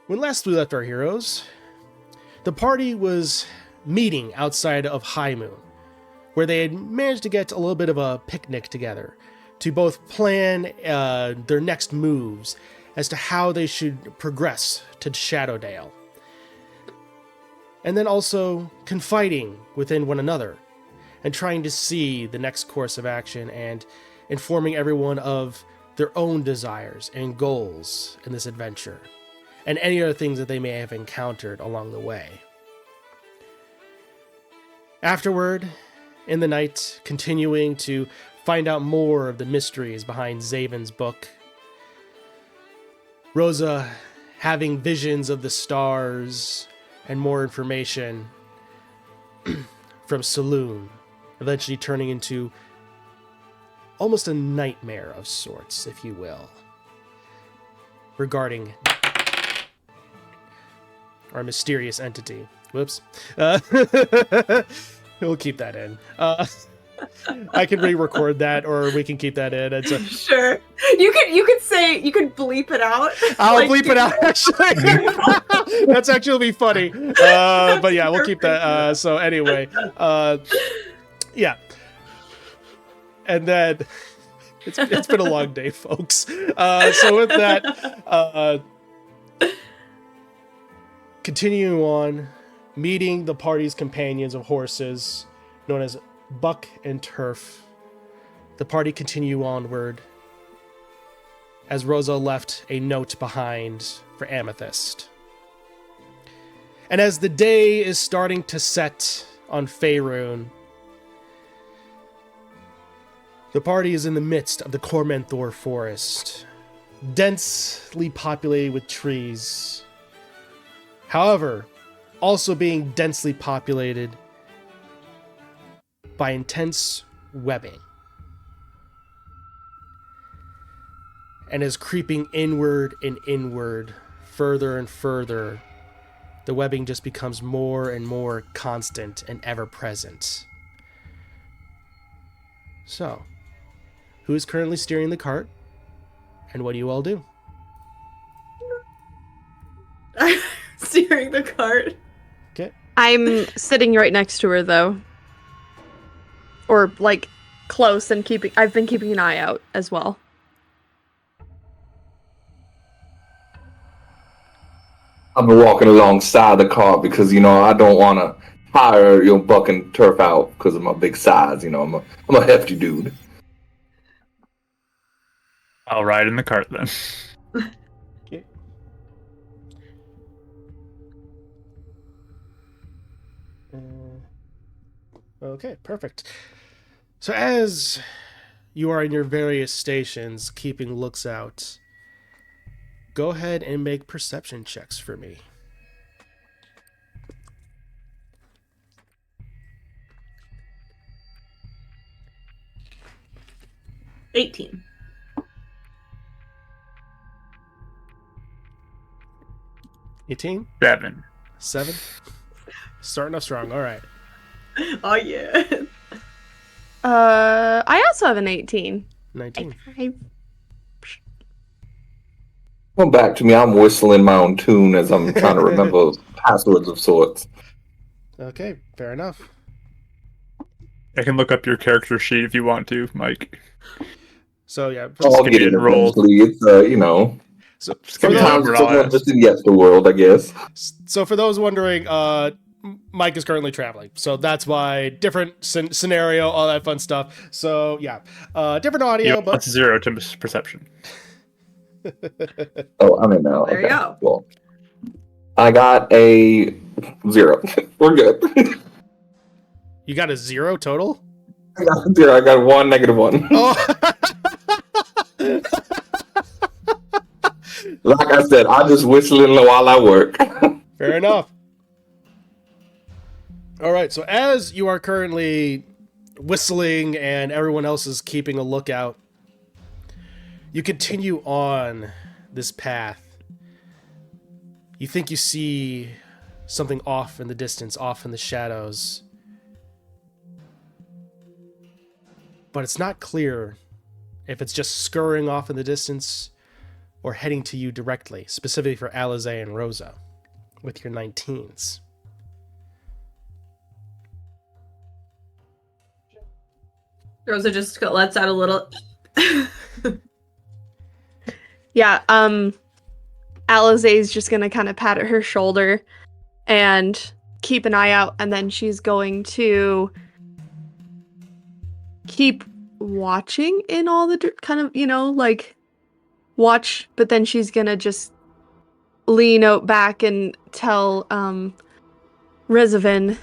When last we left our heroes, the party was meeting outside of High Moon, where they had managed to get a little bit of a picnic together to both plan their next moves as to how they should progress to Shadowdale. And then also confiding within one another and trying to see the next course of action and informing everyone of their own desires and goals in this adventure and any other things that they may have encountered along the way. Afterward, in the night, continuing to find out more of the mysteries behind Zaven's book, Rosa having visions of the stars and more information from Saloon, eventually turning into almost a nightmare of sorts, if you will, regarding our mysterious entity. Whoops. We'll keep that in. I can re-record that, or we can keep that in. Sure. You could bleep it out. I'll bleep it out, actually. That's actually be funny. But yeah, we'll keep that. So anyway, yeah. And then it's been a long day, folks. So with that, continuing on, meeting the party's companions of horses, known as Buck and Turf, the party continue onward as Rosa left a note behind for Amethyst. And as the day is starting to set on Faerun, the party is in the midst of the Cormanthor forest, densely populated with trees. However, also being densely populated by intense webbing. And as creeping inward and inward, further and further, the webbing just becomes more and more constant and ever present. So, who is currently steering the cart, and what do you all do? I'm steering the cart. Okay. I'm sitting right next to her, though. Or, like, close and I've been keeping an eye out as well. I've been walking alongside the car because, I don't want to hire Buck and Turf out because of my big size. I'm a hefty dude. I'll ride in the cart then. Okay. Okay, perfect. So as you are in your various stations, keeping looks out, go ahead and make perception checks for me. $18. 18? 7. Starting off strong. All right. Oh yeah. I also have an 18. 19. Come back to me. I'm whistling my own tune as I'm trying to remember passwords of sorts. Okay, fair enough. I can look up your character sheet if you want to, Mike. So yeah, I'll get it eventually. It's So sometimes someone just in yes the world, I guess. So for those wondering, Mike is currently traveling, so that's why different scenario, all that fun stuff. So yeah, different audio, but that's 0 to perception. Oh, I'm in now. There you go. Well, I got a 0. We're good. You got a 0 total? I got a 0. I got 1, -1. Oh. Like I said, I just whistling while I work. Fair enough. All right, so as you are currently whistling and everyone else is keeping a lookout, you continue on this path. You think you see something off in the distance, off in the shadows. But it's not clear if it's just scurrying off in the distance or heading to you directly, specifically for Alize and Rosa, with your 19s. Rosa just lets out a little. Yeah, Alize's just gonna kind of pat at her shoulder and keep an eye out, and then she's going to keep watching in all the kind of, like, watch, but then she's gonna just lean out back and tell Rezavin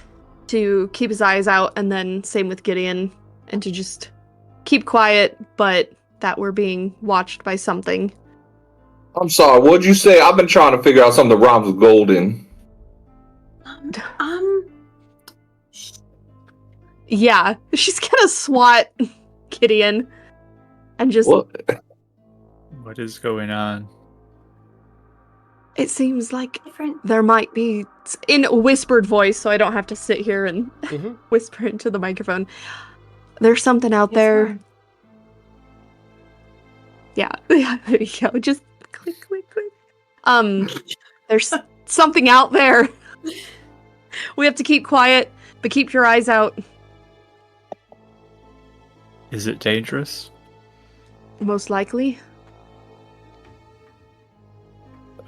to keep his eyes out, and then same with Gideon, and to just keep quiet, but that we're being watched by something. I'm sorry, what'd you say? I've been trying to figure out something that rhymes with golden. Yeah, she's gonna swat Gideon and just... What is going on? It seems like there might be, in a whispered voice, so I don't have to sit here and whisper into the microphone. There's something out there. Yeah, there you go. Just click, click, click. There's something out there. We have to keep quiet, but keep your eyes out. Is it dangerous? Most likely.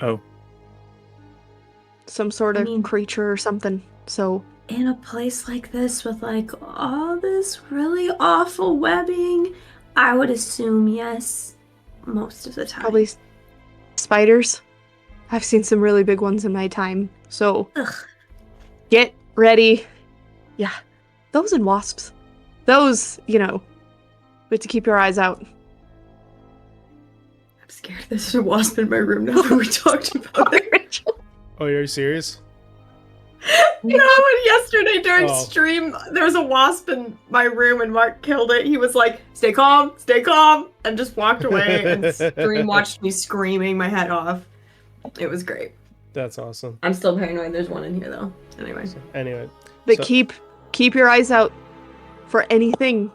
Oh. Some sort of creature or something, so... In a place like this with, like, all this really awful webbing, I would assume yes, most of the time. Probably spiders. I've seen some really big ones in my time, so... Ugh. Get ready. Yeah, those and wasps. Those, we have to keep your eyes out. I'm scared there's a wasp in my room now that we talked about it. Oh, are you serious? No, and yesterday during stream, there was a wasp in my room and Mark killed it. He was like, stay calm, and just walked away and stream watched me screaming my head off. It was great. That's awesome. I'm still paranoid there's one in here though. Anyway. But keep your eyes out for anything.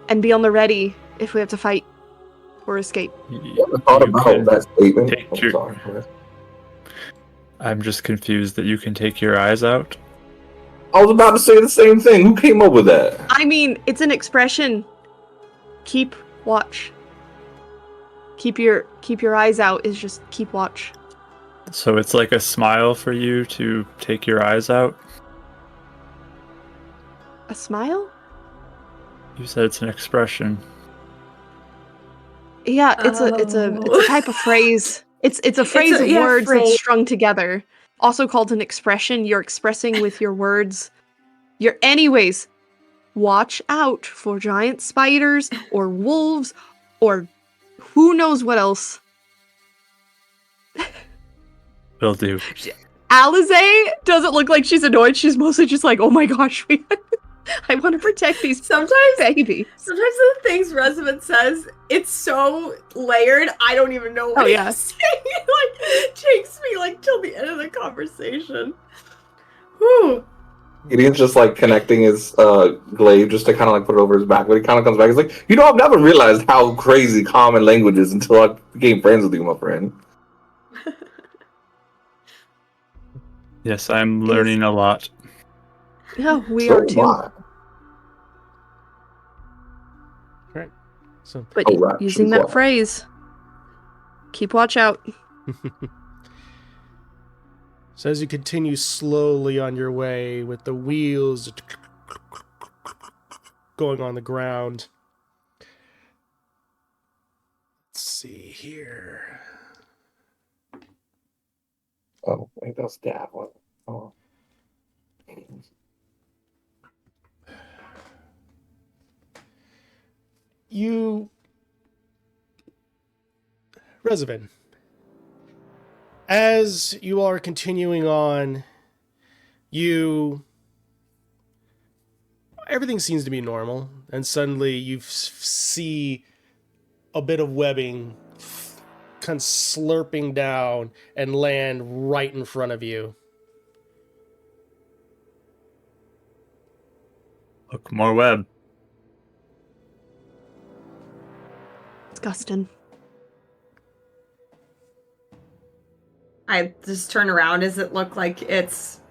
And be on the ready if we have to fight or escape. I thought about that statement. I'm just confused that you can take your eyes out. I was about to say the same thing. Who came up with that? I mean, it's an expression. Keep watch. Keep your eyes out is just keep watch. So it's like a smile for you to take your eyes out? A smile? You said it's an expression. Yeah, it's a type of phrase. It's a phrase of words that's strung together. Also called an expression. You're expressing with your words. Anyways, watch out for giant spiders or wolves or who knows what else. Will do. Alize doesn't look like she's annoyed. She's mostly just like, oh my gosh, I want to protect these babies. Sometimes the things Resident says, it's so layered, I don't even know what he's saying. It takes me till the end of the conversation. Whew. Gideon's just connecting his glaive just to kind of put it over his back, but he kind of comes back. He's like, I've never realized how crazy common language is until I became friends with you, my friend. Yes, I'm learning a lot. Yeah, we are too. Right. So, but using that phrase, keep watch out. So as you continue slowly on your way with the wheels going on the ground. Let's see here. Oh, I think that's that one. Oh. Rezavin, as you are continuing on, everything seems to be normal, and suddenly you see a bit of webbing kind of slurping down and land right in front of you. Look, more web. Disgusting. I just turn around. Does it look like it's,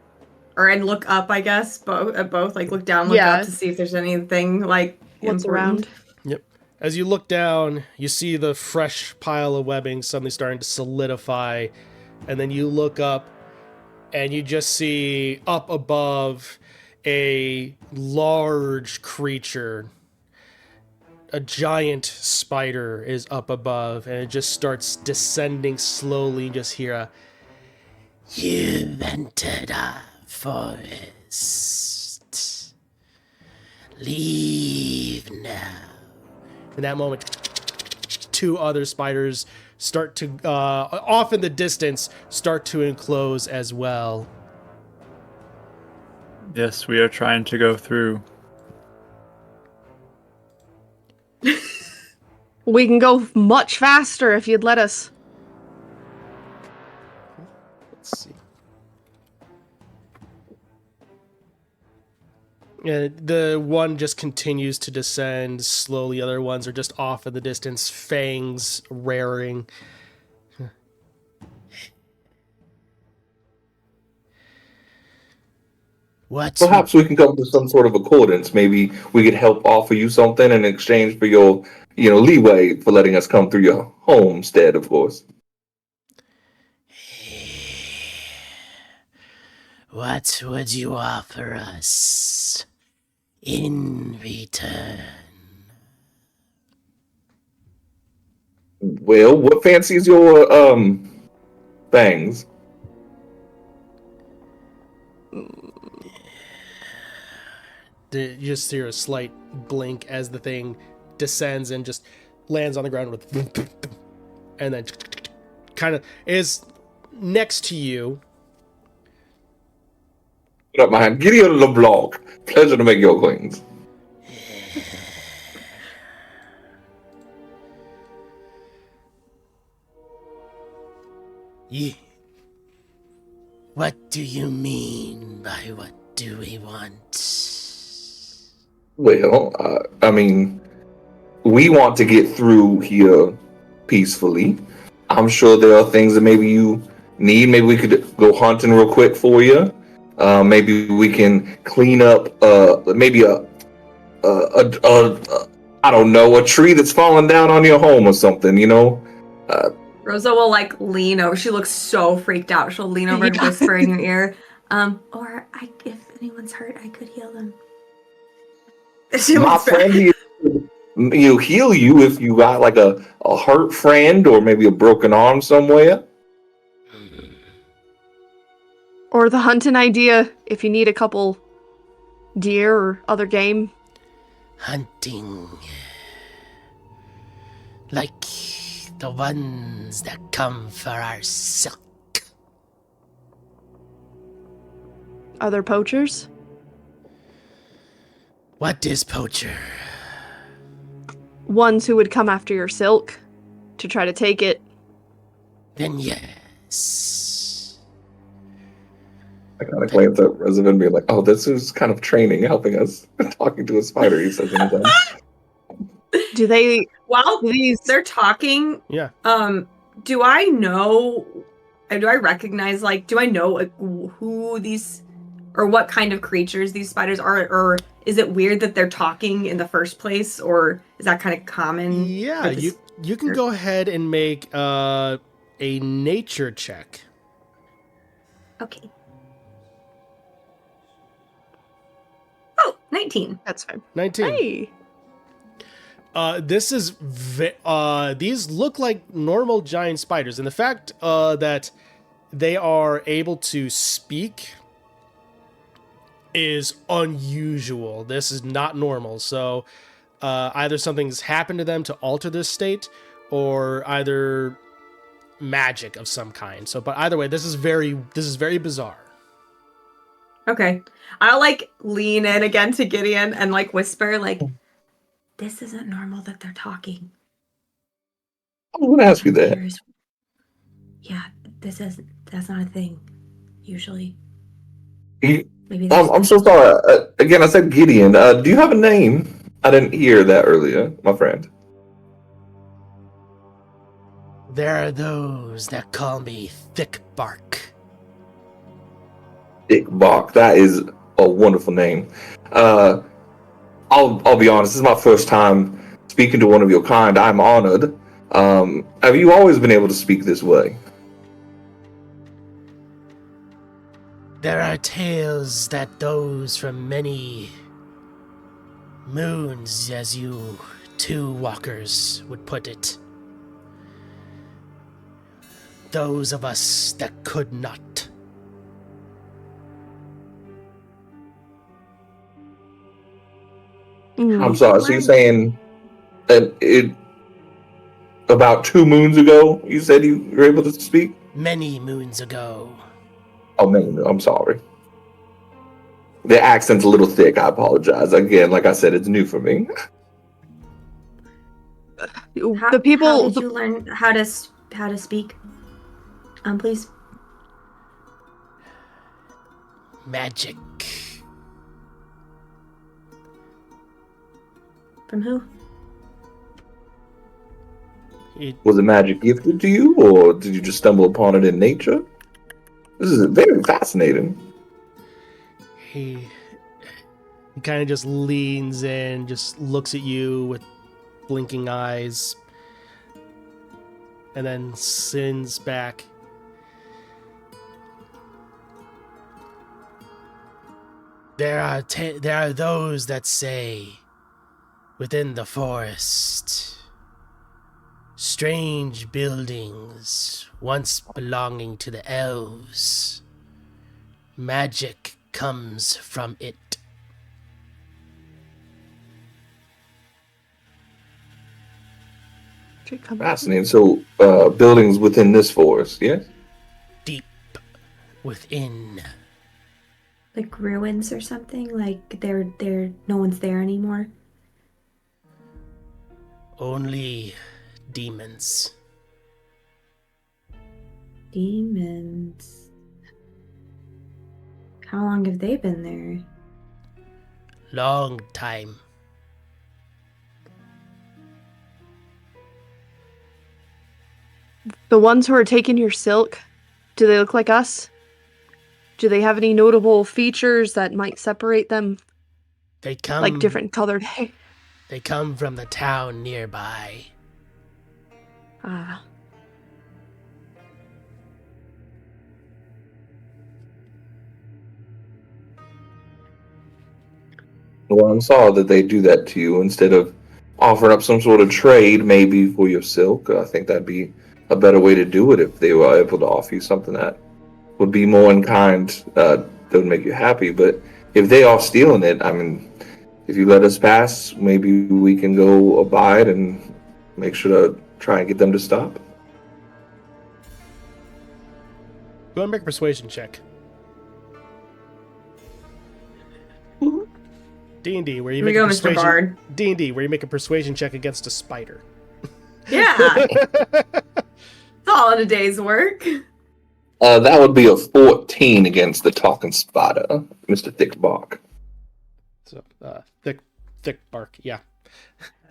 or and look up? I guess both. Like look down, look up to see if there's anything like what's important. around. Yep. As you look down, you see the fresh pile of webbing suddenly starting to solidify, and then you look up, and you just see up above a large creature. A giant spider is up above, and it just starts descending slowly. You just hear a, "You've entered our forest. Leave now." In that moment, two other spiders start to, off in the distance, start to enclose as well. Yes, we are trying to go through. We can go much faster if you'd let us. Let's see. Yeah, the one just continues to descend slowly. Other ones are just off in the distance, fangs raring. What? Perhaps we can come to some sort of accordance. Maybe we could help offer you something in exchange for your, leeway for letting us come through your homestead, of course. What would you offer us in return? Well, what fancies your fangs? You just hear a slight blink as the thing descends and just lands on the ground with, and then kind of is next to you. What up, man? Gideon LeBlanc. Pleasure to make your acquaintance. What do you mean by what do we want? Well, we want to get through here peacefully. I'm sure there are things that maybe you need. Maybe we could go hunting real quick for you. Maybe we can clean up. Maybe I don't know, a tree that's fallen down on your home or something. Rosa will like lean over. She looks so freaked out. She'll lean over and whisper in your ear. Or if anyone's hurt, I could heal them. My friend, he'll heal you if you got like a hurt friend or maybe a broken arm somewhere. Or the hunting idea, if you need a couple deer or other game. Hunting. Like the ones that come for our silk. Other poachers? What is poacher? Ones who would come after your silk to try to take it. Then yes. I kind of glance at Resident being like, oh, this is kind of training, helping us. Talking to a spider, he says anytime. Do they... While they're talking, yeah. Do I know, do I recognize, like, do I know like, who these, or what kind of creatures these spiders are, or is it weird that they're talking in the first place, or is that kind of common? Yeah, you can go ahead and make a nature check. Okay. Oh, 19. That's fine. 19. Hey! This is these look like normal giant spiders, and the fact that they are able to speak is unusual. This is not normal. So either something's happened to them to alter this state, or either magic of some kind. So, but either way, this is very bizarre. Okay, I'll like lean in again to Gideon and like whisper like, this isn't normal that they're talking. I'm going to ask you that. Yeah, that's not a thing, usually. Maybe I'm so sorry. Again, I said Gideon. Do you have a name? I didn't hear that earlier, my friend. There are those that call me Thick Bark. Thick Bark. That is a wonderful name. I'll be honest. This is my first time speaking to one of your kind. I'm honored. Have you always been able to speak this way? There are tales that those from many moons, as you two walkers would put it. Those of us that could not. I'm sorry. So you're saying that about 2 moons ago, you said you were able to speak? Many moons ago. Oh, man, I'm sorry. The accent's a little thick. I apologize. Again, like I said, it's new for me. The people. How did you learn how to speak? Please. Magic. From who? Was it magic gifted to you, or did you just stumble upon it in nature? This is very fascinating. He kind of just leans in, just looks at you with blinking eyes, and then sins back. There are those that say, within the forest, strange buildings once belonging to the elves. Magic comes from it. Fascinating. So, buildings within this forest, yes? Deep within. Like ruins or something? Like they're no one's there anymore? Only demons. Demons. How long have they been there? Long time. The ones who are taking your silk, do they look like us? Do they have any notable features that might separate them? They come like different colored hair? They come from the town nearby. Ah. Well, I'm sorry that they do that to you instead of offering up some sort of trade, maybe for your silk. I think that'd be a better way to do it if they were able to offer you something that would be more in kind, that would make you happy. But if they are stealing it, I mean, if you let us pass, maybe we can go abide and make sure to try and get them to stop. Go and make a persuasion check. D&D, where you make a persuasion. D&D, where you make a persuasion check against a spider. Yeah, it's all in a day's work. That would be a 14 against the talking spider, Mr. Thickbark. So, thick bark, yeah.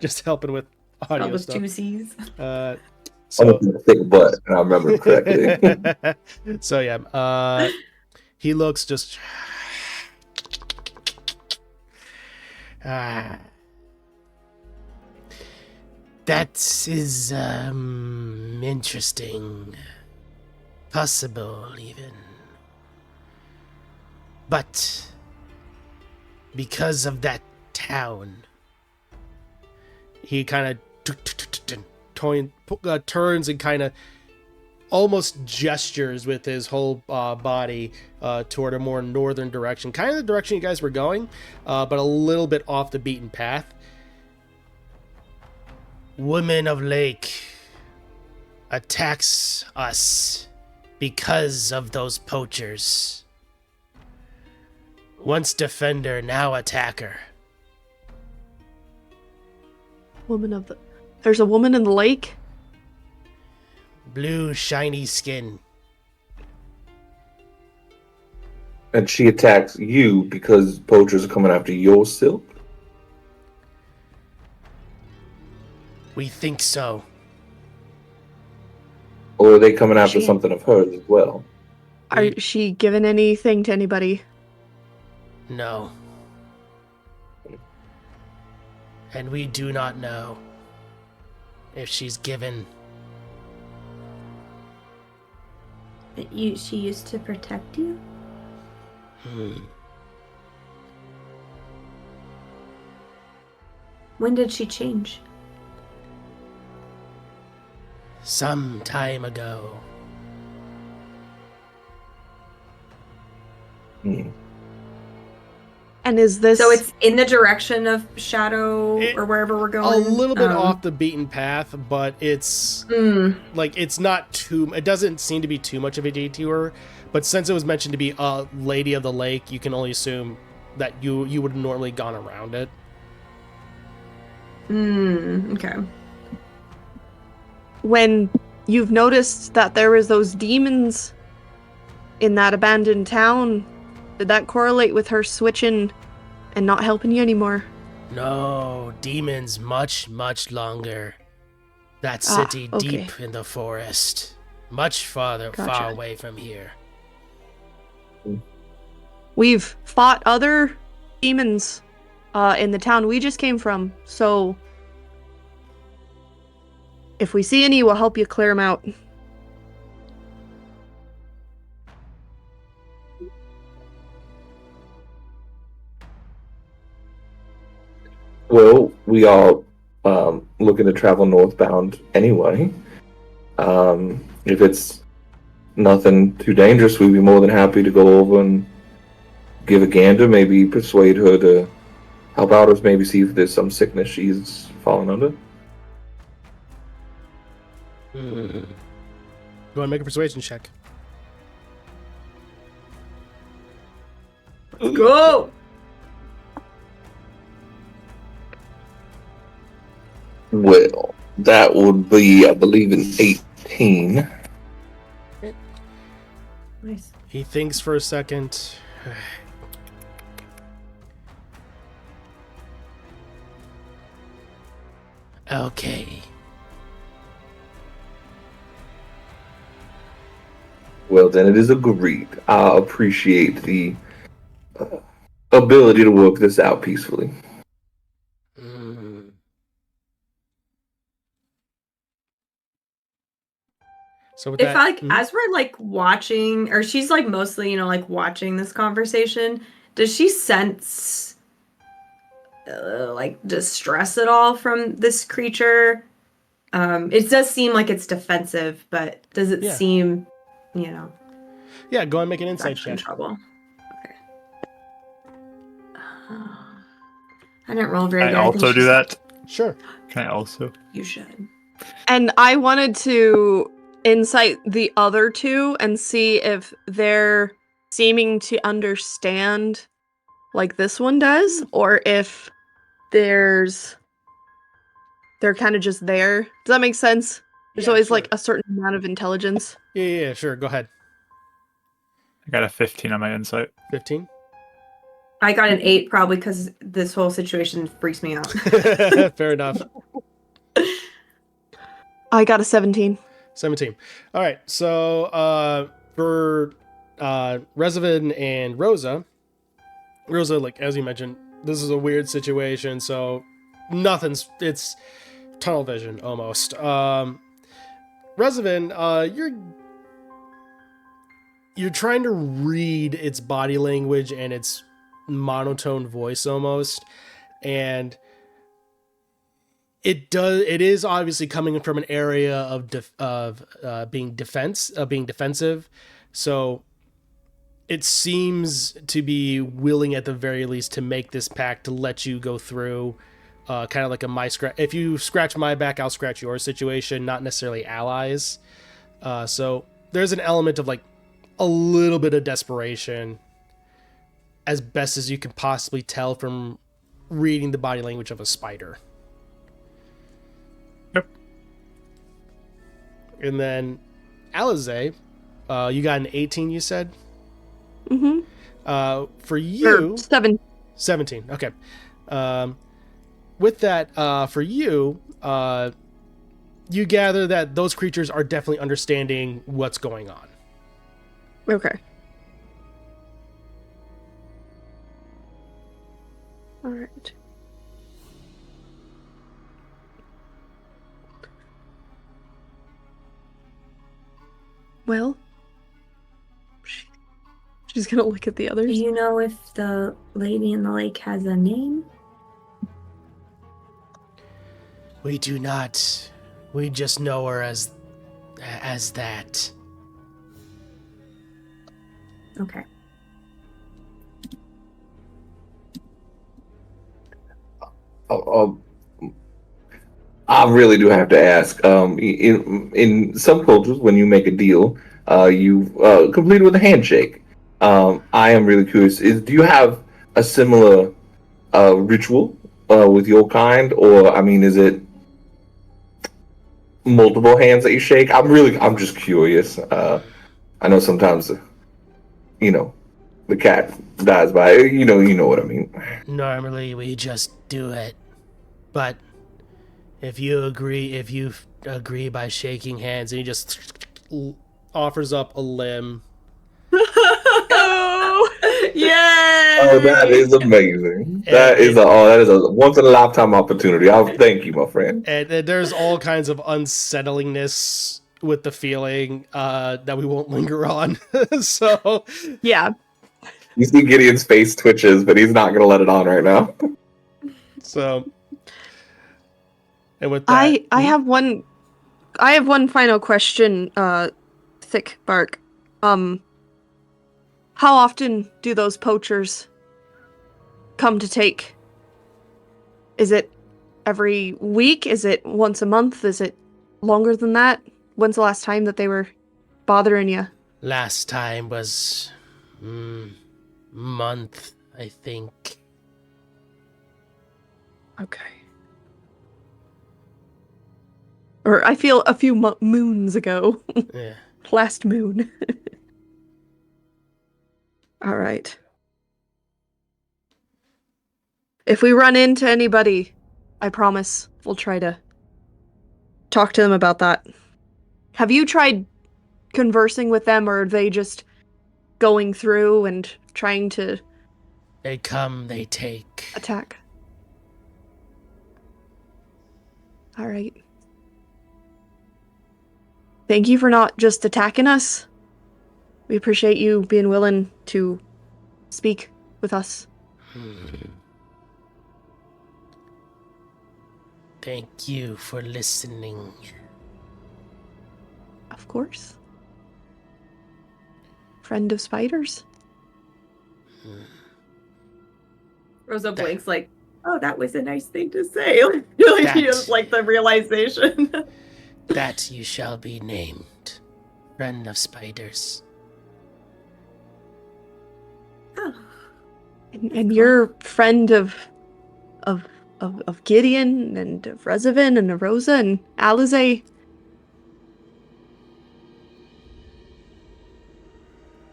Just helping with audio All stuff. Juicies. So thick butt, and I remember correctly. So yeah, he looks just. That is interesting. Possible, even. But because of that town, he kind of turns and kind of almost gestures with his whole body toward a more northern direction, kind of the direction you guys were going, but a little bit off the beaten path. Woman of Lake attacks us because of those poachers. Once defender, now attacker. There's a woman in the lake? Blue, shiny skin. And she attacks you because poachers are coming after your silk? We think so. Or are they coming after She- something of hers as well? Are she given anything to anybody? No. And we do not know if she's given. She used to protect you? When did she change? Some time ago. And is this... So it's in the direction of Shadow or wherever we're going? A little bit off the beaten path, but it's like it's not too. It doesn't seem to be too much of a detour. But since it was mentioned to be a Lady of the Lake, you can only assume that you would have normally gone around it. Okay. When you've noticed that there was those demons in that abandoned town, did that correlate with her switching and not helping you anymore? No, demons much, much longer. That city deep in the forest. Much far away from here. We've fought other demons in the town we just came from, so if we see any, we'll help you clear them out. Well, we are looking to travel northbound anyway. If it's nothing too dangerous, we'd be more than happy to go over and give a gander, maybe persuade her to help out us, maybe see if there's some sickness she's fallen under. Go ahead and make a persuasion check. Go! Well, that would be, I believe, an 18. Nice. He thinks for a second. Okay. Well, then it is agreed. I appreciate the ability to work this out peacefully. So with If that, as we're like watching, or she's like mostly, like watching this conversation, does she sense like distress at all from this creature? It does seem like it's defensive, but does it seem, Yeah, go and make an insight check. in trouble? Okay. I didn't roll very good. I also do that. Sure. Can I also? You should. And I wanted to insight the other two and see if they're seeming to understand like this one does, or if they're kind of just there. Does that make sense? There's always like a certain amount of intelligence. Yeah, sure. Go ahead. I got a 15 on my insight. 15? I got an 8 probably because this whole situation freaks me out. Fair enough. I got a 17. 17. All right. So for Revenant and Rosa, like as you mentioned, this is a weird situation. So it's tunnel vision almost. Revenant, you're trying to read its body language and its monotone voice almost, and it is obviously coming from an area of being defensive, so it seems to be willing at the very least to make this pact to let you go through, kind of like if you scratch my back, I'll scratch yours situation, not necessarily allies. So there's an element of like a little bit of desperation, as best as you can possibly tell from reading the body language of a spider. Yep. And then Alize, you got an 18, you said? Mm-hmm. For you... 17. Okay. With that, for you, you gather that those creatures are definitely understanding what's going on. Okay. All right. Well, she's gonna look at the Do others. you know if the lady in the lake has a name? We do not. We just know her as that. Okay. Oh, I really do have to ask. In some cultures, when you make a deal, you complete it with a handshake. I am really curious. Do you have a similar ritual with your kind, or I mean, is it multiple hands that you shake? I'm just curious. I know sometimes, the cat dies by. You know what I mean. Normally, we just do it, but if you agree by shaking hands, and he just offers up a limb. Oh, Yay! Oh, that is amazing. And That is a once in a lifetime opportunity. I'll thank you, my friend. And there's all kinds of unsettlingness with the feeling that we won't linger on. So yeah. You see Gideon's face twitches, but he's not going to let it on right now. So, and with that, I have one final question, Thick Bark. How often do those poachers come to take? Is it every week? Is it once a month? Is it longer than that? When's the last time that they were bothering you? last time was month, I think. Okay. Or I feel a few moons ago. Yeah. Last moon. All right. If we run into anybody, I promise we'll try to talk to them about that. Have you tried conversing with them, or are they just going through and trying to They come, they take. attack? All right. Thank you for not just attacking us. We appreciate you being willing to speak with us. Thank you for listening. Of course. Friend of spiders? Rosa blinks like, oh, that was a nice thing to say. Like, he has like the realization. That you shall be named. Friend of spiders. Oh. And you're friend of Gideon and of Rezavan and of Rosa and Alize.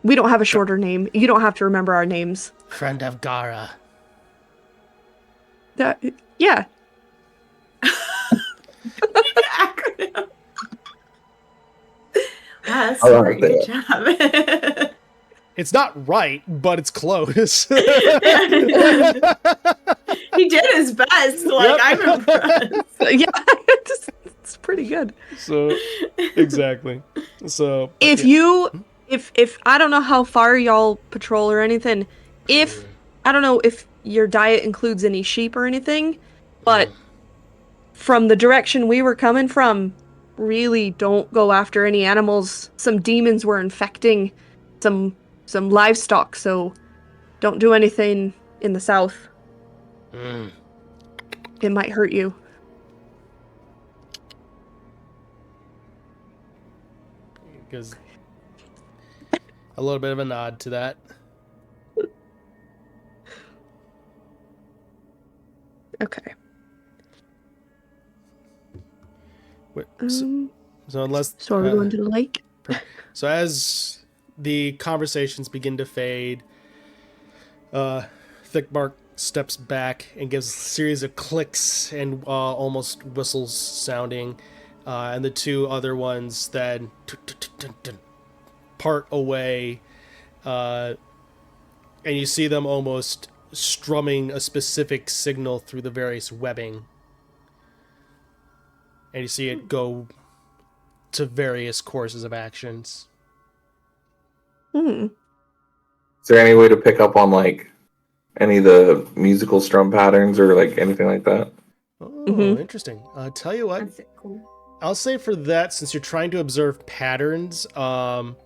We don't have a shorter name. You don't have to remember our names. Friend of Gara. Yeah. Acronym. That's I great. like Good job. It's not right, but it's close. He did his best. Like, Yep. I'm impressed. Yeah. It's pretty good. So, exactly. So, If I don't know how far y'all patrol or anything, I don't know if your diet includes any sheep or anything, but from the direction we were coming from, really don't go after any animals. Some demons were infecting some livestock, so don't do anything in the south. It might hurt you. Because a little bit of a nod to that. Okay. Wait, so unless So are we going to the lake? So as the conversations begin to fade, Thickbark steps back and gives a series of clicks and almost whistles sounding. and the two other ones then part away, and you see them almost strumming a specific signal through the various webbing. And you see it go to various courses of actions. Hmm. Is there any way to pick up on like any of the musical strum patterns or like anything like that? Oh, interesting. Tell you what, That's cool. I'll say for that, since you're trying to observe patterns, I'll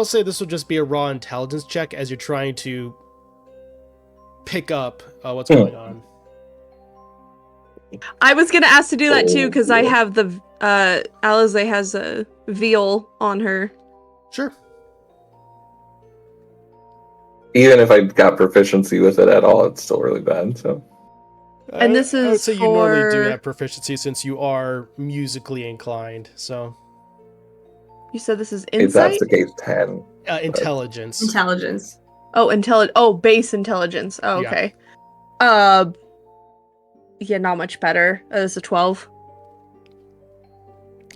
say this will just be a raw intelligence check as you're trying to pick up what's going on. I was gonna ask to do that too because I have the Alize has a veal on her. Sure. Even if I got proficiency with it at all, it's still really bad. So. And this I would is say you normally do for- have proficiency since you are musically inclined. So You said this is If that's insight? the case, 10. intelligence. Intelligence. Oh, base intelligence. Oh, Yeah. okay. Yeah, not much better. This is a 12.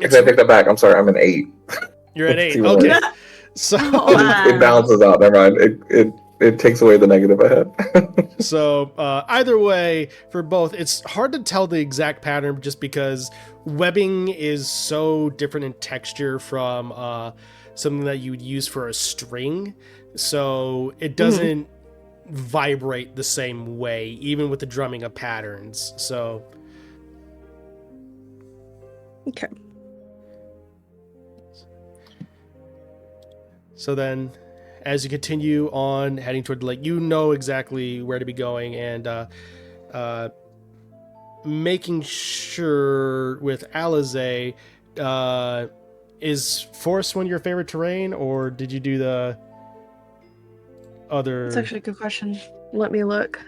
Actually, I take that back. I'm sorry. I'm an 8. You're at 8. Even Okay. worse. So It balances out. Never mind. It takes away the negative I had. So either way, for both, it's hard to tell the exact pattern just because webbing is so different in texture from something that you would use for a string. So it doesn't vibrate the same way, even with the drumming of patterns. So Okay. So then, as you continue on heading toward the lake, you know exactly where to be going, and making sure with Alize, is forest one of your favorite terrain, or did you do the other? That's actually a good question. Let me look.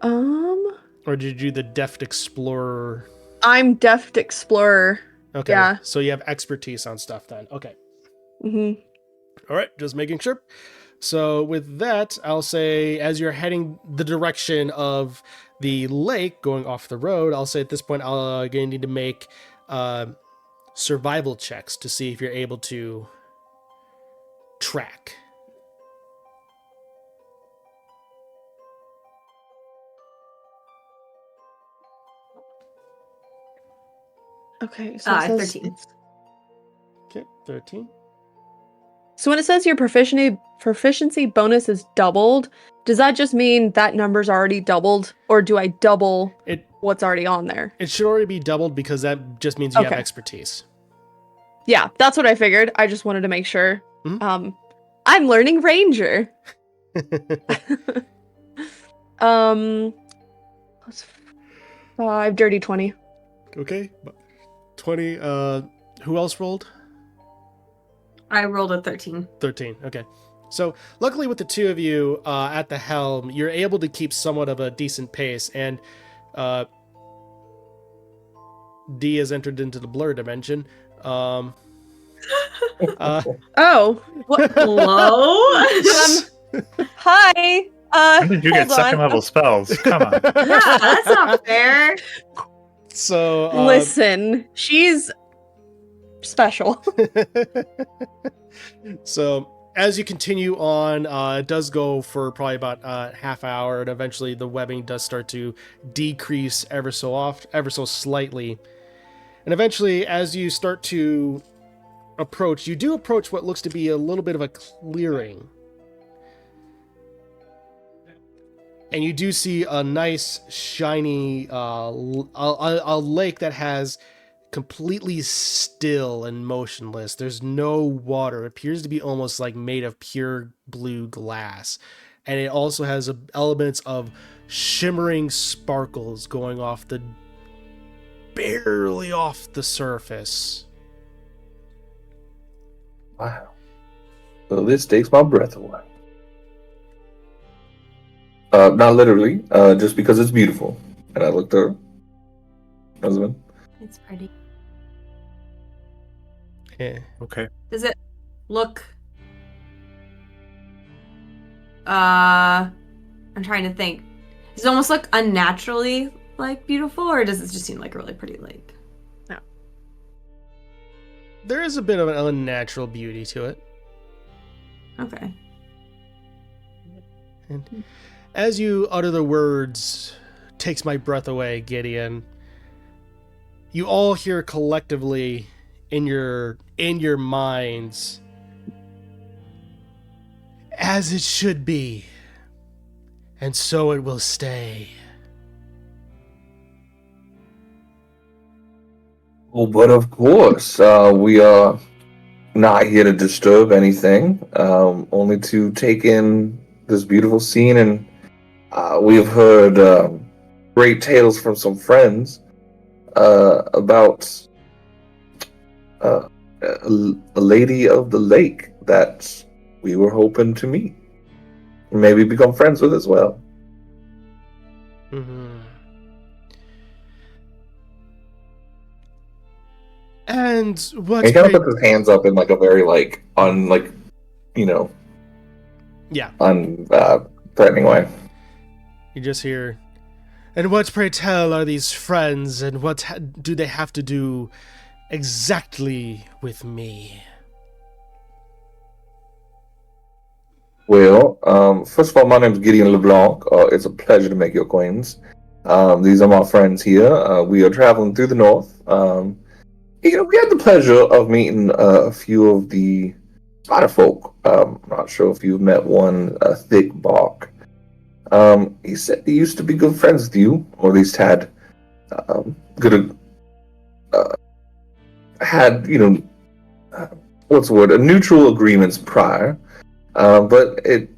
Or did you do the Deft Explorer? I'm Deft Explorer. Okay, Yeah. so you have expertise on stuff then. Okay. Mm-hmm. All right, just making sure. So with that, I'll say as you're heading the direction of the lake, going off the road, I'll say at this point, I'll going to need to make survival checks to see if you're able to track. Okay, so it says 13. Okay, 13. So when it says your proficiency bonus is doubled, does that just mean that number's already doubled, or do I double what's already on there? It should already be doubled because that just means you have expertise. Yeah, that's what I figured. I just wanted to make sure. Mhm. I'm learning Ranger. Plus 5, dirty 20. Okay, 20. Who else rolled? I rolled a 13. 13. Okay. So luckily with the two of you at the helm, you're able to keep somewhat of a decent pace, and D has entered into the blur dimension. Oh. What? Hello? Hi. When did you get hold on. second level spells? Come on. Yeah, that's not fair. So Listen, she's special. So as you continue on, it does go for probably about half hour, and eventually the webbing does start to decrease ever so slightly. And eventually, as you start to approach, you do approach what looks to be a little bit of a clearing. And you do see a nice, shiny a lake that has completely still and motionless. There's no water. It appears to be almost like made of pure blue glass. And it also has elements of shimmering sparkles going off barely off the surface. Wow. So this takes my breath away. Not literally, just because it's beautiful. And I looked at her husband. It's pretty. Yeah. Okay. Does it look... I'm trying to think. Does it almost look unnaturally like beautiful, or does it just seem like a really pretty lake? No. There is a bit of an unnatural beauty to it. Okay. And as you utter the words, "Takes my breath away, Gideon," you all hear collectively in your minds, "As it should be, and so it will stay." Oh, but of course, we are not here to disturb anything, only to take in this beautiful scene. And we have heard great tales from some friends about a lady of the lake that we were hoping to meet, maybe become friends with as well. Mm-hmm. And what's He kind of puts his hands up in like a very yeah, threatening way. you just hear, "And what, pray tell, are these friends, and what do they have to do exactly with me?" Well, first of all, my name is Gideon LeBlanc. It's a pleasure to make your acquaintance. These are my friends here. We are traveling through the north. We had the pleasure of meeting a few of the spider folk. I'm not sure if you've met one, Thick Bark. He said he used to be good friends with you, or at least had what's the word? Neutral agreements prior. But it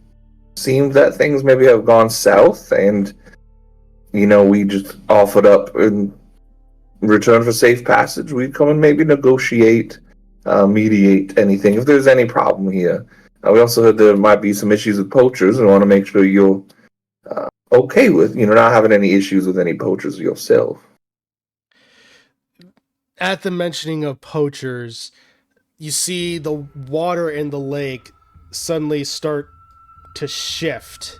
seemed that things maybe have gone south, and we just offered up in return for safe passage. We'd come and maybe negotiate, mediate anything if there's any problem here. We also heard there might be some issues with poachers, and want to make sure you're okay with not having any issues with any poachers yourself. At the mentioning of poachers, you see the water in the lake suddenly start to shift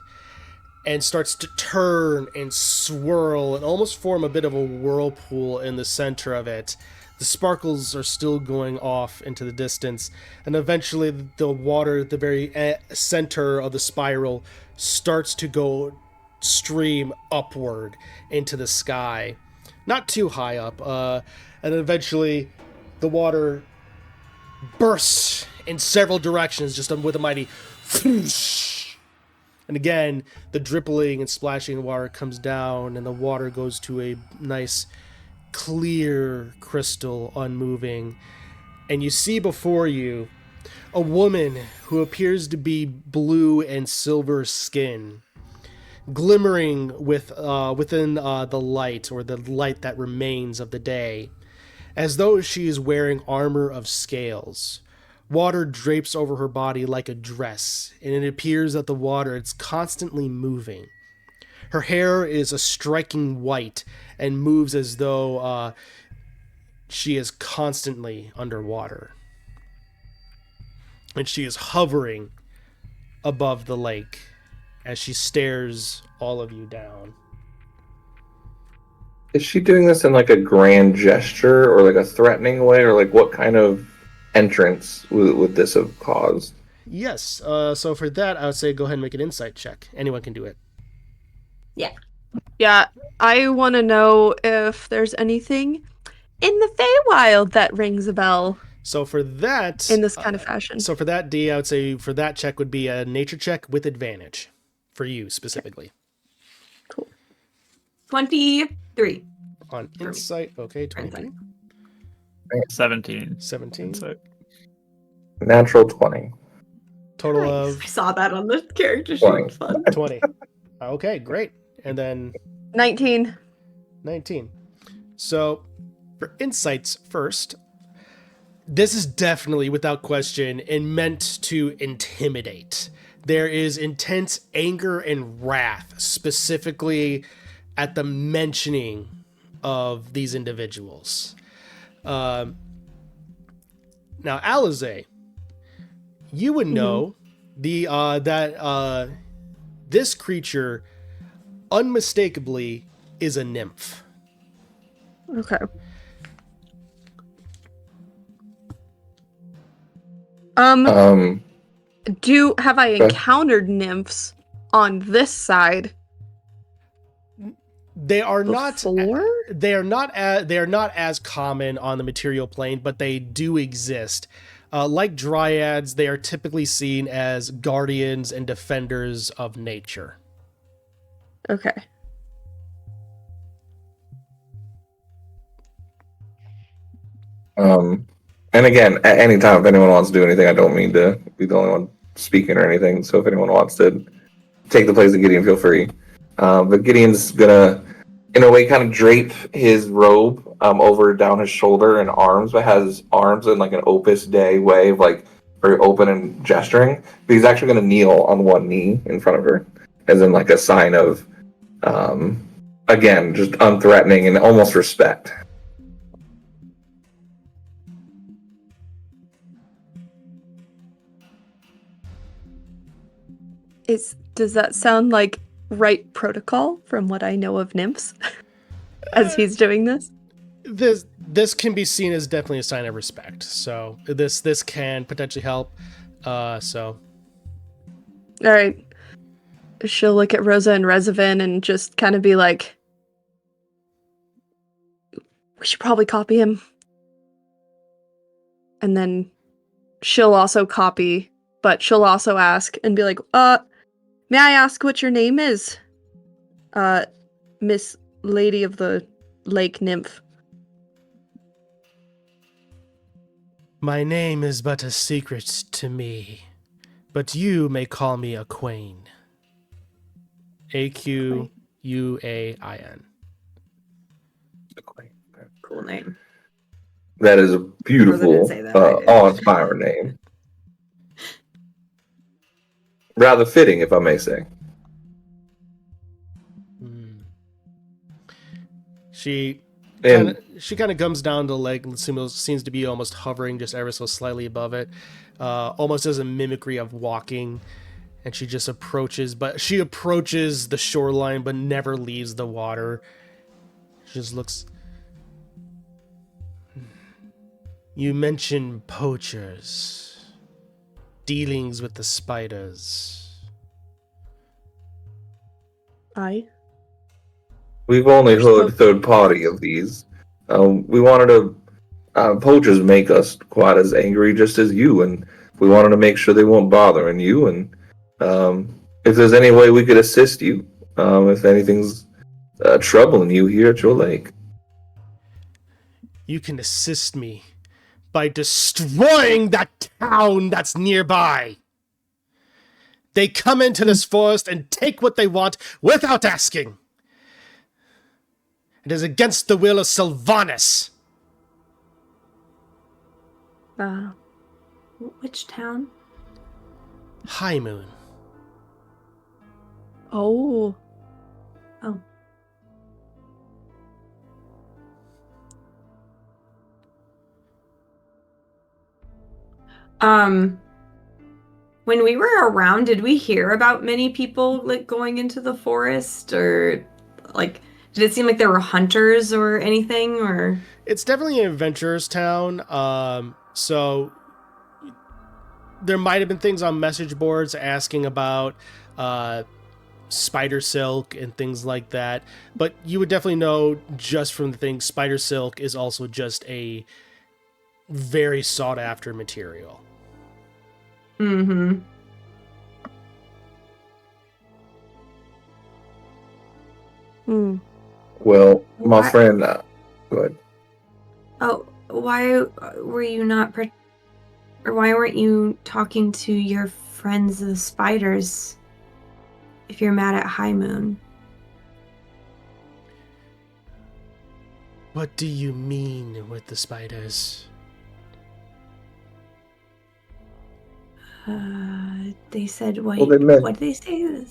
and starts to turn and swirl and almost form a bit of a whirlpool in the center of it. The sparkles are still going off into the distance, and eventually the water at the very center of the spiral starts to go stream upward into the sky. Not too high up, and eventually the water bursts in several directions, just with a mighty whoosh. And again, the dripping and splashing of water comes down, and the water goes to a nice, clear crystal, unmoving. And you see before you a woman who appears to be blue and silver skin, glimmering within the light, or the light that remains of the day, as though she is wearing armor of scales. Water drapes over her body like a dress, and it appears that the water is constantly moving. Her hair is a striking white and moves as though she is constantly underwater. And she is hovering above the lake as she stares all of you down. Is she doing this in like a grand gesture, or like a threatening way, or like what kind of entrance would this have caused? Yes, so for that, I would say go ahead and make an insight check. Anyone can do it. Yeah. Yeah, I want to know if there's anything in the Feywild that rings a bell So for that... in this kind of fashion. So for that, D, I would say for that check would be a nature check with advantage. For you, specifically. Cool. 23. On insight, okay, 23. 17. 17. Insight. Natural 20. Total Nice. I of saw that on the character sheet. 20. Fun. 20. Okay, great. And then 19. 19. So, for insights first, this is definitely, without question, and meant to intimidate. There is intense anger and wrath, specifically at the mentioning of these individuals. Now, Alize, you would know that this creature unmistakably is a nymph. Okay. Have I encountered nymphs on this side? They are before? they are not as common on the material plane, but they do exist. Like dryads, they are typically seen as guardians and defenders of nature. Okay. And again, at any time, if anyone wants to do anything, I don't mean to be the only one speaking or anything. So if anyone wants to take the place of Gideon, feel free. But Gideon's gonna, in a way, kind of drape his robe over down his shoulder and arms, but has his arms in like an Opus Dei way of like very open and gesturing. But he's actually gonna kneel on one knee in front of her, as in like a sign of, again, just unthreatening and almost respect. Does that sound like right protocol from what I know of nymphs as he's doing this? This can be seen as definitely a sign of respect. So this can potentially help. So. All right. She'll look at Rosa and Rezavin and just kind of be like, we should probably copy him. And then she'll also copy, but she'll also ask and be like, may I ask what your name is? Miss Lady of the Lake Nymph. My name is but a secret to me, but you may call me Aquain. Aquain. Cool name. That is a beautiful, awe-inspiring name. Rather fitting, if I may say. She kind of comes down to the leg and seems to be almost hovering just ever so slightly above it, almost as a mimicry of walking. And she just approaches, the shoreline, but never leaves the water. She just looks. You mentioned poachers, dealings with the spiders. We've only heard third party of these. We wanted to. Poachers make us quite as angry just as you, and we wanted to make sure they weren't bothering you. And if there's any way we could assist you, if anything's troubling you here at your lake, you can assist me by destroying that town that's nearby. They come into this forest and take what they want without asking. It is against the will of Sylvanas. Which town? High Moon. Oh. When we were around, did we hear about many people like going into the forest, or like did it seem like there were hunters or anything? Or it's definitely an adventurer's town. So there might have been things on message boards asking about spider silk and things like that, but you would definitely know just from the thing, spider silk is also just a very sought after material. Mm-hmm. Well, my friend, go ahead. Oh, why were you not, or why weren't you talking to your friends the spiders if you're mad at High Moon? What do you mean with the spiders? They said, what did they say?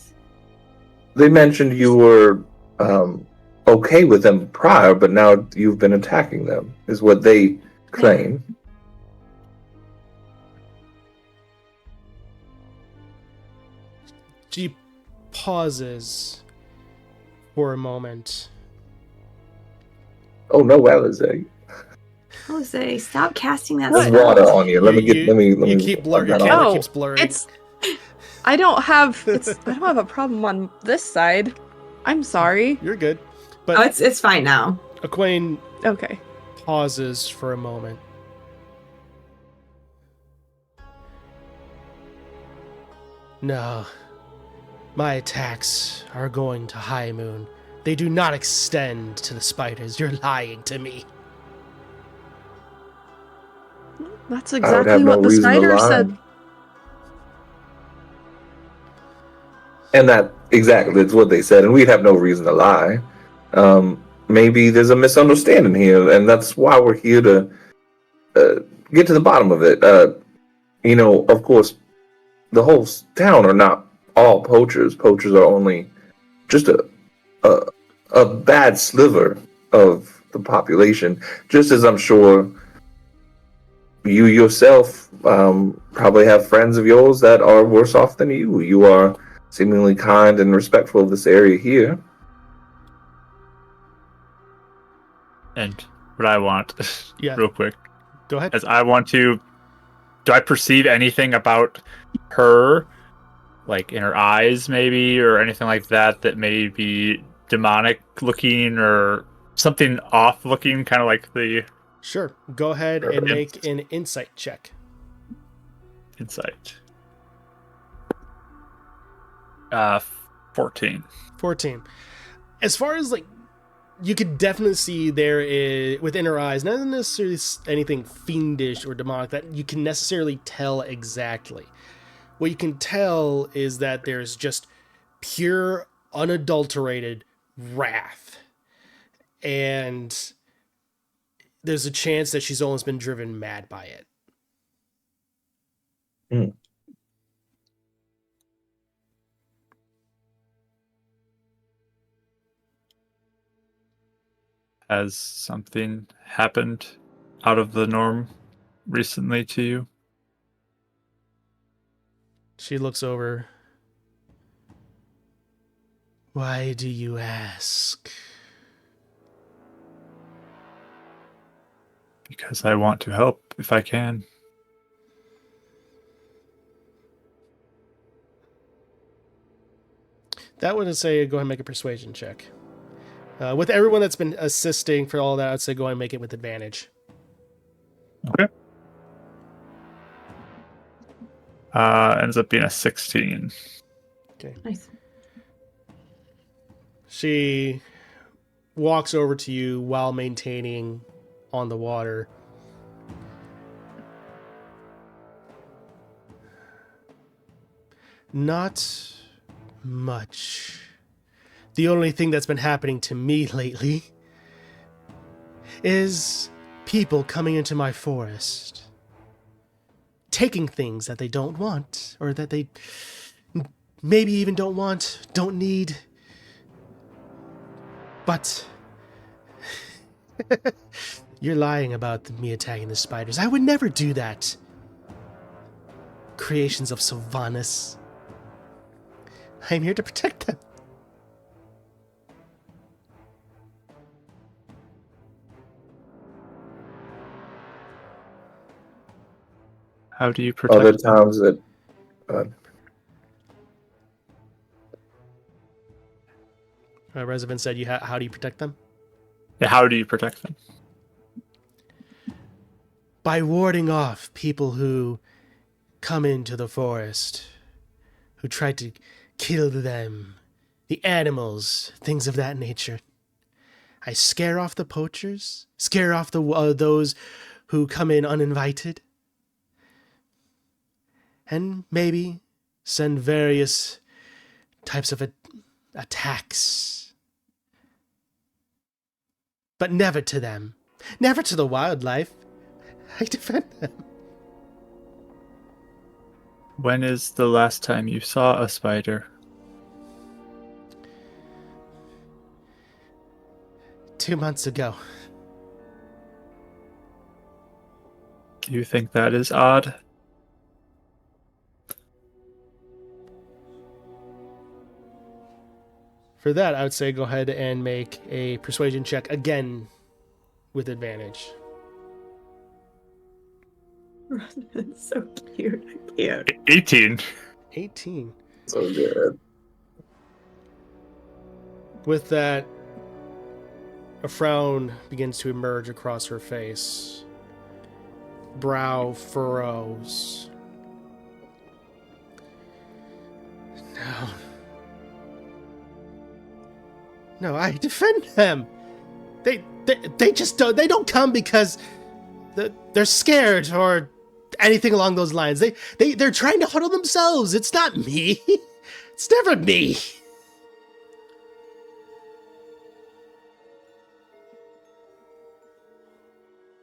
They mentioned you were okay with them prior, but now you've been attacking them, is what they claim. She pauses for a moment. Oh no, Alizé. Jose, stop casting that There's spell. water on you. Let me You keep blurring. Your that camera off. keeps blurring. I don't have a problem on this side. I'm sorry. You're good. But Oh, it's fine now. Egwene Okay. pauses for a moment. No. My attacks are going to High Moon. They do not extend to the spiders. You're lying to me. That's I would exactly have no what the reason to spider lie. said. And that exactly it's what they said, and we'd have no reason to lie. Maybe there's a misunderstanding here, and that's why we're here to get to the bottom of it. Of course, the whole town are not all poachers. Poachers are only just a bad sliver of the population. Just as I'm sure you yourself probably have friends of yours that are worse off than you. You are seemingly kind and respectful of this area here. And what I want, Yeah. real quick, Go ahead. is I want to. Do I perceive anything about her, like in her eyes, maybe, or anything like that, that may be demonic looking or something off looking, kind of like the Sure. Go ahead and make an insight check. insight? 14. 14. As far as like, you could definitely see there is within her eyes, not necessarily anything fiendish or demonic that you can necessarily tell exactly. What you can tell is that there's just pure, unadulterated wrath. And there's a chance that she's almost been driven mad by it. Mm. Has something happened out of the norm recently to you? She looks over. Why do you ask? Because I want to help if I can. That would say go ahead and make a persuasion check. With everyone that's been assisting for all that, I'd say go ahead and make it with advantage. Okay. Ends up being a 16. Okay. Nice. She walks over to you while maintaining on the water. Not much. The only thing that's been happening to me lately is people coming into my forest, taking things that they don't want, or that they maybe even don't want, don't need. But you're lying about me attacking the spiders. I would never do that. Creations of Sylvanas. I'm here to protect them. How do you protect Other times that Resident said, how do you protect them? Yeah, how do you protect them? By warding off people who come into the forest, who try to kill them, the animals, things of that nature. I scare off the poachers, scare off those who come in uninvited, and maybe send various types of attacks. But never to them. Never to the wildlife. I defend them. When is the last time you saw a spider? 2 months ago. Do you think that is odd? For that, I would say go ahead and make a persuasion check again with advantage. It's so cute. I can't. 18. 18. So good. With that, a frown begins to emerge across her face. Brow furrows. No. No, I defend them. They just don't. They don't come because they're scared or anything along those lines. They're trying to huddle themselves. It's not me. It's never me.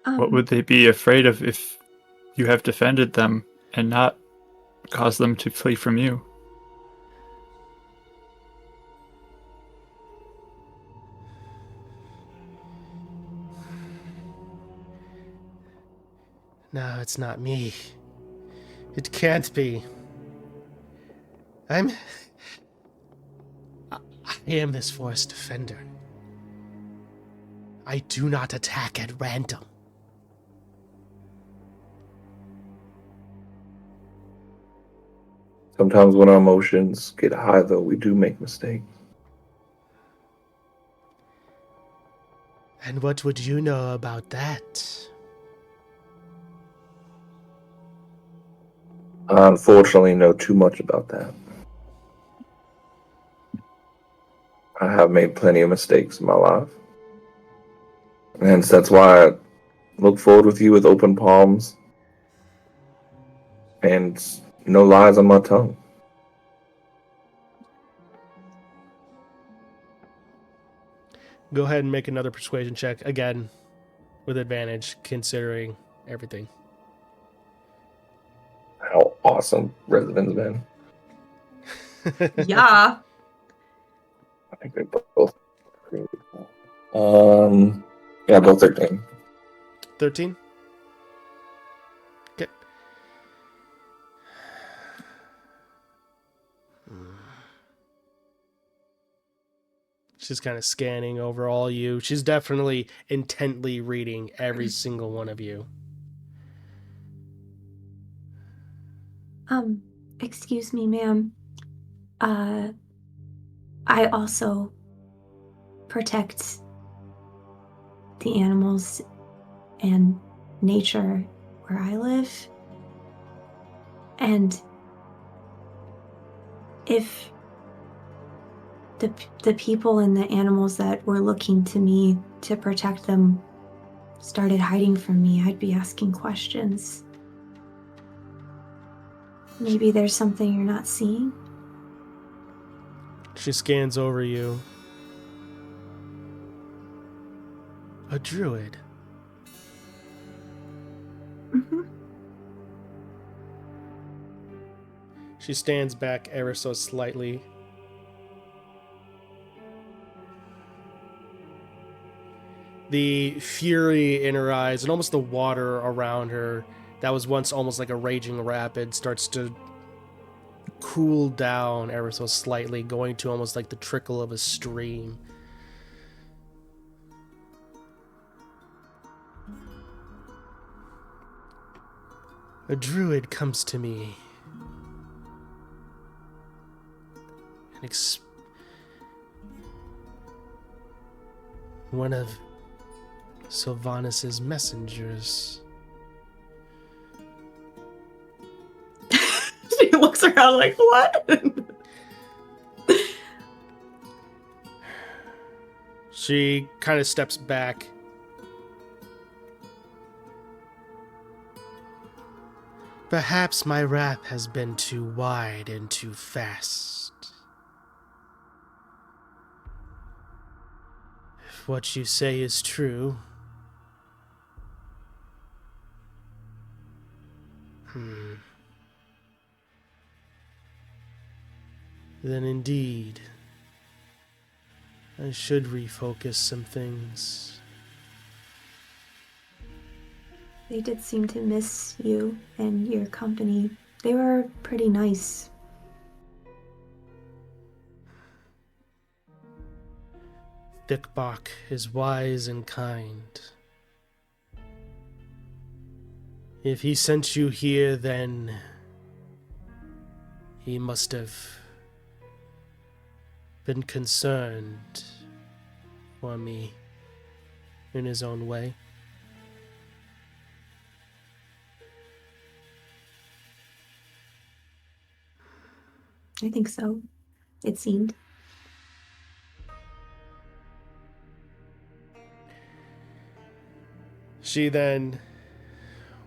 What would they be afraid of if you have defended them and not caused them to flee from you? No, it's not me. It can't be. I am this forest defender. I do not attack at random. Sometimes when our emotions get high, though, we do make mistakes. And what would you know about that? I unfortunately know too much about that. I have made plenty of mistakes in my life. And that's why I look forward with you with open palms and no lies on my tongue. Go ahead and make another persuasion check, again, with advantage, considering everything. How awesome Resident's been. Yeah. I think they both. Yeah, both 13. 13? Okay. She's kind of scanning over all you. She's definitely intently reading every single one of you. Excuse me, ma'am. I also protect the animals and nature where I live. And if the people and the animals that were looking to me to protect them started hiding from me, I'd be asking questions. Maybe there's something you're not seeing? She scans over you. A druid. Mm-hmm. She stands back ever so slightly. The fury in her eyes and almost the water around her that was once almost like a raging rapid starts to cool down ever so slightly, going to almost like the trickle of a stream. A druid comes to me and one of Sylvanus's messengers. She looks around like, what? She kind of steps back. Perhaps my wrath has been too wide and too fast. If what you say is true, then indeed, I should refocus some things. They did seem to miss you and your company. They were pretty nice. Thickbach is wise and kind. If he sent you here, then he must have been concerned for me in his own way. I think so. It seemed. She then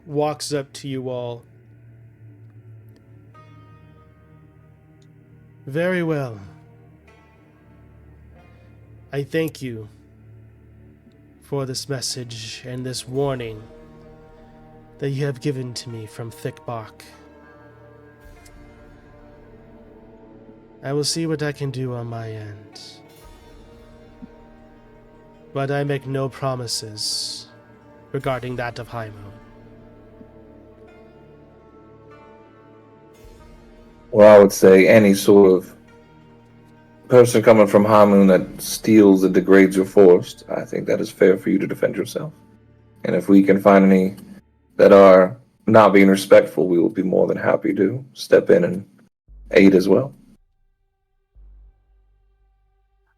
walks up to you all. Very well. I thank you for this message and this warning that you have given to me from Thick Bach. I will see what I can do on my end. But I make no promises regarding that of High Moon. Well, I would say any sort of person coming from High Moon that steals or degrades your forest, I think that is fair for you to defend yourself. And if we can find any that are not being respectful, we will be more than happy to step in and aid as well.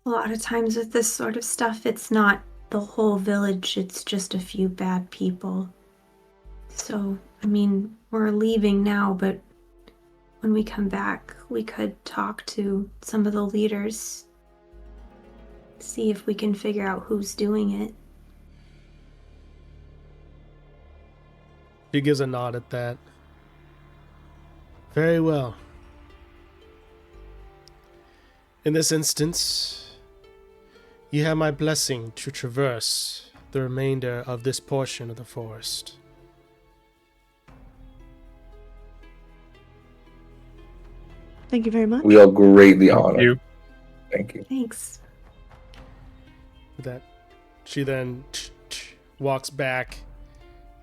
A lot of times with this sort of stuff, it's not the whole village, it's just a few bad people. So, I mean, we're leaving now, but when we come back, we could talk to some of the leaders, see if we can figure out who's doing it. She gives a nod at that. Very well. In this instance, you have my blessing to traverse the remainder of this portion of the forest. Thank you very much. We are greatly honored. Thank you. Thanks. With that, she then walks back,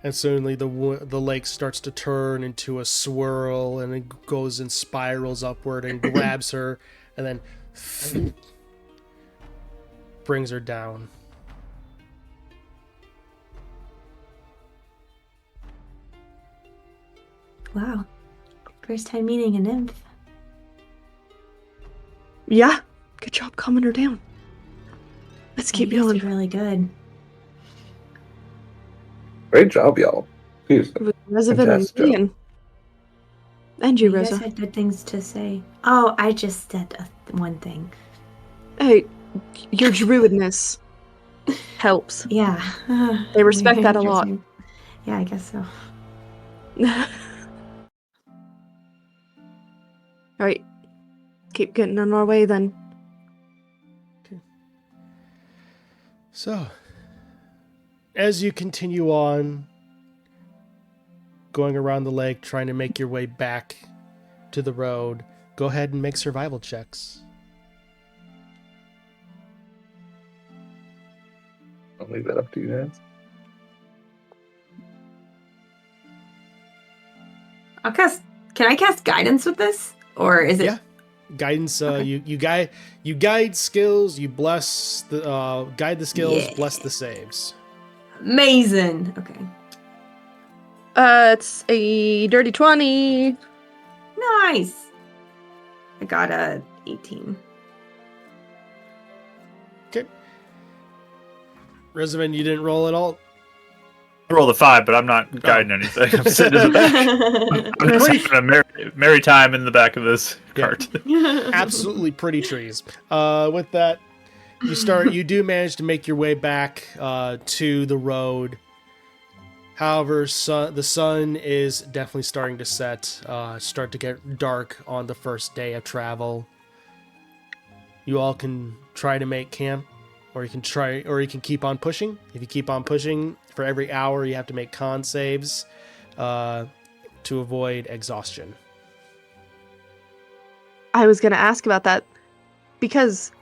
and suddenly the lake starts to turn into a swirl, and it goes and spirals upward and grabs her, and then brings her down. Wow. First time meeting a nymph. Yeah, good job calming her down. Let's keep You guys going. did really good. Great job, y'all. Seriously. With Revenant and Fantastic job. Gideon. And you, You guys Reza. had good things to say. Oh, I just said one thing. Hey, your druidness helps. Yeah. They respect that a lot. Interesting. Yeah, I guess so. Alright. Keep getting on our way then. So, as you continue on, going around the lake, trying to make your way back to the road, go ahead and make survival checks. I'll leave that up to you guys. Can I cast guidance with this? Or is it? Yeah. Guidance, Okay. you guide skills, you bless the guide the skills, Yeah. bless the saves. Amazing. Okay. It's a dirty 20. Nice. I got a 18. Okay. Rezaman, you didn't roll at all? I rolled a 5, but I'm not guiding anything. I'm sitting in the back. I'm just keeping a merry time in the back of this cart. Absolutely pretty trees. With that, you do manage to make your way back to the road. However, the sun is definitely starting to set, start to get dark on the first day of travel. You all can try to make camp, or you can keep on pushing. If you keep on pushing, for every hour you have to make con saves to avoid exhaustion. I was going to ask about that because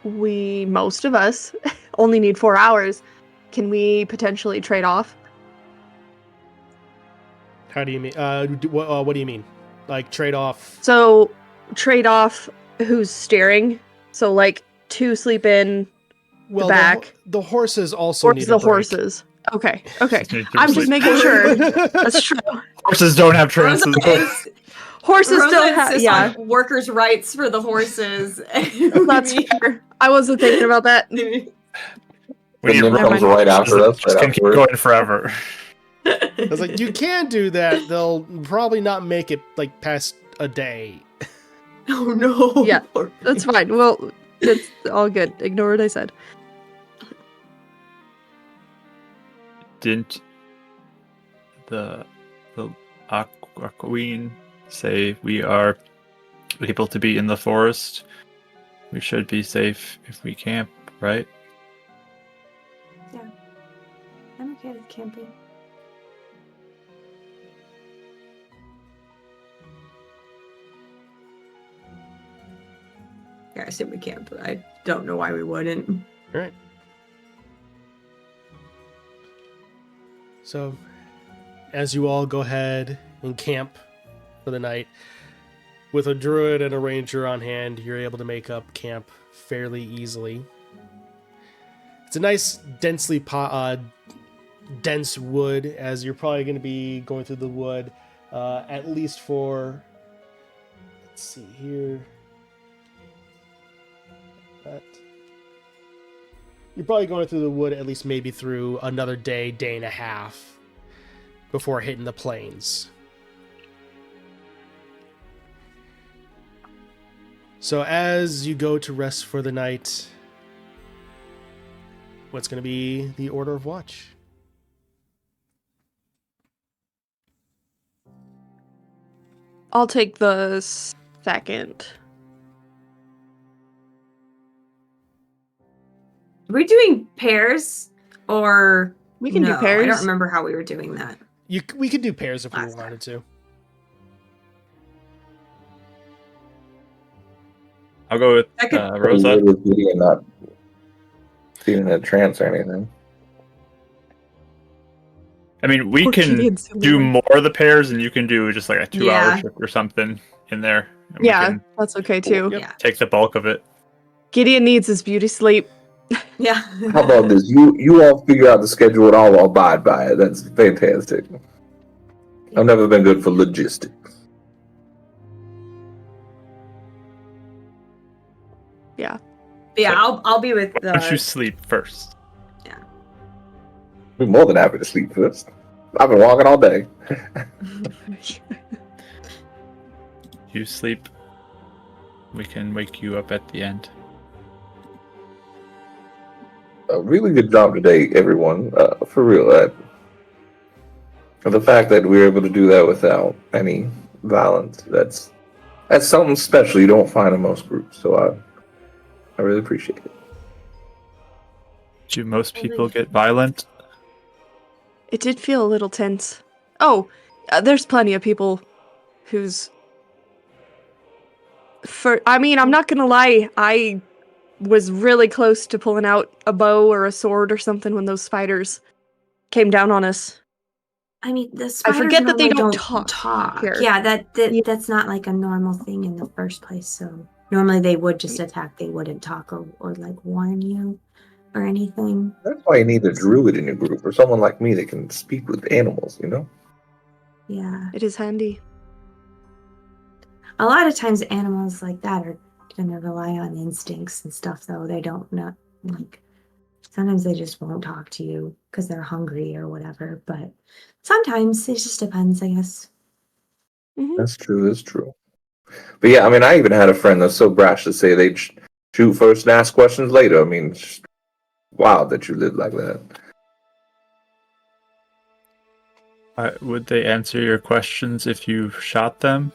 most of us only need 4 hours. Can we potentially trade off? How do you mean? What do you mean? Like trade off? So trade off who's steering. So 2 sleep in Well, the back. the horses also Or need the a break. horses. Okay. Okay. Need to I'm just sleep. making sure. That's true. Horses don't have trances. Horses Rosa don't have. insists Yeah, on workers' rights for the horses. that's fair. I wasn't thinking about that. We And need then Never comes mind. right after us, just right gonna keep afterwards. going forever. I was like, you can do that. They'll probably not make it like past a day. Oh no. Yeah, that's fine. Well, it's all good. Ignore what I said. Didn't the Queen say we are able to be in the forest? We should be safe if we camp, right? Yeah. I'm okay with camping. Yeah, I assume we can't, but I don't know why we wouldn't. All right. So, as you all go ahead and camp for the night, with a druid and a ranger on hand, you're able to make up camp fairly easily. It's a nice, dense wood, as you're probably going to be going through the wood at least for, let's see here. You're probably going through the wood at least maybe through another day, day and a half before hitting the plains. So as you go to rest for the night, what's going to be the order of watch? I'll take the second. Are we doing pairs or We can no? do pairs. I don't remember how we were doing that. We could do pairs if we Last time. wanted to. I'll go with I could- Rosa. Really not feeling a trance or anything. I mean, we Poor can Gideon's the do one. more of the pairs, and you can do just like a 2-hour Yeah. shift or something in there. And we Yeah, can that's okay too. Yep. Yeah. take the bulk of it. Gideon needs his beauty sleep. Yeah. How about this? You all figure out the schedule and I'll abide by it. That's fantastic. I've never been good for logistics. Yeah. Yeah, I'll be with Why don't you the. sleep first? I'm more than happy to sleep first. I've been walking all day. You sleep. We can wake you up at the end. A really good job today, everyone. For real. The fact that we were able to do that without any violence, that's something special you don't find in most groups. So I really appreciate it. Do most people get violent? It did feel a little tense. Oh, there's plenty of people who's... I mean, I'm not gonna lie, I was really close to pulling out a bow or a sword or something when those spiders came down on us. I mean, the spiders forget that they normally don't talk here. Yeah, Yeah. that's not like a normal thing in the first place. So normally they would just attack. They wouldn't talk or like warn you or anything. That's why you need a druid in your group or someone like me that can speak with animals, you know? Yeah. It is handy. A lot of times animals like that are going to rely on instincts and stuff, though. They don't know, like, sometimes they just won't talk to you because they're hungry or whatever. But sometimes it just depends, I guess. Mhm. That's true. That's true. But yeah, I mean, I even had a friend that's so brash to say they'd shoot first and ask questions later. I mean, it's wild that you live like that. Would they answer your questions if you shot them?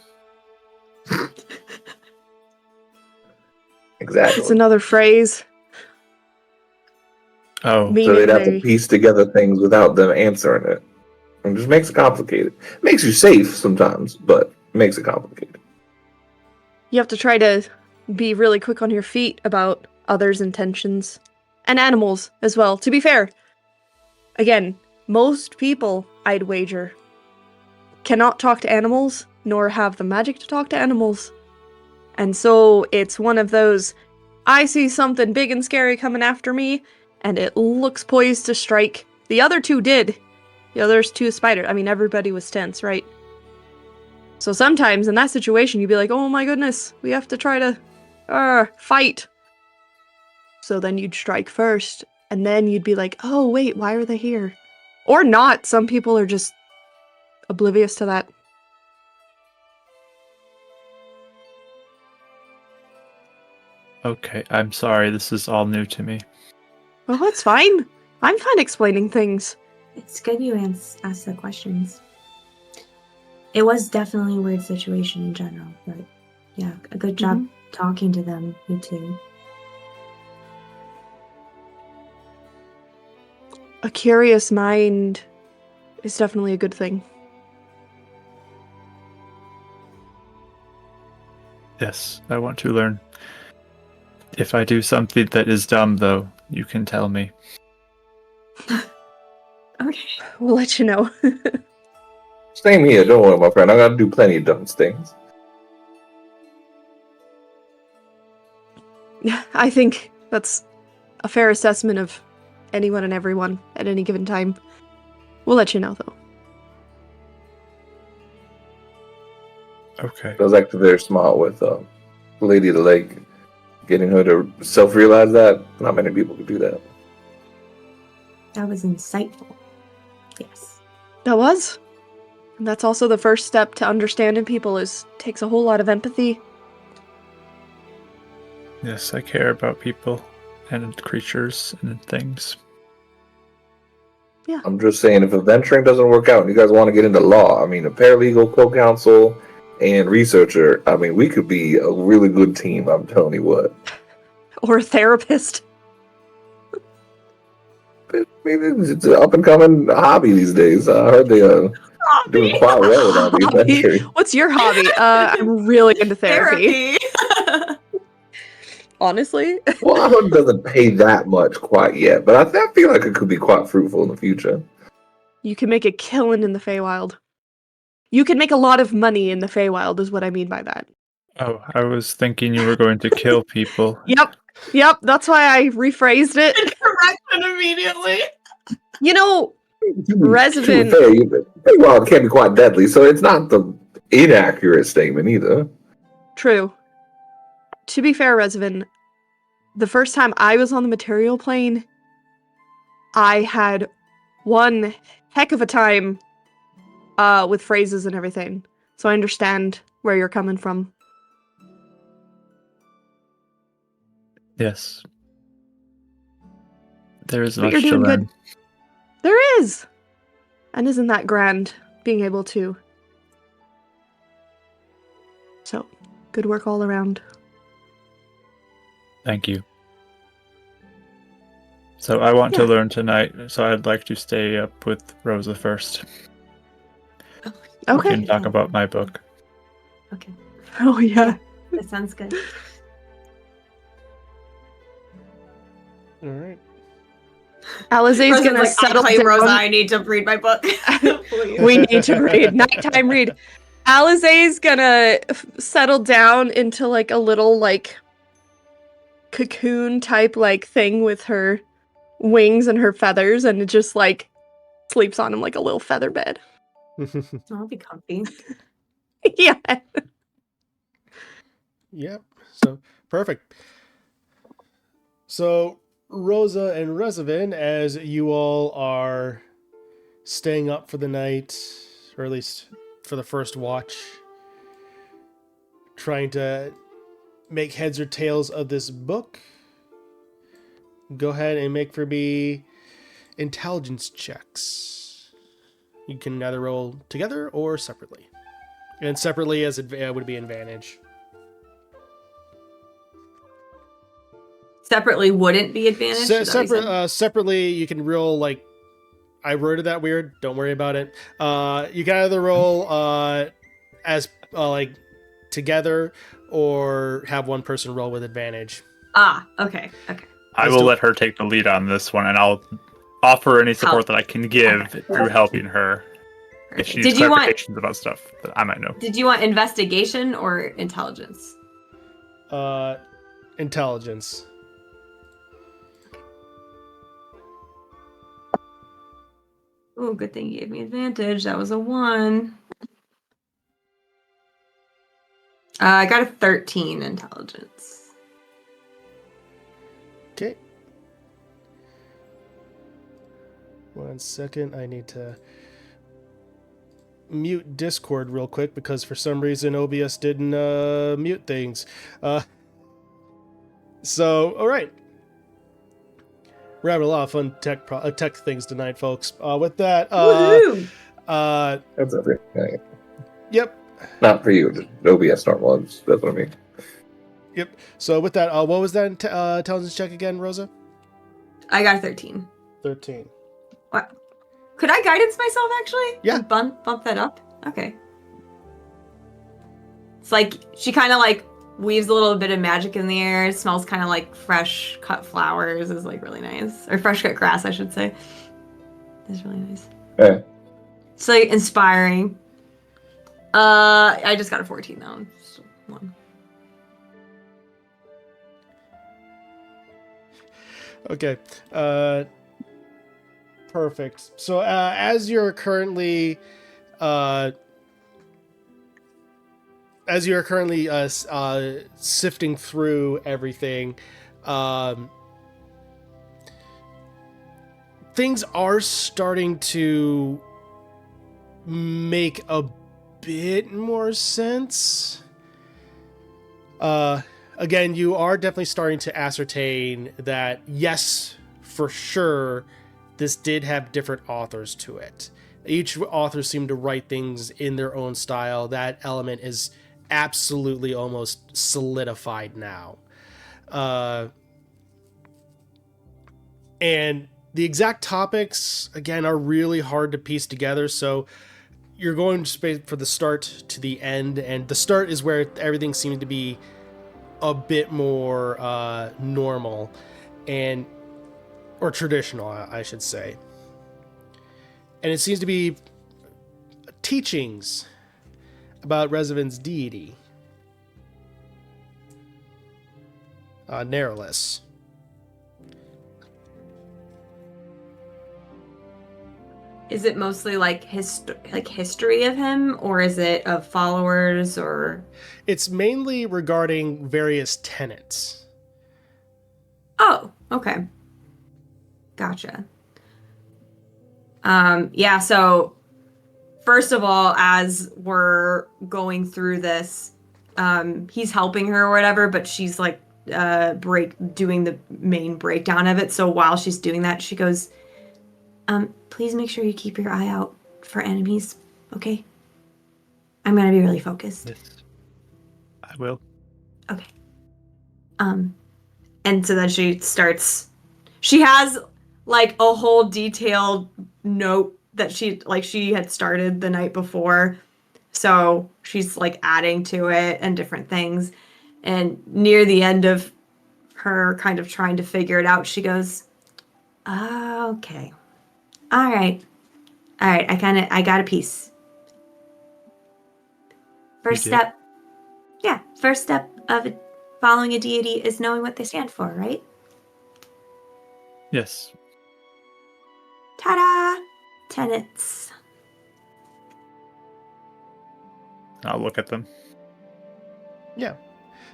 Exactly. It's another phrase. Oh, So Meaning they'd have to they... piece together things without them answering it. It just makes it complicated. Makes you safe sometimes, but makes it complicated. You have to try to be really quick on your feet about others' intentions. And animals as well, to be fair. Again, most people, I'd wager, cannot talk to animals, nor have the magic to talk to animals. And so it's one of those, I see something big and scary coming after me, and it looks poised to strike. The other two did. The other's two spiders. I mean, everybody was tense, right? So sometimes in that situation, you'd be like, oh my goodness, we have to try to fight. So then you'd strike first, and then you'd be like, oh wait, why are they here? Or not. Some people are just oblivious to that. Okay, I'm sorry. This is all new to me. Well, that's fine. I'm fine explaining things. It's good you asked the questions. It was definitely a weird situation in general, but yeah, a good job talking to them, you two. A curious mind is definitely a good thing. Yes, I want to learn. If I do something that is dumb, though, you can tell me. Okay. We'll let you know. Same here. Don't worry, my friend. I gotta do plenty of dumb things. I think that's a fair assessment of anyone and everyone at any given time. We'll let you know, though. Okay. I was actually very smart with Lady of the Lake, getting her to self-realize that. Not many people could do that. That was insightful. Yes. That was. And that's also the first step to understanding people takes a whole lot of empathy. Yes, I care about people and creatures and things. Yeah. I'm just saying, if adventuring doesn't work out and you guys want to get into law, I mean, a paralegal, co-counsel, and researcher, I mean, we could be a really good team, I'm telling you what. Or a therapist. It's an up-and-coming hobby these days. I heard they doing quite well with all the adventuring. What's your hobby? I'm really into therapy. Honestly. Well, I heard it doesn't pay that much quite yet, but I feel like it could be quite fruitful in the future. You can make a killing in the Feywild. You can make a lot of money in the Feywild is what I mean by that. Oh, I was thinking you were going to kill people. Yep, that's why I rephrased it. Correction immediately. You know, To be Revenant. fair, well, it can be quite deadly, so it's not the inaccurate statement either. True. To be fair, Revenant, the first time I was on the material plane, I had one heck of a time with phrases and everything. So I understand where you're coming from. Yes. There is But much you're to doing learn. good. There is! And isn't that grand, being able to? So, good work all around. Thank you. So I want to learn tonight, so I'd like to stay up with Rosa first. We Okay. can talk about my book. Okay. Oh, yeah. That sounds good. All right. Alizé's gonna settle I claim down. Rosa, I need to read my book. Please. We need to read. Nighttime read. Alizé's gonna settle down into like a little like cocoon type like thing with her wings and her feathers, and it just like sleeps on him like a little feather bed. I'll be comfy. Yeah. Yep. So perfect. So Rosa and Revenant, as you all are staying up for the night, or at least for the first watch, trying to make heads or tails of this book, go ahead and make for me intelligence checks. You can either roll together or separately. And separately as it would be advantage. Separately wouldn't be advantage. Separately, you can roll like I worded that weird. Don't worry about it. You can either roll as like together or have one person roll with advantage. Okay. I will let her take the lead on this one, and I'll offer any support that I can give through helping her. If she needs clarifications about stuff that I might know. Did you want investigation or intelligence? Intelligence. Oh, good thing you gave me advantage. That was a 1. I got a 13 intelligence. Okay. 1 second. I need to mute Discord real quick because for some reason OBS didn't mute things. So, all right. We're having a lot of fun tech things tonight, folks. With that, Woohoo! That's everything. Yep. Not for you. OBS normal. That's what I mean. Yep. So with that, what was that intelligence check again, Rosa? I got a 13. 13. What? Could I guidance myself, actually? Yeah. And bump that up? Okay. It's like, she kind of like weaves a little bit of magic in the air. It smells kind of like fresh cut flowers. Is like really nice. Or fresh cut grass, I should say. It's really nice. Yeah. It's like inspiring. I just got a 14 though. Just 1. Okay. Perfect. So as you're currently sifting through everything, things are starting to make a bit more sense. Again, you are definitely starting to ascertain that, yes, for sure, this did have different authors to it. Each author seemed to write things in their own style. That element is absolutely almost solidified now. And the exact topics, again, are really hard to piece together, so you're going for the start to the end, and the start is where everything seems to be a bit more normal or traditional, I should say. And it seems to be teachings about Revenants' deity, Nerylus. Is it mostly like history of him, or is it of followers, or? It's mainly regarding various tenets. Oh, okay. Gotcha. Yeah, so first of all, as we're going through this, he's helping her or whatever, but she's like doing the main breakdown of it. So while she's doing that, she goes, please make sure you keep your eye out for enemies, okay? I'm gonna be really focused. Yes. I will. Okay. And so then she has like a whole detailed note that she had started the night before. So she's like adding to it and different things. And near the end of her kind of trying to figure it out, she goes, okay. All right. I got a piece. First step of following a deity is knowing what they stand for, right? Yes. Ta-da! Tenets. I'll look at them. Yeah.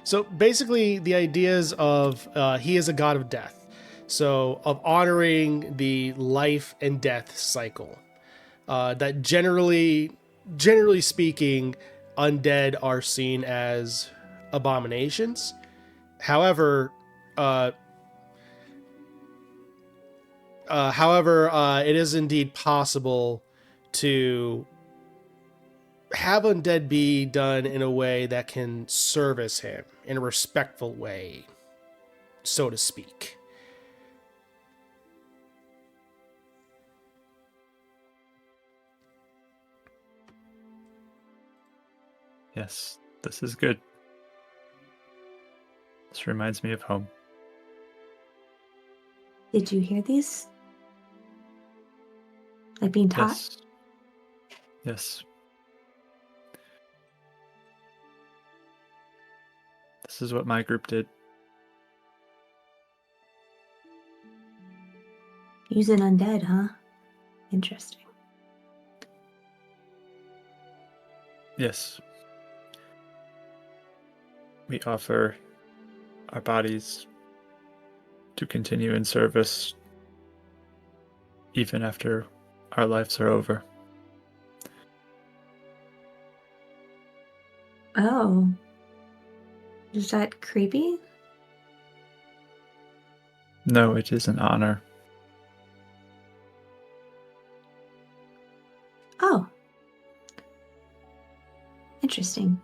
So basically, the ideas of he is a god of death. So of honoring the life and death cycle. That generally speaking, undead are seen as abominations. However, it is indeed possible to have undead be done in a way that can service him in a respectful way, so to speak. Yes, this is good. This reminds me of home. Did you hear these? Like being taught? Yes. Yes. This is what my group did. Using undead, huh? Interesting. Yes. We offer our bodies to continue in service even after our lives are over. Oh. Is that creepy? No, it is an honor. Oh. Interesting.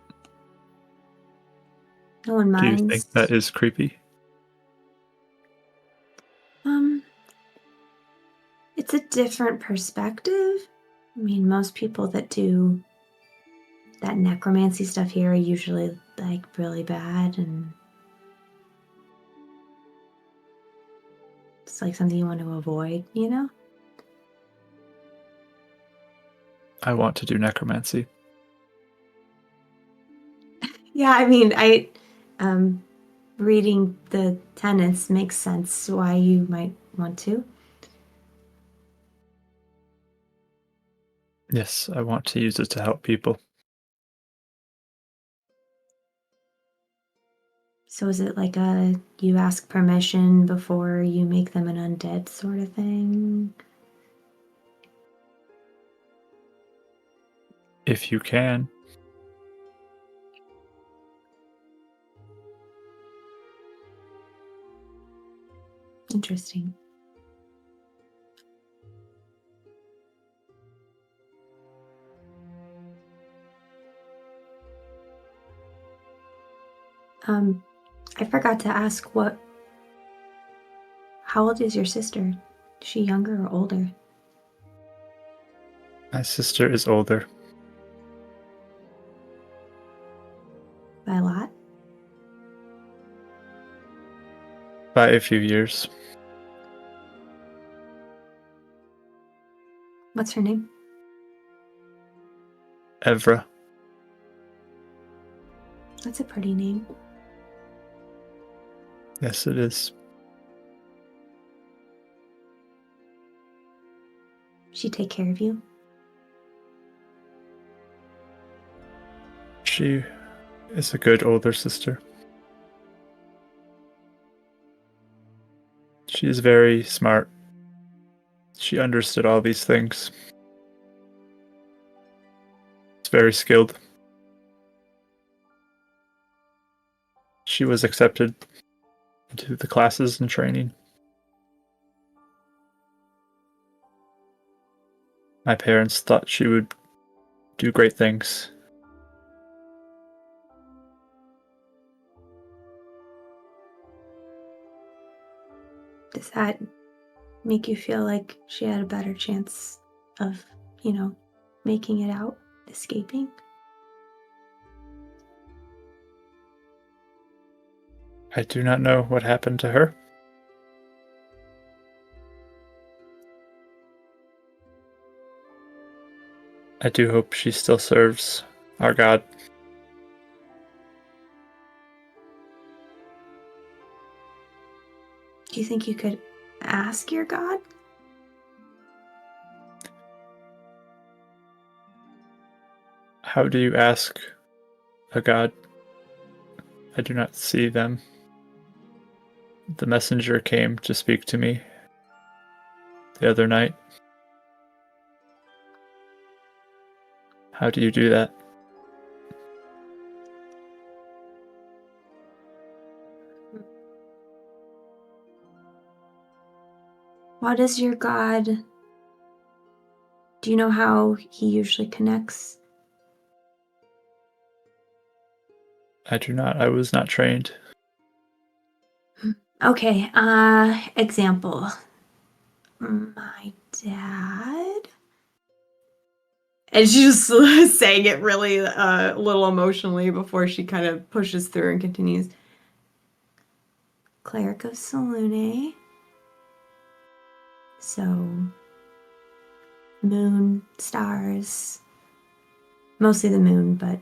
No one Do minds. you think that is creepy? It's a different perspective. I mean, most people that do that necromancy stuff here are usually like really bad, and it's like something you want to avoid, you know? I want to do necromancy. Yeah, I mean, reading the tenets makes sense why you might want to. Yes, I want to use it to help people. So is it like you ask permission before you make them an undead sort of thing? If you can. Interesting. I forgot to ask how old is your sister? Is she younger or older? My sister is older. By a lot? By a few years. What's her name? Evra. That's a pretty name. Yes, it is. She take care of you? She is a good older sister. She is very smart. She understood all these things. She's very skilled. She was accepted into the classes and training. My parents thought she would do great things. Does that make you feel like she had a better chance of, making it out, escaping? I do not know what happened to her. I do hope she still serves our God. Do you think you could ask your God? How do you ask a God? I do not see them. The messenger came to speak to me the other night. How do you do that? What is your God? Do you know how he usually connects? I do not. I was not trained. Okay, example. My dad. And she's just saying it really a little emotionally before she kind of pushes through and continues. Cleric of Salune. So, moon, stars, mostly the moon, but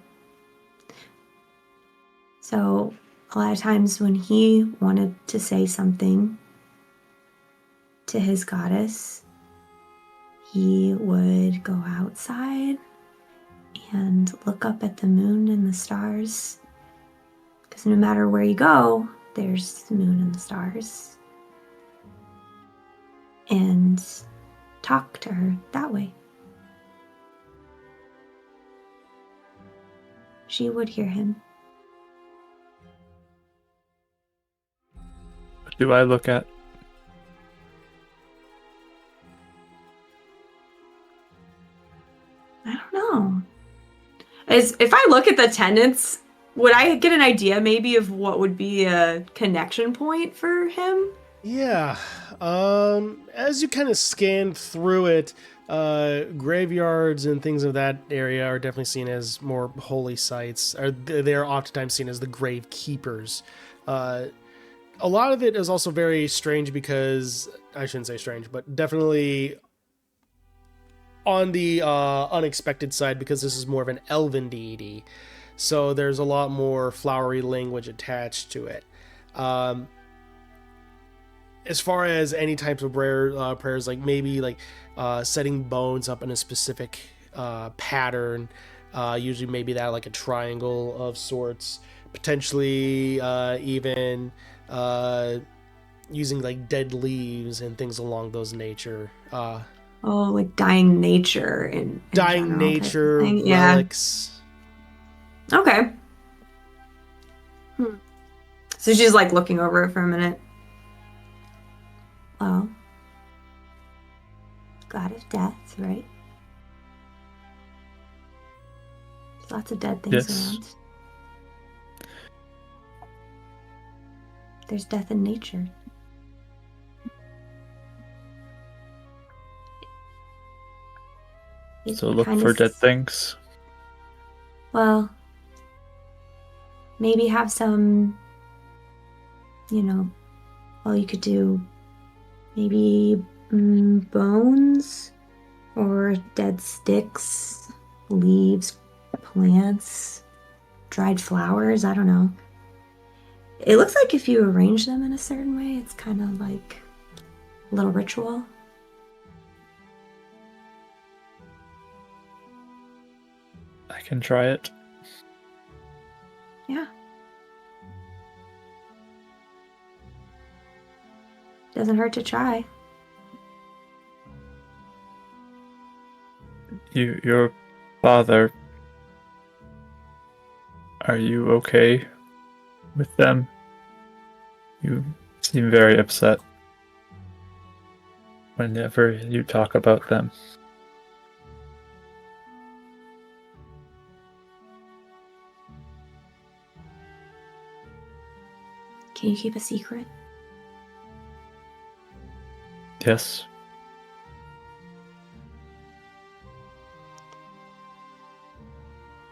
so a lot of times when he wanted to say something to his goddess, he would go outside and look up at the moon and the stars. Because no matter where you go, there's the moon and the stars. And talk to her that way. She would hear him. What do I look at? I don't know. If I look at the tenants, would I get an idea maybe of what would be a connection point for him? Yeah. As you kind of scan through it, graveyards and things of that area are definitely seen as more holy sites. They are oftentimes seen as the grave keepers. A lot of it is also very strange because, I shouldn't say strange, but definitely on the unexpected side, because this is more of an elven deity. So there's a lot more flowery language attached to it. As far as any types of prayers, like maybe like setting bones up in a specific pattern, usually maybe that like a triangle of sorts, potentially even using like dead leaves and things along those nature. Like dying nature in Dying general nature, relics. Yeah. Okay. So she's like looking over it for a minute. Well, god of death, right? There's lots of dead things around. There's death in nature. So look for dead things. Well, maybe have some, you could do maybe bones or dead sticks, leaves, plants, dried flowers, I don't know. It looks like if you arrange them in a certain way, it's kind of like a little ritual. I can try it. Yeah. Doesn't hurt to try. Your father, are you okay with them? You seem very upset whenever you talk about them. Can you keep a secret? Yes.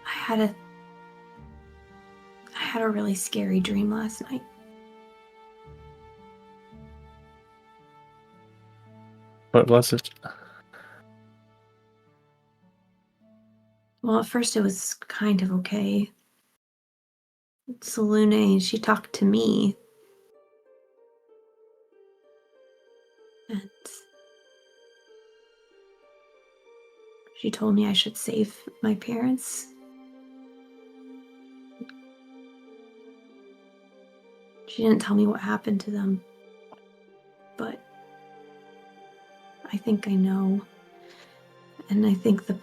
I had a really scary dream last night. What was it? Well, at first it was kind of okay. Selune, she talked to me. And she told me I should save my parents. She didn't tell me what happened to them. But I think I know. And I think the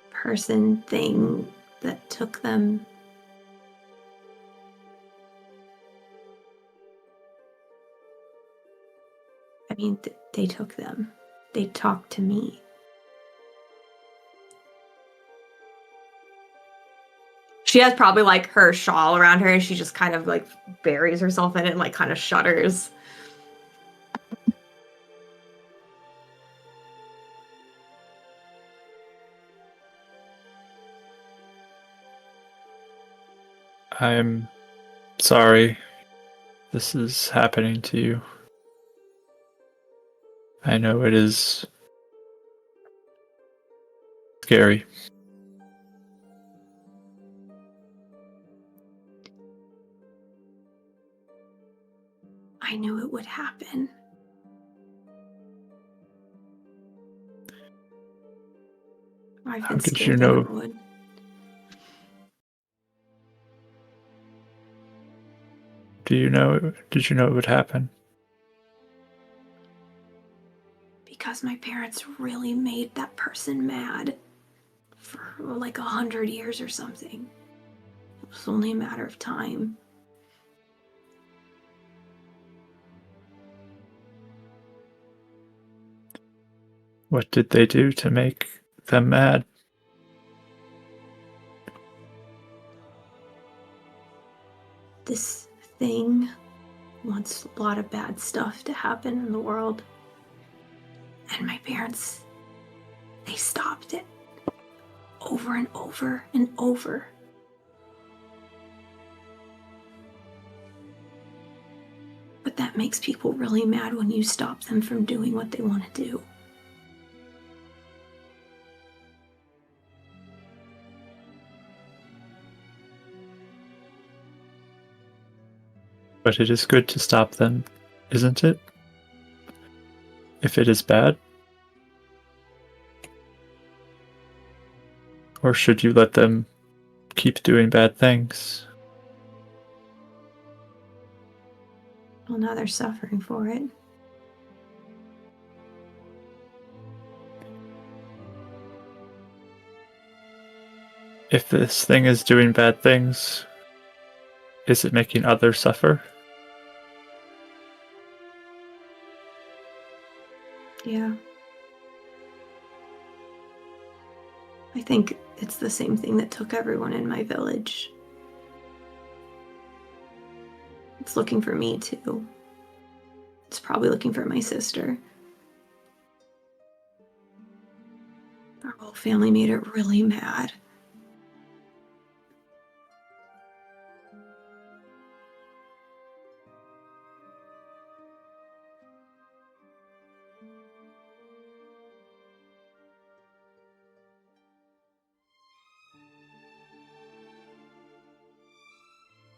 person thing that took them, I mean, they took them. They talked to me. She has probably like her shawl around her and she just kind of like buries herself in it and like kind of shudders. I'm sorry this is happening to you. I know it is scary. I knew it would happen. I've How been did scared you that know? it would. Did you know it would happen? Because my parents really made that person mad for like 100 years or something. It was only a matter of time. What did they do to make them mad? This thing wants a lot of bad stuff to happen in the world. And my parents, they stopped it over and over and over. But that makes people really mad when you stop them from doing what they want to do. But it is good to stop them, isn't it? If it is bad? Or should you let them keep doing bad things? Well, now they're suffering for it. If this thing is doing bad things, is it making others suffer? Yeah. I think it's the same thing that took everyone in my village. It's looking for me too. It's probably looking for my sister. Our whole family made it really mad.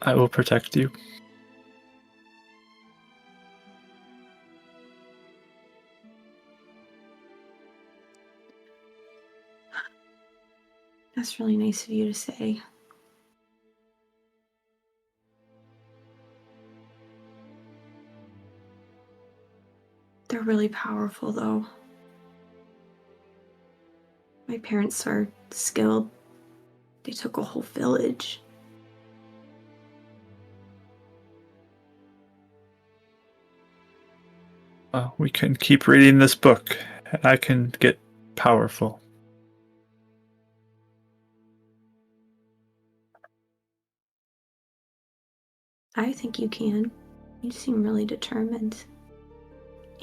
I will protect you. That's really nice of you to say. They're really powerful, though. My parents are skilled. They took a whole village. Well, we can keep reading this book, and I can get powerful. I think you can. You seem really determined.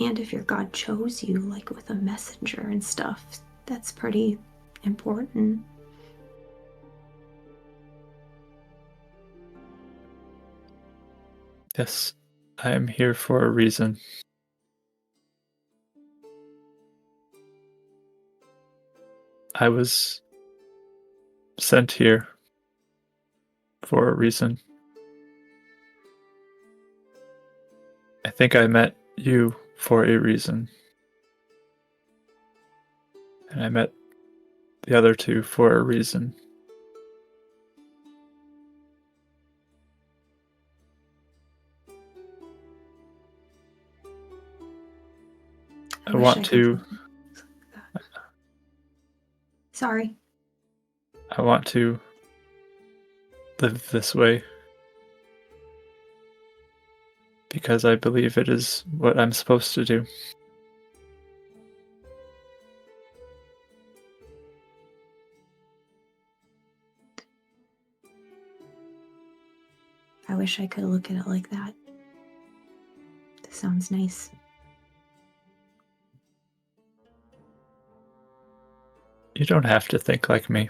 And if your God chose you, like with a messenger and stuff, that's pretty important. Yes, I am here for a reason. I was sent here for a reason. I think I met you for a reason. And I met the other two for a reason. I wish want I could to look like that. Sorry. I want to live this way because I believe it is what I'm supposed to do. I wish I could look at it like that. This sounds nice. You don't have to think like me.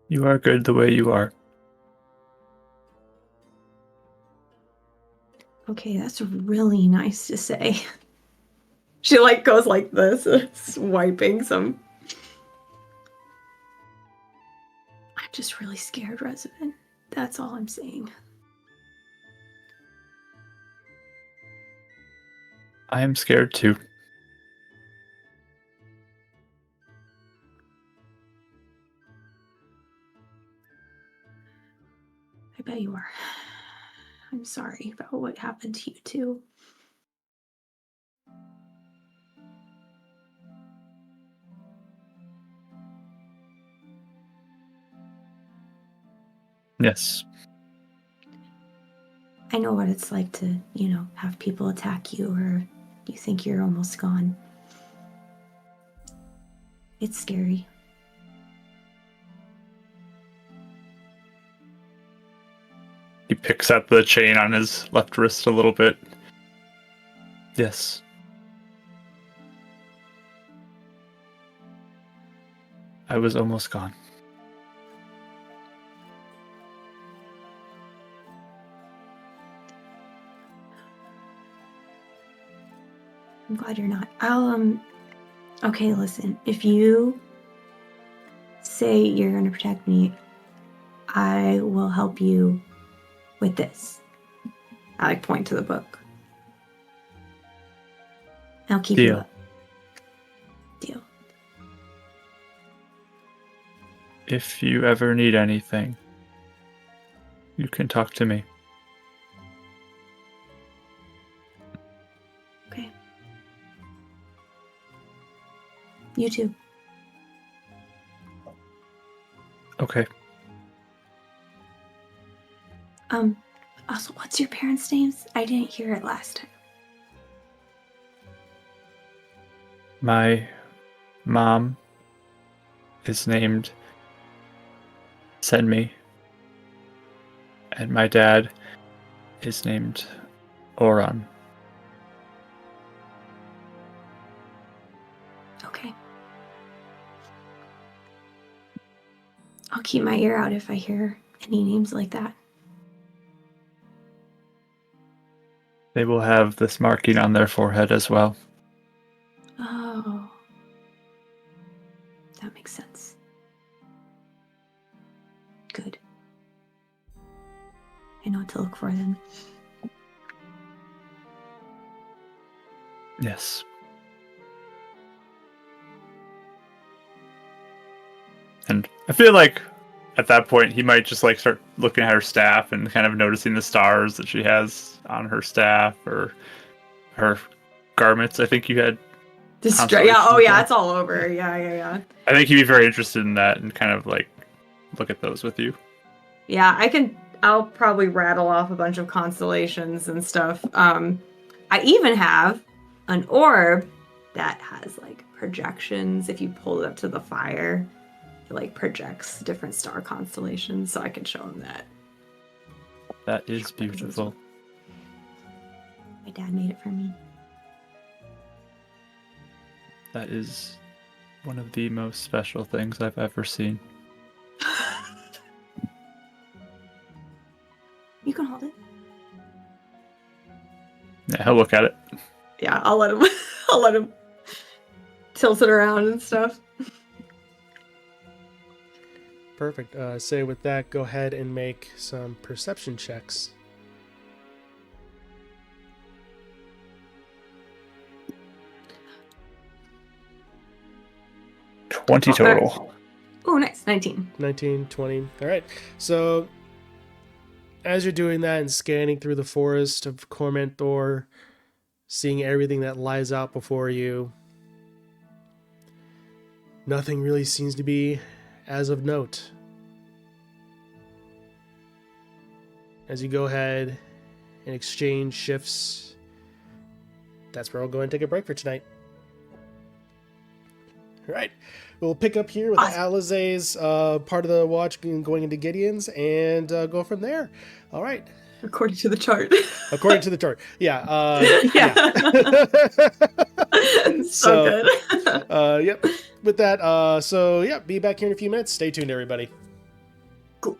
You are good the way you are. Okay, that's really nice to say. She like goes like this, swiping some. I'm just really scared, Resident. That's all I'm saying. I am scared too. sorry about what happened to you too. Yes. I know what it's like to, have people attack you or you think you're almost gone. It's scary. He picks at the chain on his left wrist a little bit. Yes. I was almost gone. I'm glad you're not. Okay, listen. If you say you're going to protect me, I will help you with this. I point to the book. I'll keep you up. Deal. If you ever need anything, you can talk to me. Okay. You too. Okay. Also, what's your parents' names? I didn't hear it last time. My mom is named Senmi, and my dad is named Oran. Okay. I'll keep my ear out if I hear any names like that. They will have this marking on their forehead as well. Oh. That makes sense. Good. I know what to look for then. Yes. And I feel like at that point he might just like start looking at her staff and kind of noticing the stars that she has on her staff or her garments. I think you had Yeah, oh yeah, it's all over. Yeah. I think he'd be very interested in that and kind of like look at those with you. Yeah, I'll probably rattle off a bunch of constellations and stuff. I even have an orb that has like projections. If you pull it up to the fire, it like projects different star constellations, so I can show him that. That is beautiful. My dad made it for me. That is one of the most special things I've ever seen. You can hold it. Yeah, he'll look at it. Yeah, I'll let him tilt it around and stuff. Perfect. So with that, go ahead and make some perception checks. 20 total. Oh, nice. 19. 19, 20. All right. So as you're doing that and scanning through the forest of Cormanthor, seeing everything that lies out before you, nothing really seems to be as of note. As you go ahead and exchange shifts, that's where we'll go and take a break for tonight. All right. We'll pick up here with Alizé's part of the watch going into Gideon's and go from there. All right. According to the chart. According to the chart. Yeah. Yeah. So good. Yep. With that, be back here in a few minutes. Stay tuned, everybody. Cool.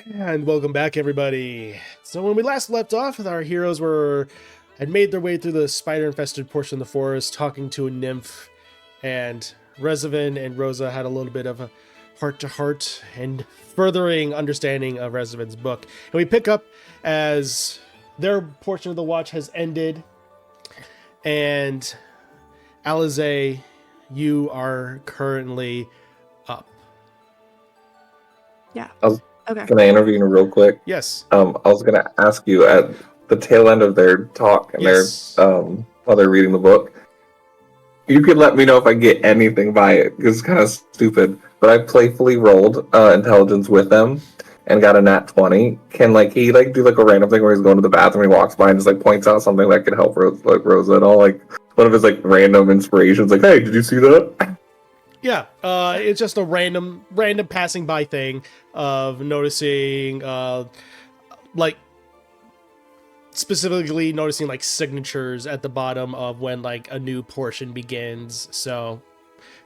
And welcome back, everybody. So when we last left off, our heroes had made their way through the spider-infested portion of the forest, talking to a nymph, and Rezavan and Rosa had a little bit of a heart-to-heart and furthering understanding of Rezavan's book. And we pick up as their portion of the watch has ended, and Alize, you are currently up. Yeah. Okay. Can I intervene real quick? Yes. I was going to ask you at the tail end of their talk and Yes. their while they're reading the book. You could let me know if I get anything by it, because it's kind of stupid. But I playfully rolled intelligence with them and got a nat 20. Can he do a random thing where he's going to the bathroom, he walks by and just points out something that could help Rosa at all? One of his random inspirations, hey, did you see that? Yeah, it's just a random passing by thing of noticing, specifically noticing signatures at the bottom of when a new portion begins. So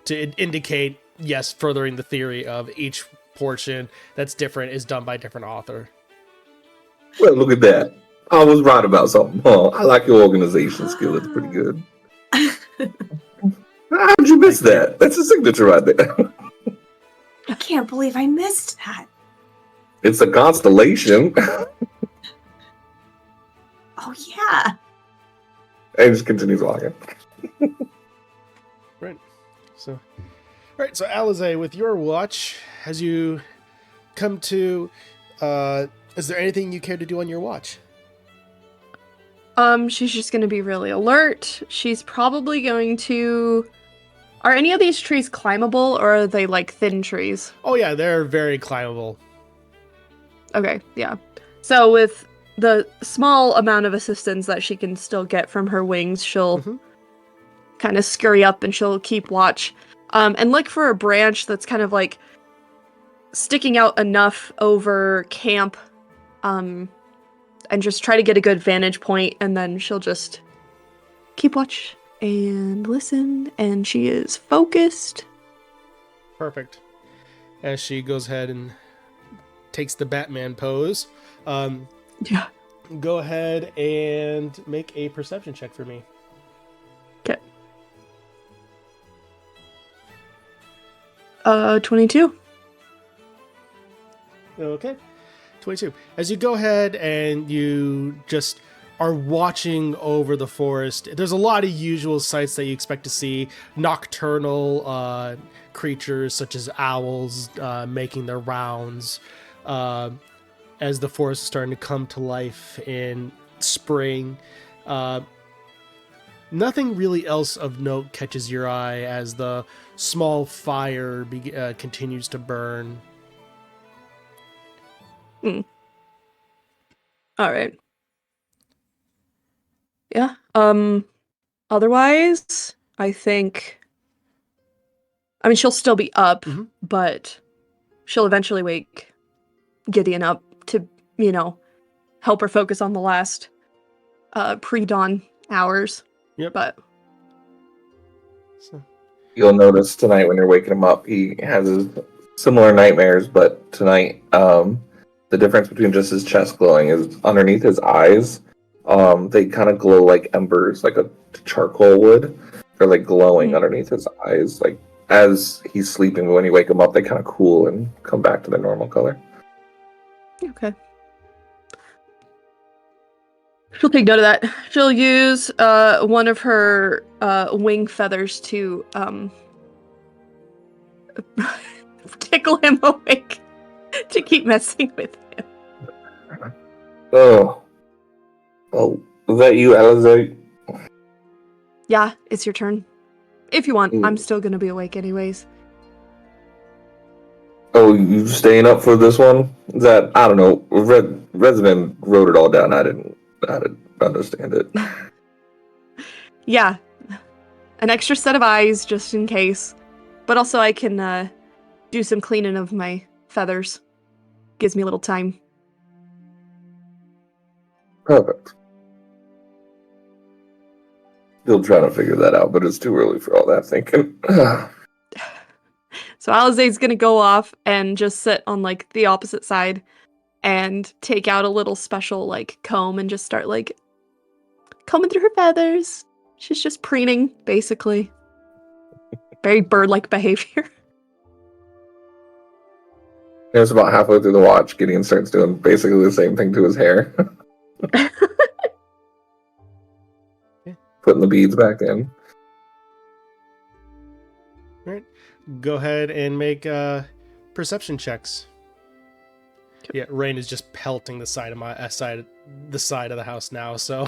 to indicate, yes, furthering the theory of each portion that's different is done by a different author. Well, look at that. I was right about something. Huh? I like your organization skill. It's pretty good. How'd you miss that? That's a signature right there. I can't believe I missed that. It's a constellation. Oh, yeah. And just continues walking. Right. So, Alize, with your watch, as you come to, is there anything you care to do on your watch? She's just gonna be really alert. She's probably going to... Are any of these trees climbable, or are they thin trees? Oh yeah, they're very climbable. Okay, yeah. So with the small amount of assistance that she can still get from her wings, she'll kind of scurry up and she'll keep watch. And look for a branch that's kind of sticking out enough over camp, and just try to get a good vantage point, and then she'll just keep watch and listen, and she is focused. Perfect. As she goes ahead and takes the Batman pose, Yeah. go ahead and make a perception check for me. Okay. 22. Okay. 22. As you go ahead and you just are watching over the forest, there's a lot of usual sights that you expect to see. Nocturnal creatures such as owls making their rounds as the forest is starting to come to life in spring. Nothing really else of note catches your eye as the small fire continues to burn. All right. Yeah. Otherwise, I think... I mean, she'll still be up, but she'll eventually wake Gideon up to, help her focus on the last pre-dawn hours. Yep. But You'll notice tonight when you're waking him up, he has his similar nightmares, but tonight, the difference between just his chest glowing is underneath his eyes. They kind of glow like embers, like a charcoal would. They're glowing underneath his eyes, as he's sleeping. But when you wake him up, they kind of cool and come back to their normal color. okay. She'll take note of that. She'll use one of her wing feathers to tickle him awake to keep messing with him. Oh, is that you, Alize? Yeah, it's your turn. If you want, I'm still gonna be awake anyways. Oh, you staying up for this one? Is that, I don't know, Resident wrote it all down. I didn't understand it. Yeah. An extra set of eyes, just in case. But also I can do some cleaning of my feathers. Gives me a little time. Perfect. Still trying to figure that out, but it's too early for all that thinking. So Alize's gonna go off and just sit on the opposite side and take out a little special like comb and just start like combing through her feathers. She's just preening, basically. Very bird-like behavior. It was about halfway through the watch, Gideon starts doing basically the same thing to his hair. Putting the beads back in. Right. Go ahead and make perception checks. Yeah, rain is just pelting the side of the side of the house now. So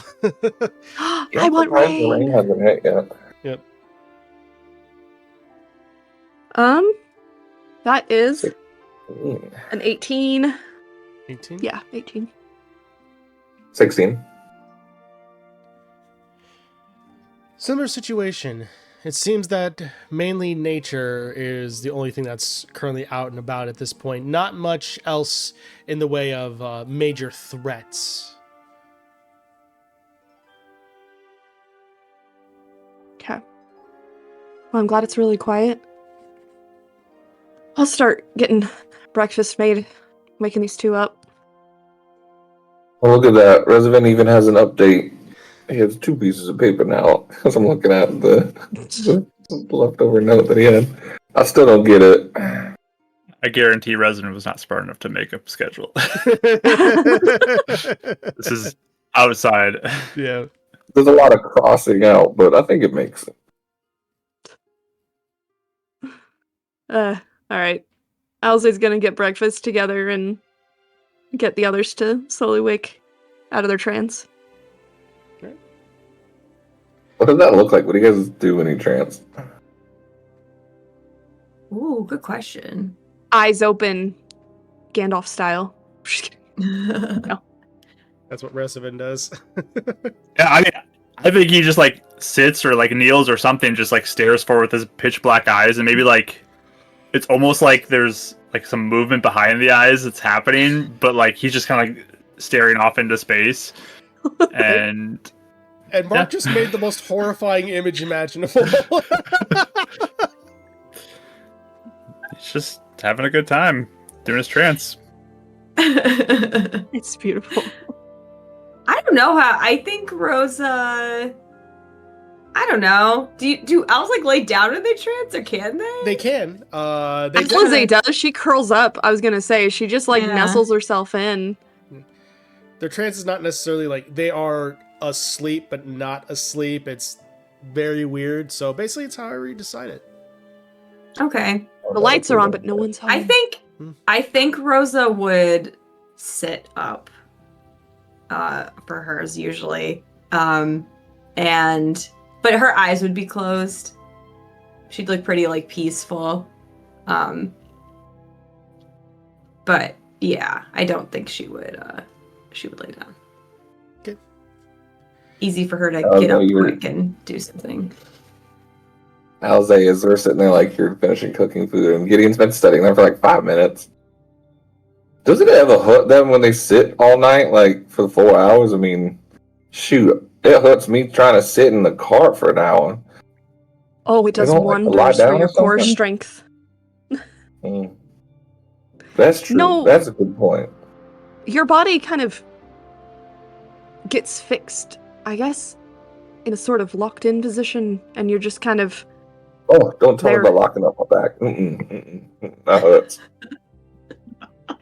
I want rain. The rain hasn't hit yet. Yep. That is 16. an 18. 18. Yeah, 18. 16. Similar situation. It seems that mainly nature is the only thing that's currently out and about at this point. Not much else in the way of major threats. Okay. Well, I'm glad it's really quiet. I'll start getting breakfast made, waking these two up. Well, look at that. Resident even has an update. He has 2 pieces of paper now, because I'm looking at the leftover note that he had. I still don't get it. I guarantee Resident was not smart enough to make a schedule. This is outside. Yeah. There's a lot of crossing out, but I think it makes sense. Alright. Alzay's gonna get breakfast together and get the others to slowly wake out of their trance. What does that look like? What do you guys do when you trance? Ooh, good question. Eyes open, Gandalf style. Just kidding. No. That's what Resident does. Yeah, I mean, I think he just like sits or like kneels or something, just like stares forward with his pitch black eyes, and maybe like it's almost like there's like some movement behind the eyes that's happening, but like he's just kind of like staring off into space. And Mark just made the most horrifying image imaginable. he's just having a good time doing his trance. It's beautiful. I don't know how. I think Rosa. I don't know. Do elves like lay down in their trance, or can they? They can. They As Lizzie does, she curls up. I was gonna say she just like nestles herself in. Their trance is not necessarily like they are asleep, but not asleep. It's very weird. So basically, it's however you decide it. Okay. The lights are on, but no one's home. I think Rosa would sit up for hers usually. But her eyes would be closed. She'd look pretty like peaceful. But yeah, I don't think she would lay down. Okay. Easy for her to get up quick and do something. Alzay, as we're sitting there like you're finishing cooking food, and Gideon's been studying there for like 5 minutes. Doesn't it ever hurt them when they sit all night, like for 4 hours? I mean, shoot, it hurts me trying to sit in the cart for an hour. Oh, it does wonders for your core strength. That's true. No, that's a good point. Your body kind of gets fixed, I guess, in a sort of locked-in position, and you're just kind of... Oh, don't tell me about locking up my back. That hurts.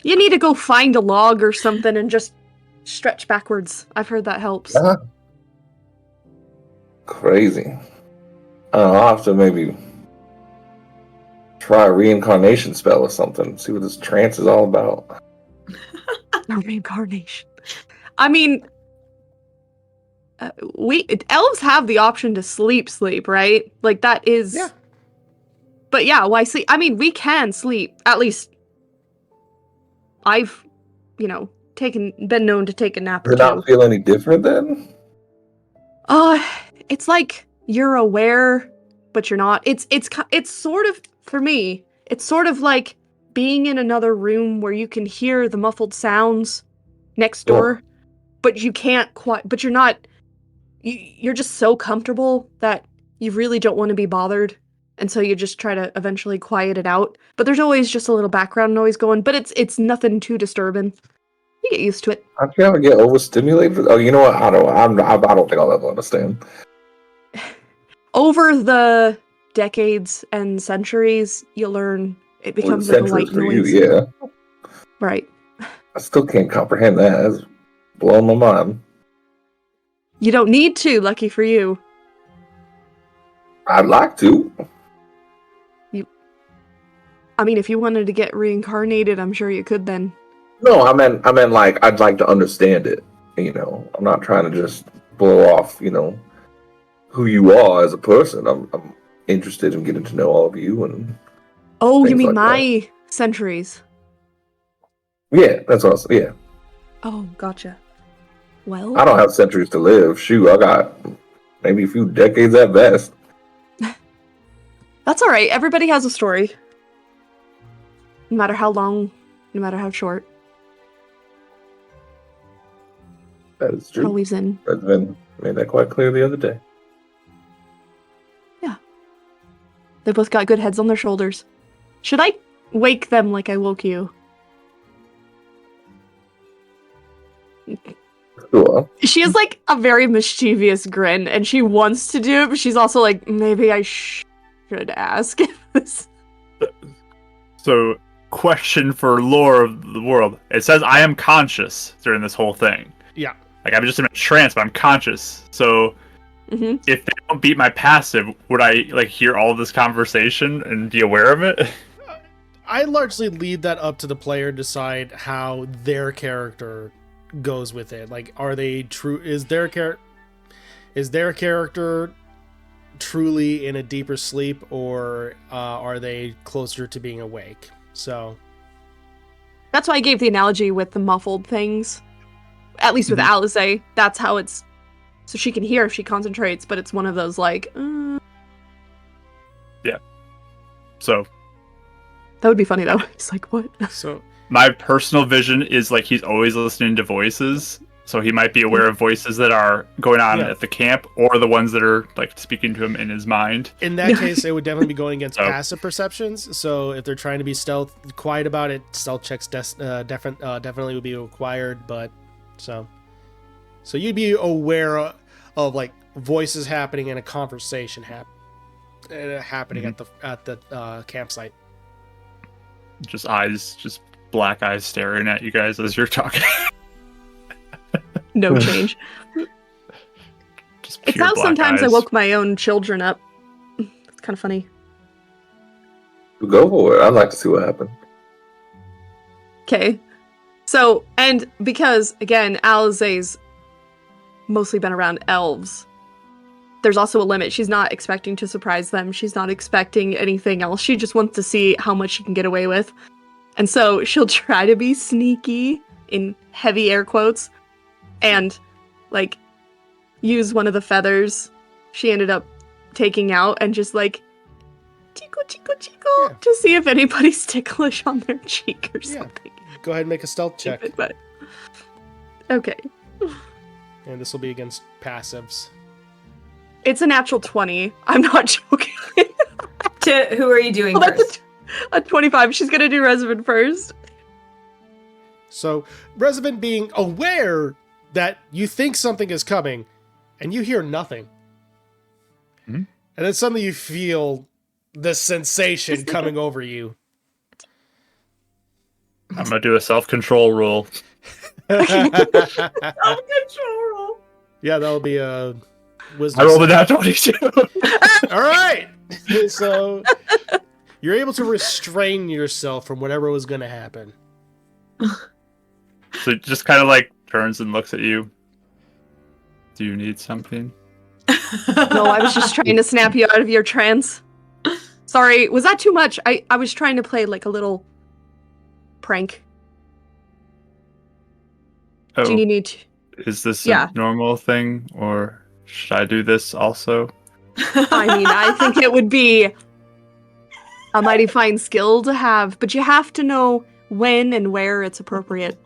You need to go find a log or something and just stretch backwards. I've heard that helps. Crazy. I'll have to maybe try a reincarnation spell or something. See what this trance is all about. A reincarnation. I mean, elves have the option to sleep, right? Like that is. Yeah. But yeah, why sleep? I mean, we can sleep. At least, I've, been known to take a nap. Does it not feel any different then? It's like you're aware, but you're not. It's sort of, for me, it's sort of like being in another room where you can hear the muffled sounds next door, but you can't quite, but you're not, you're just so comfortable that you really don't want to be bothered. And so you just try to eventually quiet it out. But there's always just a little background noise going, but it's nothing too disturbing. get used to it. I can't ever get overstimulated. Oh, you know what? I don't think I'll ever understand. Over the decades and centuries, you learn it becomes like a Centuries white for noise. you, yeah. Right. I still can't comprehend that. That's blowing my mind. You don't need to, lucky for you. I'd like to. I mean, if you wanted to get reincarnated, I'm sure you could then. No, I meant like I'd like to understand it. You know, I'm not trying to just blow off, who you are as a person. I'm interested in getting to know all of you and Oh, you things mean like my centuries? yeah, that's awesome. Yeah. Oh, gotcha. Well, I don't have centuries to live. Shoot, I got maybe a few decades at best. that's all right. Everybody has a story. No matter how long, no matter how short. That is true. Always in. Resident made that quite clear the other day. Yeah. They both got good heads on their shoulders. Should I wake them like I woke you? Sure. She has like a very mischievous grin, and she wants to do it, but she's also like, maybe I should ask. So, question for lore of the world. It says I am conscious during this whole thing. Yeah. Like, I'm just in a trance, but I'm conscious. So, if they don't beat my passive, would I, like, hear all of this conversation and be aware of it? I largely leave that up to the player to decide how their character goes with it. Like, are they true? Is their character truly in a deeper sleep, or are they closer to being awake? So that's why I gave the analogy with the muffled things. At least with Alize, that's how it's. So she can hear if she concentrates, but it's one of those like. Yeah. So. That would be funny though. It's like what? So. My personal vision is like he's always listening to voices, so he might be aware of voices that are going on at the camp, or the ones that are like speaking to him in his mind. In that case, it would definitely be going against passive perceptions. So if they're trying to be quiet about it, stealth checks definitely would be required. But so you'd be aware of like voices happening and a conversation happening at the campsite. Just black eyes staring at you guys as you're talking. No change. Just it's how sometimes eyes. I woke my own children up. It's kind of funny. Go for it. I'd like to see what happened. Okay. So, and because, again, Alize's mostly been around elves, there's also a limit. She's not expecting to surprise them. She's not expecting anything else. She just wants to see how much she can get away with. And so she'll try to be sneaky, in heavy air quotes, and, like, use one of the feathers she ended up taking out and just, like, tickle, tickle, tickle, to see if anybody's ticklish on their cheek or something. Go ahead and make a stealth check. But okay. And this will be against passives. It's a natural 20. I'm not joking. Who are you doing first? A 25. She's gonna do Resvin first. So, Resvin being aware that you think something is coming, and you hear nothing. And then suddenly you feel the sensation coming over you. I'm gonna do a self-control roll. Self-control roll. Yeah, that'll be a wisdom. I rolled a nat 22. All right. So you're able to restrain yourself from whatever was going to happen. So it just kind of like turns and looks at you. Do you need something? No, I was just trying to snap you out of your trance. Sorry, was that too much? I was trying to play like a little prank. Oh, Do you need to... Is this a normal thing, or should I do this also? I mean, I think it would be a mighty fine skill to have, but you have to know when and where it's appropriate.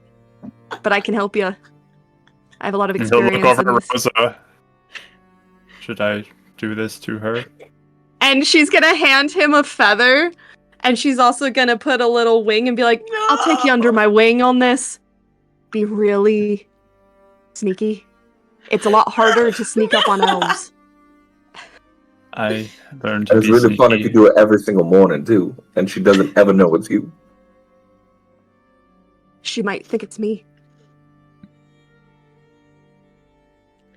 But I can help you. I have a lot of experience. He'll look over to Rosa. Should I do this to her? And she's gonna hand him a feather, and she's also gonna put a little wing and be like, I'll take you under my wing on this. be really sneaky. It's a lot harder to sneak up on elves. I learned to And it's be really fun if you sneaky. do it every single morning too, and she doesn't ever know it's you. She might think it's me.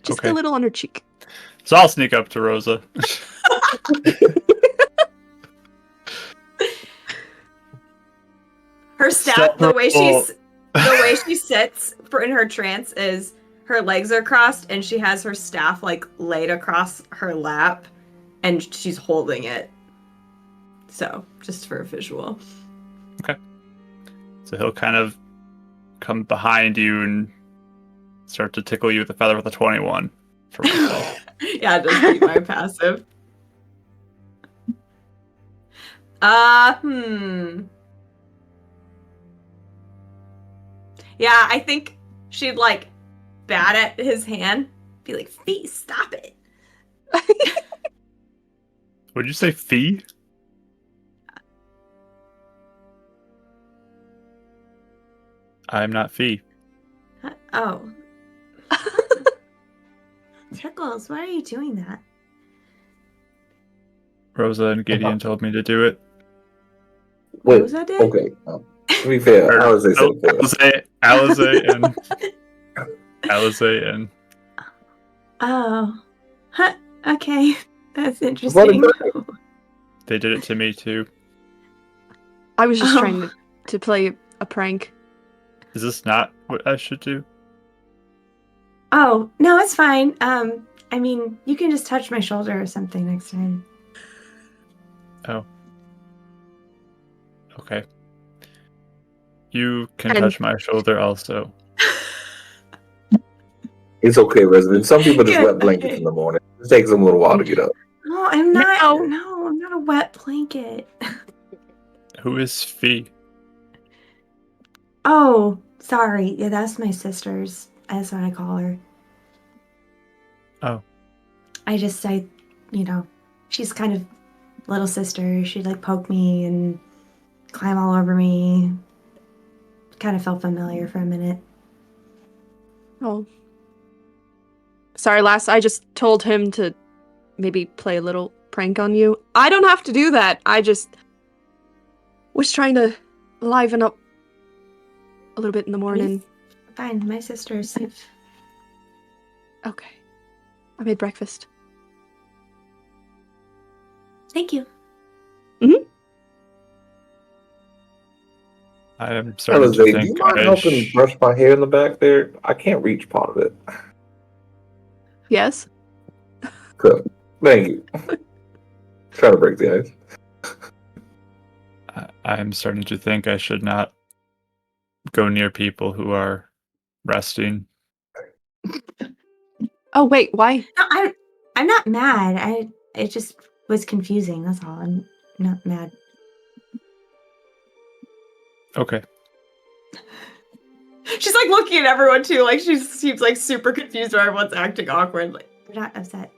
Just Okay. a little on her cheek. So I'll sneak up to Rosa. Her staff, the way she sits in her trance is her legs are crossed and she has her staff like laid across her lap and she's holding it. So, just for a visual. Okay. So he'll kind of come behind you and start to tickle you with a feather with a 21 for myself. Yeah, just beat my passive. Yeah, I think she'd like bat at his hand, be like, "Fee, stop it." Would you say fee? I'm not fee. Oh. Tickles, why are you doing that? Rosa and Gideon told me to do it. Wait, Rosa did? okay. To be fair, Alize said it first. Alize and Oh. Huh. Okay. That's interesting. they did it to me too. I was just trying to play a prank. Is this not what I should do? Oh, no, it's fine. I mean, you can just touch my shoulder or something next time. Oh. Okay. You can And- touch my shoulder also. It's okay, Resident. Some people just wet blankets in the morning. It takes them a little while to get up. No, I'm not. No. No, I'm not a wet blanket. Who is Fee? Oh, sorry. Yeah, that's my sister's. That's what I call her. Oh. She's kind of little sister. She'd like poke me and climb all over me. Kind of felt familiar for a minute. Oh. Sorry, lass. I just told him to maybe play a little prank on you. I don't have to do that. I just was trying to liven up a little bit in the morning. Fine, my sister is safe. Okay. I made breakfast. Thank you. I am starting Alize, to do think you mind helping brush my hair in the back there? I can't reach part of it. Yes? Cool. Thank you. Try to break the ice. I'm starting to think I should not go near people who are resting. Oh, wait, why? No, I'm not mad. It just was confusing. That's all. I'm not mad. Okay. She's like looking at everyone too, like she seems like super confused or everyone's acting awkward. Like, I'm not upset.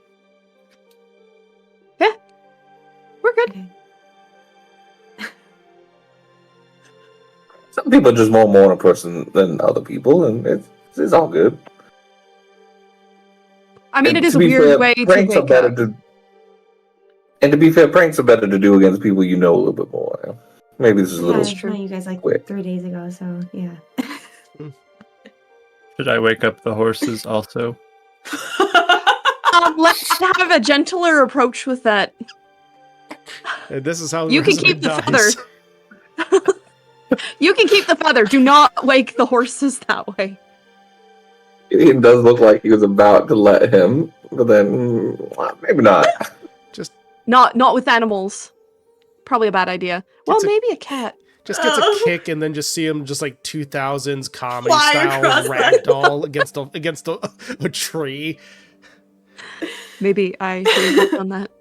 Yeah. We're good. Okay. Some people are just more morning person than other people, and it's all good. I mean, And it is to a be weird fair, way to pranks are wake better up. And to be fair, pranks are better to do against people you know a little bit more. Maybe this is a Yeah, little I met you guys like quick. 3 days ago, so yeah. Should I wake up the horses also? Let's have a gentler approach with that. This is how You can Resident keep the dies. feather. You can keep the feather. Do not wake the horses that way. It does look like he was about to let him, but then maybe not. Just Not with animals. Probably a bad idea. Well, It's a- maybe a cat. gets a kick and then just see him just like 2000s comedy Fly style across the- ragdoll against a tree. Maybe I should have done that.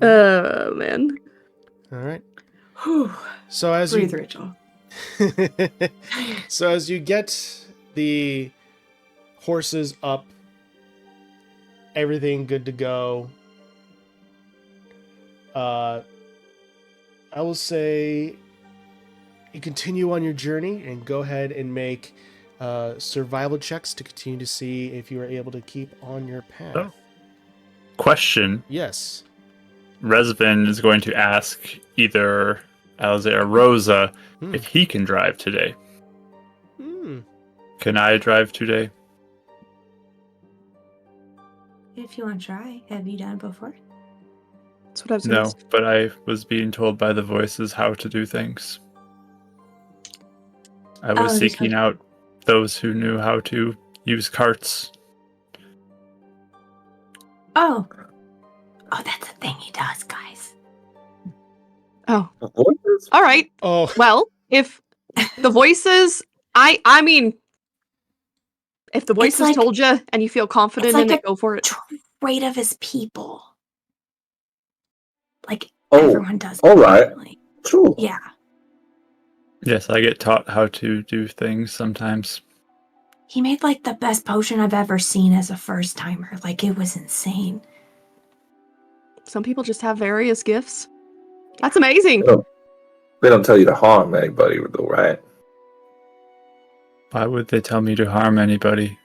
Oh, man. All right. Whew. So as Breathe, you Rachel. so as you get the horses up, everything good to go. I will say you continue on your journey and go ahead and make survival checks to continue to see if you are able to keep on your path. Oh. Question. Yes. Resvin is going to ask either Alze or Rosa Hmm. if he can drive today. Hmm. Can I drive today? If you want to try, have you done it before? That's what I was No, gonna but I was being told by the voices how to do things. I was seeking out those who knew how to use carts. Oh, that's a thing he does, guys. Oh, Voices? all right. Oh. Well, if the voices, I mean, if the voices like- told you and you feel confident like in it, go for it. Trait of his people. Like Oh, everyone does. all right. apparently. True. Yeah. Yes, I get taught how to do things sometimes. He made like the best potion I've ever seen as a first timer. Like it was insane. Some people just have various gifts. That's amazing. They don't tell you to harm anybody, though, right? Why would they tell me to harm anybody?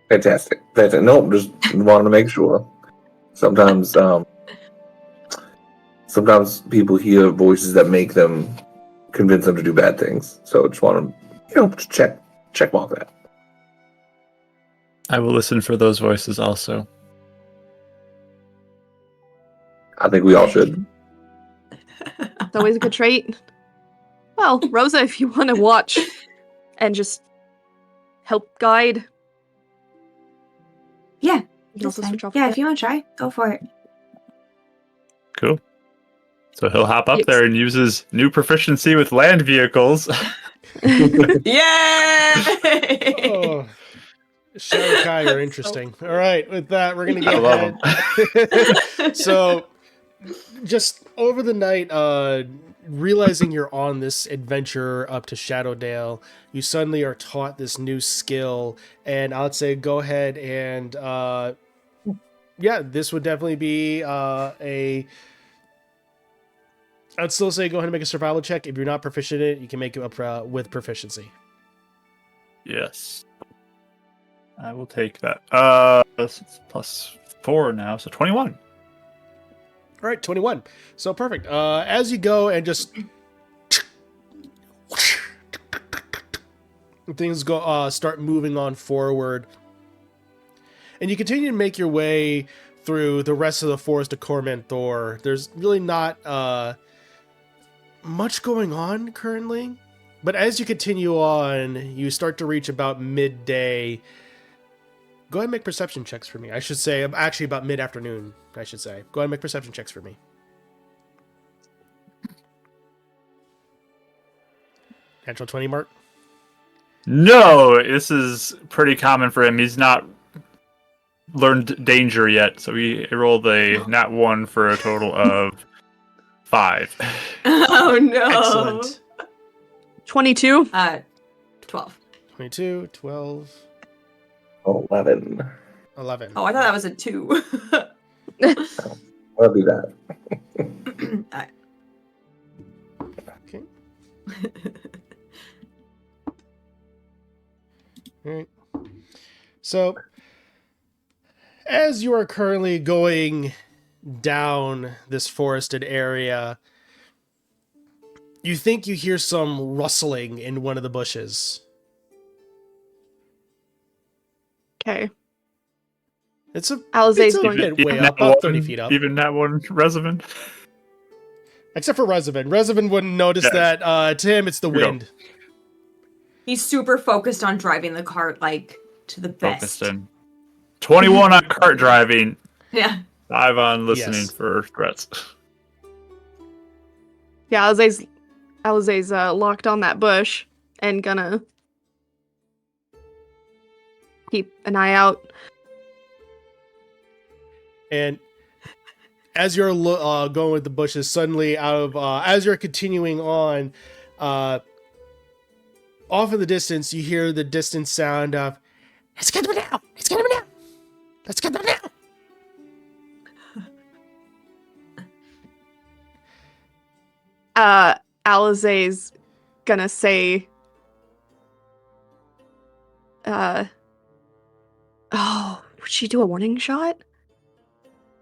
Fantastic. Nope, just wanted to make sure. Sometimes, sometimes people hear voices that make them convince them to do bad things. So just want to, just check off that. I will listen for those voices also. I think we all should. It's always a good trait. Well, Rosa, if you want to watch and just help guide, Yeah. you can That's also fine. switch off. Yeah, with if you want to try, go for it. Cool. So he'll hop up Yes. there and use his new proficiency with land vehicles. Yay! Oh. Shadow Kai are interesting. All right, with that, we're gonna I go love ahead. So, just over the night, realizing you're on this adventure up to Shadowdale, you suddenly are taught this new skill, and I would say go ahead and yeah, this would definitely be I'd still say go ahead and make a survival check. If you're not proficient in it, you can make it up with proficiency. Yes. I will take that. It's +4 now, so 21. All right, 21. So perfect. As you go and just things go start moving on forward, and you continue to make your way through the rest of the forest of Cormanthor. There's really not much going on currently, but as you continue on, you start to reach about midday. Go ahead and make perception checks for me. I should say, actually about mid-afternoon, I should say. Go ahead and make perception checks for me. Natural 20, Mark? No, this is pretty common for him. He's not learned danger yet, so he rolled a nat 1 for a total of 5. Oh no. Excellent. 22. 12. 22, 12, 11. 11. Oh, I thought that was a 2. I'll do that. Okay. All right. So, as you are currently going down this forested area, you think you hear some rustling in one of the bushes. Okay. It's a Alize's it's a going bit to. way up, about 30 feet up. Even that one, Resvin. Except for Resvin. Resvin wouldn't notice Yes. that. To him, it's the Here we go. wind. He's super focused on driving the cart like to the best. Focused in. 21 on cart driving, Yeah. 5 on listening Yes. for threats. Yeah, Alize's locked on that bush and gonna keep an eye out. And as you're going with the bushes, suddenly out of as you're continuing on, off in the distance, you hear the distant sound of "It's coming now! It's coming now! It's coming now!" Alizé's gonna say, oh, would she do a warning shot?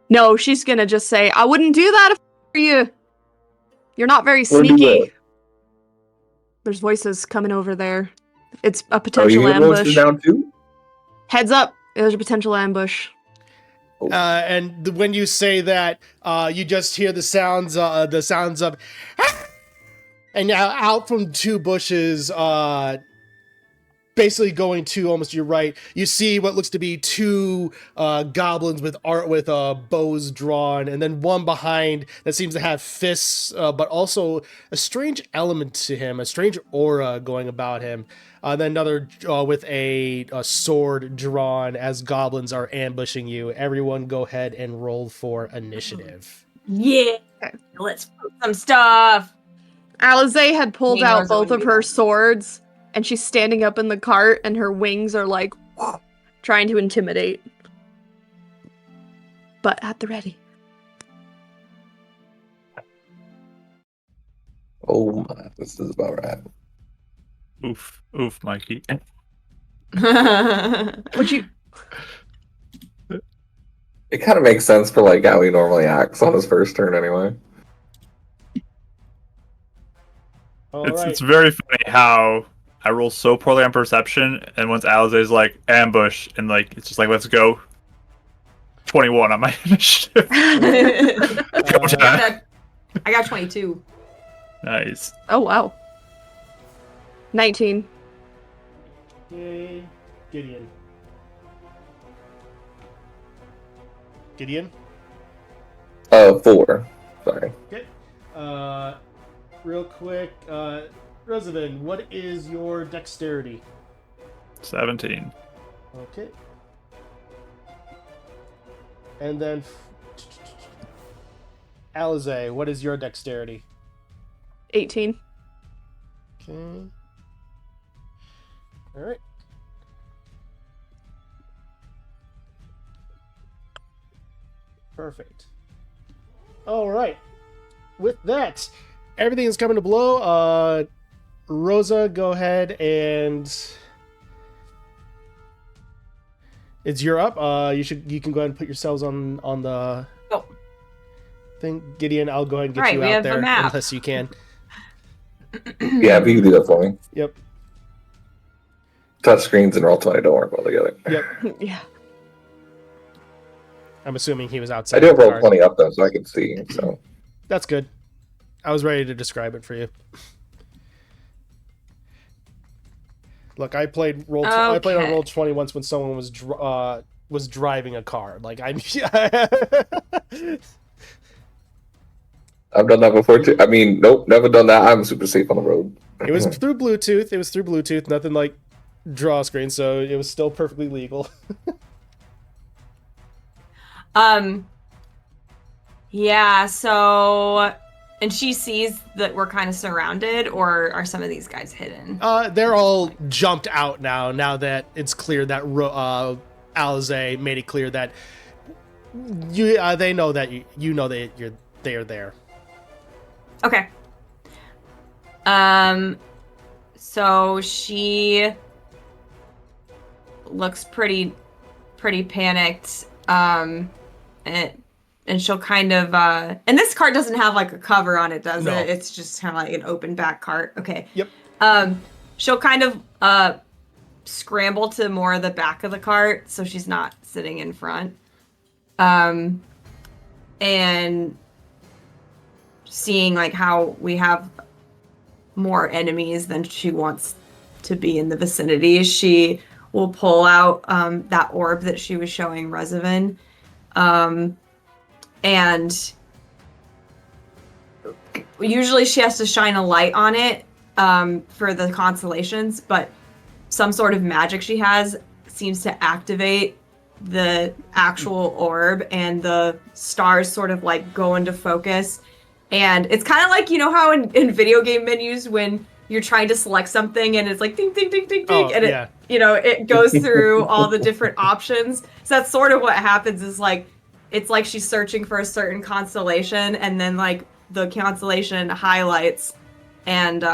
No, she's gonna just say, I wouldn't do that if I were you. You're not very sneaky. There's voices coming over there. It's a potential ambush. Down too? Heads up, there's a potential ambush. And when you say that, you just hear the sounds of, and now out from two bushes, basically going to almost your right, you see what looks to be two goblins with bows drawn, and then one behind that seems to have fists, but also a strange element to him, a strange aura going about him. Then another with a sword drawn as goblins are ambushing you. Everyone go ahead and roll for initiative. Yeah, let's put some stuff. Alizé had pulled out both of her swords, and she's standing up in the cart, and her wings are like trying to intimidate. But at the ready. Oh my, this is about right. Oof, Mikey. Would you? It kind of makes sense for like how he normally acts on his first turn, anyway. It's very funny how I roll so poorly on perception, and once Alizé's like ambush, and like it's just like let's go. 21 on my initiative. I got 22. Nice. Oh wow. 19. Yay. Gideon? 4. Sorry. Okay. Real quick, Resident, what is your dexterity? 17. Okay. And then Alizé, what is your dexterity? 18. Okay. All right. Perfect. All right. With that, everything is coming to blow. Rosa, go ahead and you're up. You can go ahead and put yourselves on the thing. Gideon, I'll go ahead and get you out there unless you can. Yeah, if you can do that for me. Yep. Touch screens and Roll20 don't work well together. Yep. Yeah. I'm assuming he was outside. I do have Roll20 up though, so I can see. So that's good. I was ready to describe it for you. Look, I played on Roll20 once when someone was driving a car. Like I've done that before too. I mean, nope, never done that. I'm super safe on the road. It was through Bluetooth. Nothing like draw screen, so it was still perfectly legal. Yeah, so and she sees that we're kind of surrounded, or are some of these guys hidden? They're all jumped out now that it's clear that Alizé made it clear that they know that you know that they are there. Okay. So she looks pretty panicked. And she'll kind of and this cart doesn't have like a cover on it, does it? It's just kind of like an open back cart. Okay. Yep. She'll kind of scramble to more of the back of the cart so she's not sitting in front. And seeing like how we have more enemies than she wants to be in the vicinity, she will pull out that orb that she was showing Revenant. And usually she has to shine a light on it for the constellations, but some sort of magic she has seems to activate the actual orb, and the stars sort of like go into focus. And it's kind of like, you know how in video game menus when you're trying to select something and it's like ding, ding, ding, ding, ding, and it, you know, it goes through all the different options. So that's sort of what happens, is like, it's like she's searching for a certain constellation, and then like the constellation highlights, and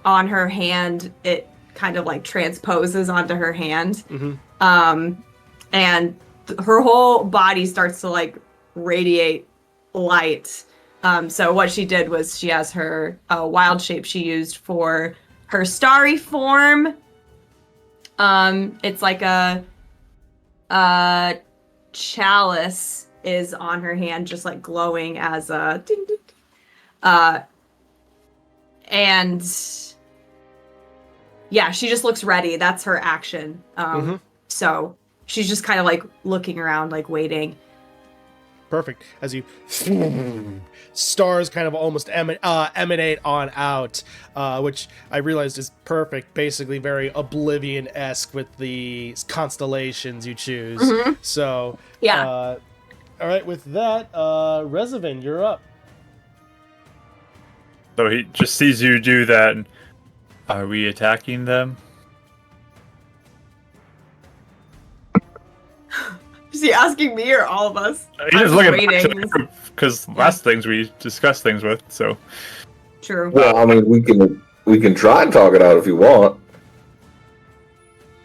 on her hand, it kind of like transposes onto her hand. And her whole body starts to like radiate light. So what she did was she has her wild shape she used for her starry form. It's like a chalice is on her hand, just like glowing as a ding, ding. And yeah, she just looks ready. That's her action. So she's just kind of like looking around, like waiting. Perfect. As you stars kind of almost emanate on out, which I realized is perfect. Basically, very Oblivion-esque with the constellations you choose. So yeah. All right. With that, Rezavan, you're up. So he just sees you do that. And, are we attacking them? Is he asking me or all of us? He's just looking back because last things we discussed things with. So true. Well, I mean, we can try and talk it out if you want.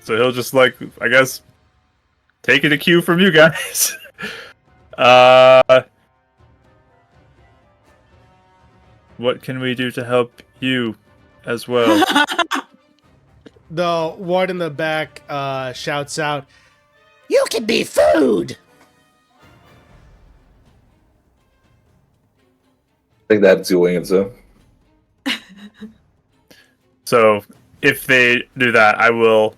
So he'll just like, I guess, taking a cue from you guys. What can we do to help you as well? The one in the back shouts out, "You can be food!" I think that's your answer. So if they do that, I will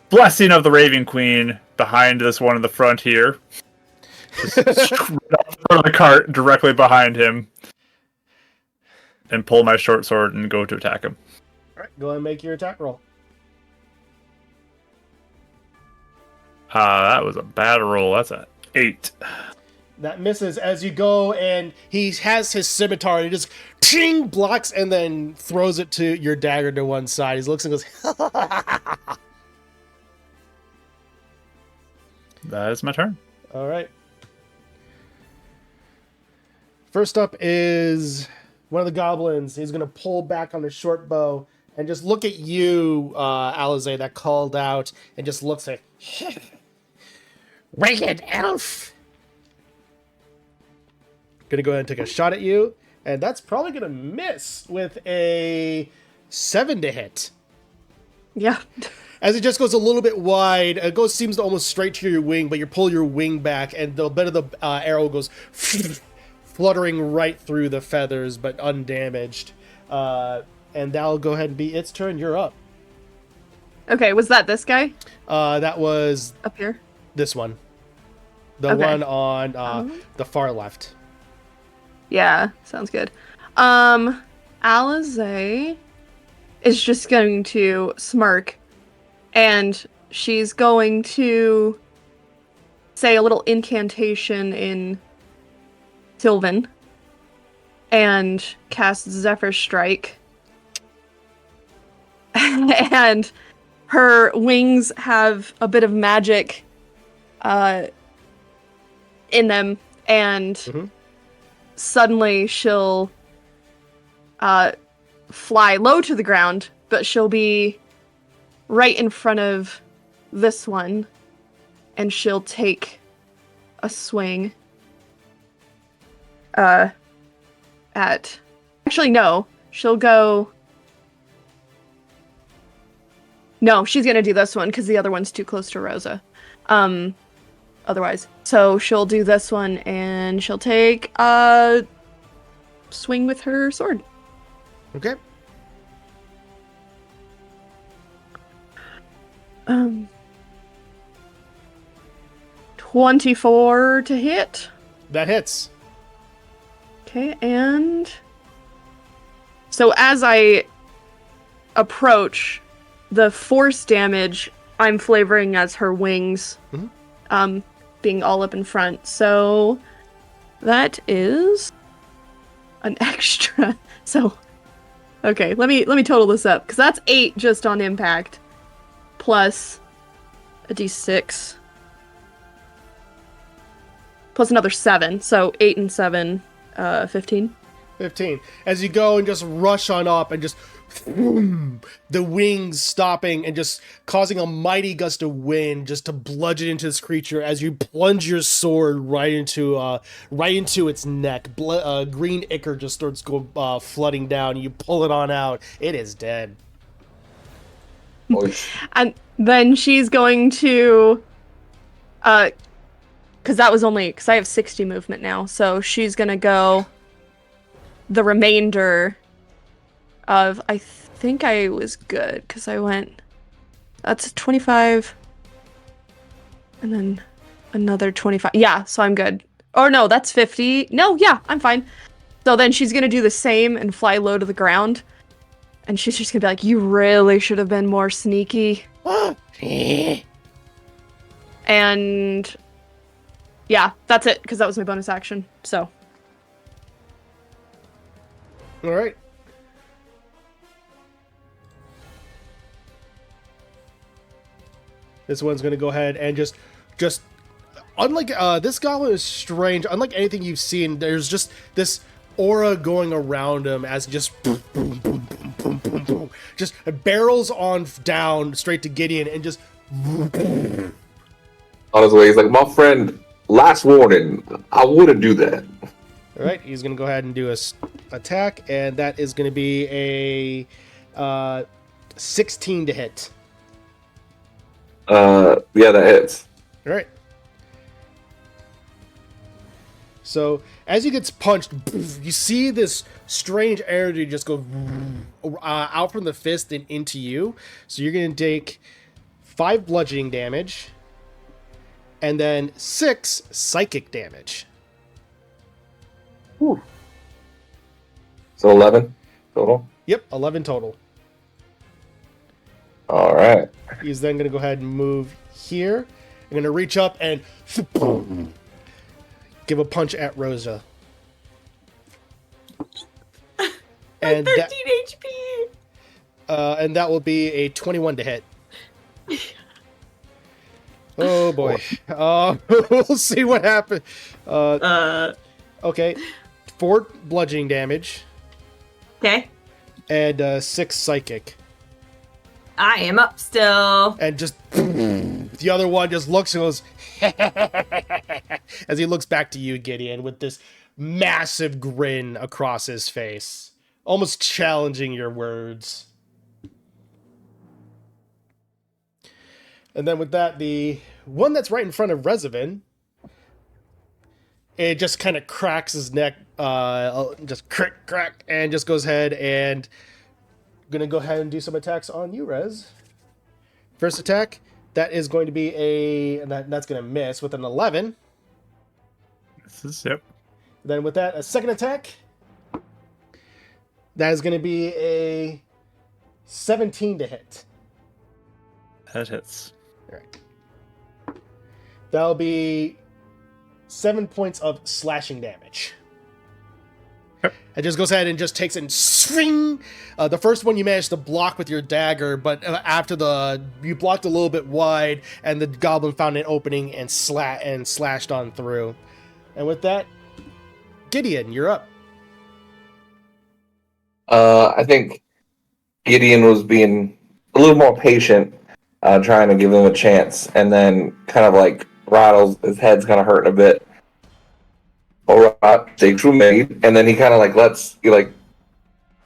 Blessing of the Raven Queen behind this one in the front here. Just right up in front of the cart, directly behind him. And pull my short sword and go to attack him. Alright, go ahead and make your attack roll. That was a bad roll. That's an 8. That misses as you go, and he has his scimitar, and he just ching, blocks, and then throws it to your dagger to one side. He looks and goes, That is my turn. Alright. First up is one of the goblins. He's going to pull back on his short bow and just look at you, Alize, that called out, and just looks at Ragged Elf. Gonna go ahead and take a shot at you, and that's probably gonna miss with a 7 to hit. Yeah. As it just goes a little bit wide, it seems to almost straight to your wing, but you pull your wing back, and the bit of the arrow goes fluttering right through the feathers, but undamaged. And that'll go ahead and be its turn. You're up. Okay, was that this guy? That was Up here? this one. The Okay. one on the far left. Yeah, sounds good. Alize is just going to smirk, and she's going to say a little incantation in Sylvan and cast Zephyr Strike. And her wings have a bit of magic in them, and suddenly she'll fly low to the ground, but she'll be right in front of this one, and she'll take a swing at... Actually, no. She'll go... No, she's gonna do this one, because the other one's too close to Rosa. Otherwise. So she'll do this one, and she'll take a swing with her sword. Okay. 24 to hit. That hits. Okay, and so as I approach, the force damage I'm flavoring as her wings, being all up in front. So that is an extra. So okay, let me total this up, because that's 8 just on impact, plus a d6, plus another 7. So 8 and 7, 15. 15. As you go and just rush on up and just boom, the wings stopping and just causing a mighty gust of wind just to bludgeon into this creature as you plunge your sword right into its neck. Green ichor just starts flooding down. You pull it on out. It is dead. And then she's going to, because I have 60 movement now, so she's gonna go the remainder of, I think I was good, because I went, that's 25, and then another 25, yeah, so I'm good. Or no, that's 50, no, yeah, I'm fine. So then she's gonna do the same and fly low to the ground, and she's just gonna be like, you really should have been more sneaky. And yeah, that's it, because that was my bonus action, so. All right. This one's going to go ahead and just unlike this goblin is strange. Unlike anything you've seen, there's just this aura going around him as just boom, boom, boom, boom, boom, boom, boom, just barrels on down straight to Gideon and just on his way. He's like, my friend, last warning, I wouldn't do that. All right, he's going to go ahead and do a attack, and that is going to be a 16 to hit. Yeah, that hits. All right. So as he gets punched, you see this strange energy just go out from the fist and into you. So you're going to take 5 bludgeoning damage, and then 6 psychic damage. Ooh. So 11 total? Yep, 11 total. All right. He's then going to go ahead and move here. I'm going to reach up and give a punch at Rosa. And 13 that, HP! and that will be a 21 to hit. Oh boy. We'll see what happens. Okay. 4 bludgeoning damage. Okay. And 6 psychic. I am up still. And just the other one just looks and goes as he looks back to you, Gideon, with this massive grin across his face, almost challenging your words. And then with that, the one that's right in front of Rezavan, it just kind of cracks his neck, just crack, and just goes ahead and gonna go ahead and do some attacks on you, Rez. First attack, that is going to be that's gonna miss with an 11. This is, yep. Then with that, a second attack, that is gonna be a 17 to hit. That hits. All right. That'll be 7 points of slashing damage. Yep. It just goes ahead and just takes it and swing. The first one you managed to block with your dagger, but after you blocked a little bit wide, and the goblin found an opening and slashed on through. And with that, Gideon, you're up. I think Gideon was being a little more patient, trying to give him a chance, and then kind of like rattles, his head's kind of hurting a bit. All right, stakes were made, and then he kind of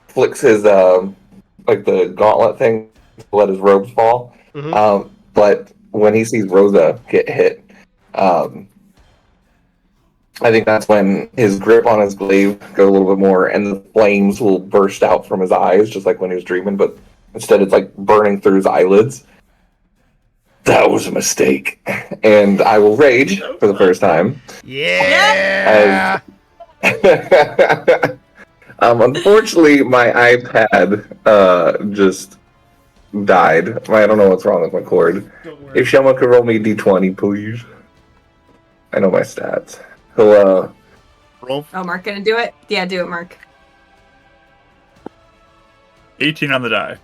flicks his like the gauntlet thing to let his robes fall. Mm-hmm. But when he sees Rosa get hit, I think that's when his grip on his glaive goes a little bit more, and the flames will burst out from his eyes, just like when he was dreaming. But instead, it's like burning through his eyelids. That was a mistake, and I will rage for the first time. Yeah. Unfortunately, my iPad just died. I don't know what's wrong with my cord. If someone could roll me d20, please. I know my stats. Hello. Roll. Oh, Mark gonna do it? Yeah, do it, Mark. 18 on the die.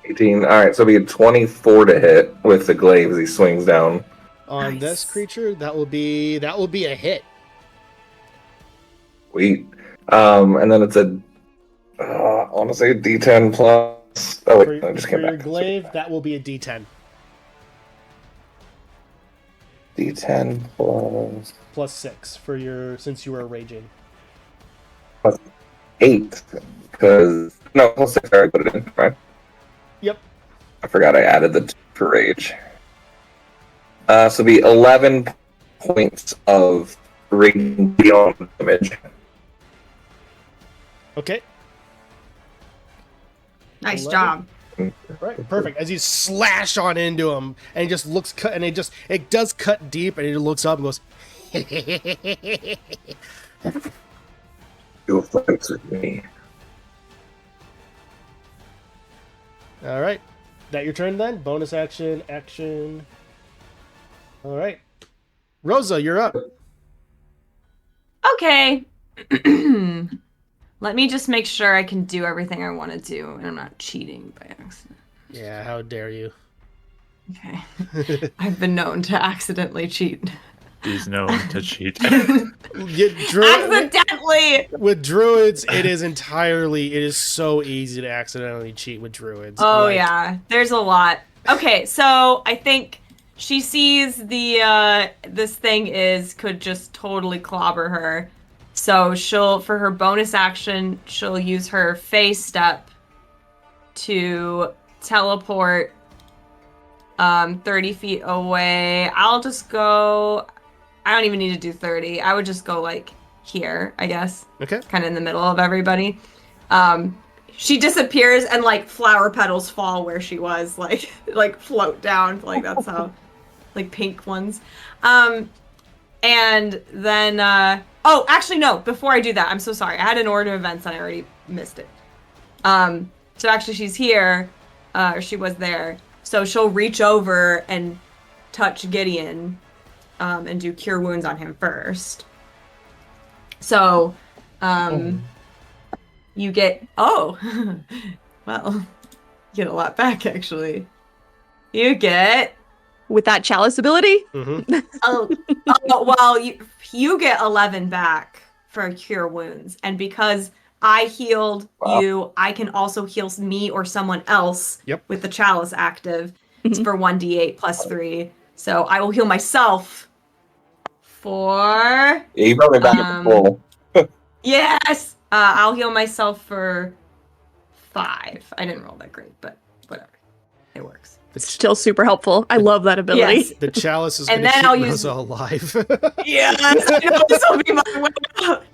18. All right, so it'll be a 24 to hit with the glaive as he swings down. On Nice. this creature, that will be a hit. Sweet. And then it's a, I want to say D10 plus. Oh, wait, I just For came your back. glaive, that will be a D10. D10 plus Plus 6 for your, since you were raging. 8. Because, no, plus 6, I already put it in, right? Yep. I forgot I added the 2 for rage. So it'll be 11 points of raging beyond damage. Okay. Nice 11. job. Right, perfect. As you slash on into him, and it just looks cut, and it does cut deep, and it looks up and goes, You'll fight with me. all right. That your turn then? Bonus action, action. All right. Rosa, you're up. Okay. Let me just make sure I can do everything I want to do and I'm not cheating by accident. Yeah, how dare you? Okay. I've been known to accidentally cheat. He's known to cheat. Accidentally! With druids, it is so easy to accidentally cheat with druids. Oh, yeah. There's a lot. Okay, so I think she sees this thing could just totally clobber her. So for her bonus action, she'll use her phase step to teleport 30 feet away. I'll just go, I don't even need to do 30. I would just go like here, I guess. Okay. Kind of in the middle of everybody. She disappears and like flower petals fall where she was, like float down. Like that's how, like pink ones. And then, oh, actually, no, before I do that, I'm so sorry. I had an order of events and I already missed it. So actually she's here, or she was there. So she'll reach over and touch Gideon, and do cure wounds on him first. So, you get, well, you get a lot back actually. You get With that chalice ability? Mm-hmm. Well, you get 11 back for cure wounds, and because I healed you, I can also heal me or someone else. Yep. With the chalice active. It's for 1d8 plus 3. So I will heal myself for. Yeah, you brought me back at full. Yes, I'll heal myself for 5. I didn't roll that great, but whatever, it works. Still super helpful. I love that ability. Yes. The chalice is And going to then keep I'll use- Rosa alive. Yes, I know this will be my way out.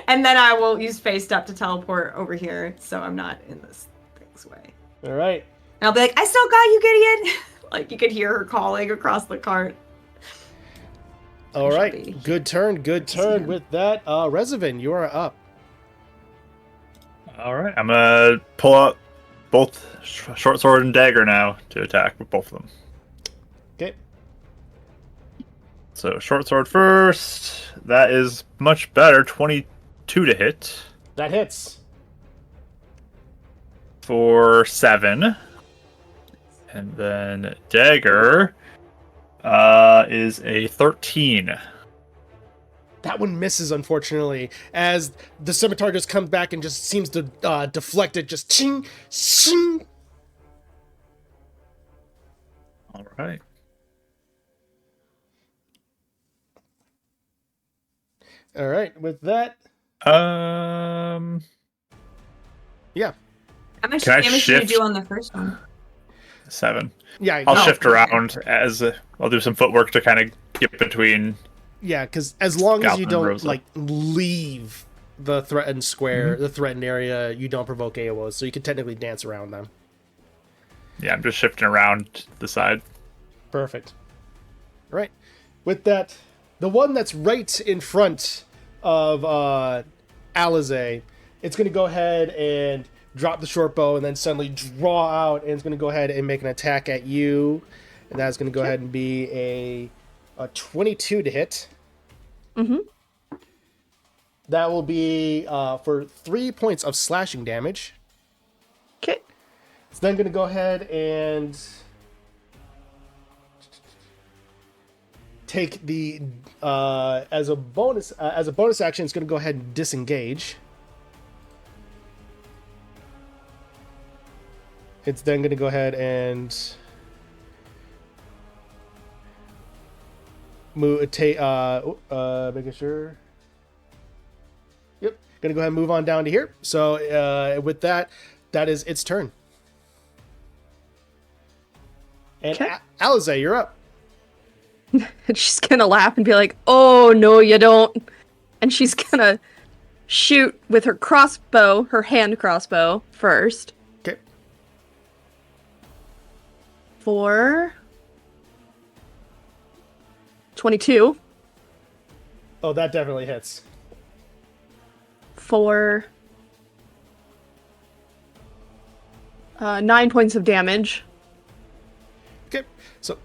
And then I will use phase step to teleport over here, so I'm not in this thing's way. All right. And I'll be like, I still got you, Gideon. Like you could hear her calling across the cart. All right. Good turn. Good turn. With that, Rezavan, you are up. All right, I'm gonna pull out both short sword and dagger now to attack with both of them. Okay. So short sword first. That is much better. 22 to hit That hits. for 7. And then dagger is a 13. That one misses, unfortunately, as the scimitar just comes back and just seems to deflect it. Just ching, ching. All right. All right. With that, yeah. How much Can I damage did you shift? do on the first one? 7. Yeah. I'll no. shift around as I'll do some footwork to kind of get between. Yeah, because as long as you Goblin don't Rosa. leave the threatened square, the threatened area, you don't provoke AOs, so you can technically dance around them. Yeah, I'm just shifting around the side. Perfect. All right. With that, the one that's right in front of Alize, it's going to go ahead and drop the short bow and then suddenly draw out, and it's going to go ahead and make an attack at you. And that's going to go ahead and be a 22 to hit. Mm-hmm. That will be for 3 points of slashing damage. Okay. It's then going to go ahead and take the as a bonus action. It's going to go ahead and disengage. It's then going to go ahead and move. Making sure. Yep, going to go ahead and move on down to here. So with that is its turn. And Okay. Alize, you're up. And she's gonna laugh and be like, "Oh no, you don't!" And she's gonna shoot with her crossbow, her hand crossbow first. Okay. For 22. Oh, that definitely hits. For 9 points of damage. Okay. So,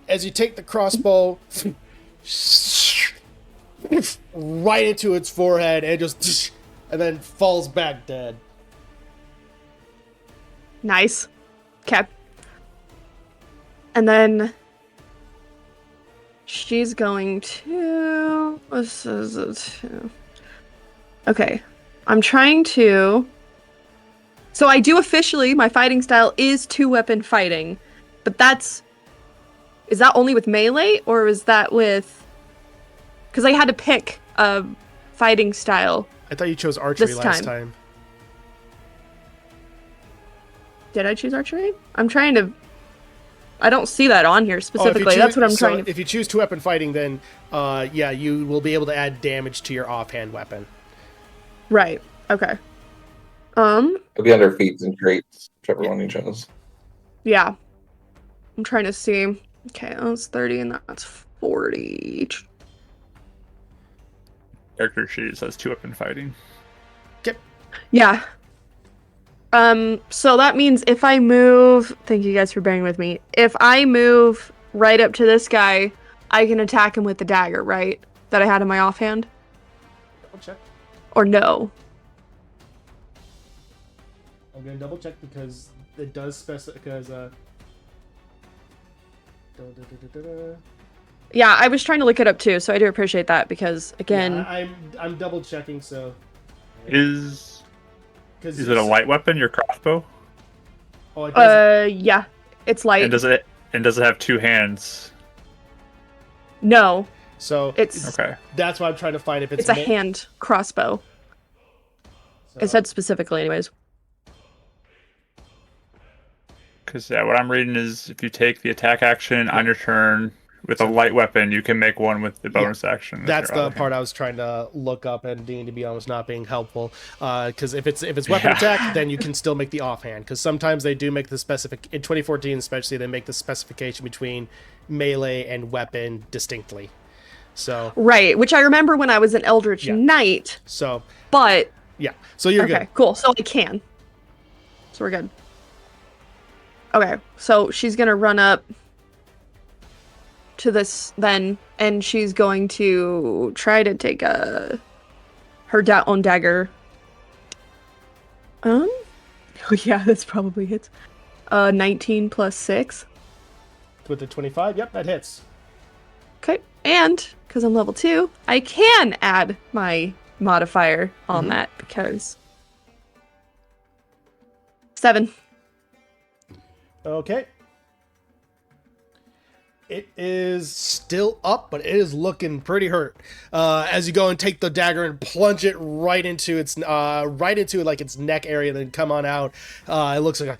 as you take the crossbow right into its forehead, and then falls back dead. Nice. Okay. And then she's going to... This is a 2. Okay. I'm trying to... So I do officially, my fighting style is 2-weapon fighting, but that's... Is that only with melee, or is that with... Because I had to pick a fighting style. I thought you chose archery This last time. time. Did I choose archery? I'm trying to... I don't see that on here specifically. That's what I'm trying to... If you choose 2-weapon fighting, then yeah, you will be able to add damage to your offhand weapon. Right. Okay. It'll be under feats and traits, whichever one you chose. Yeah. I'm trying to see. Okay, that's 30 and that's 40. Character sheet says 2-weapon fighting. Okay. Yeah. So that means if I move... Thank you guys for bearing with me. If I move right up to this guy, I can attack him with the dagger, right? That I had in my offhand? Double check. Or no? I'm gonna double check because it does specify. Because Yeah, I was trying to look it up too, so I do appreciate that because, again... yeah, I'm double checking. So Is it a light weapon, your crossbow? Oh, it does. Yeah. It's light. And does it have 2 hands? No. So It's... Okay. that's why I'm trying to find if It's a hand crossbow. It said specifically, anyways. Because what I'm reading is if you take the attack action on your turn with a light weapon, you can make one with the bonus action. with That's your the other part hand. I was trying to look up, and Dean, to be honest, not being helpful. Because if it's weapon attack, then you can still make the offhand. Because sometimes they do make the in 2014 especially, they make the specification between melee and weapon distinctly. So Right, which I remember when I was an Eldritch Knight, so but... yeah, so you're Okay, good. cool. So I can. So we're good. Okay, so she's gonna run up to this then, and she's going to try to take her own dagger. Oh yeah, that's probably hits. 19 plus 6. With the 25, yep, that hits. Okay, and because I'm level 2, I can add my modifier on that because 7. Okay. It is still up, but it is looking pretty hurt. As you go and take the dagger and plunge it right into its like its neck area, then come on out. It looks like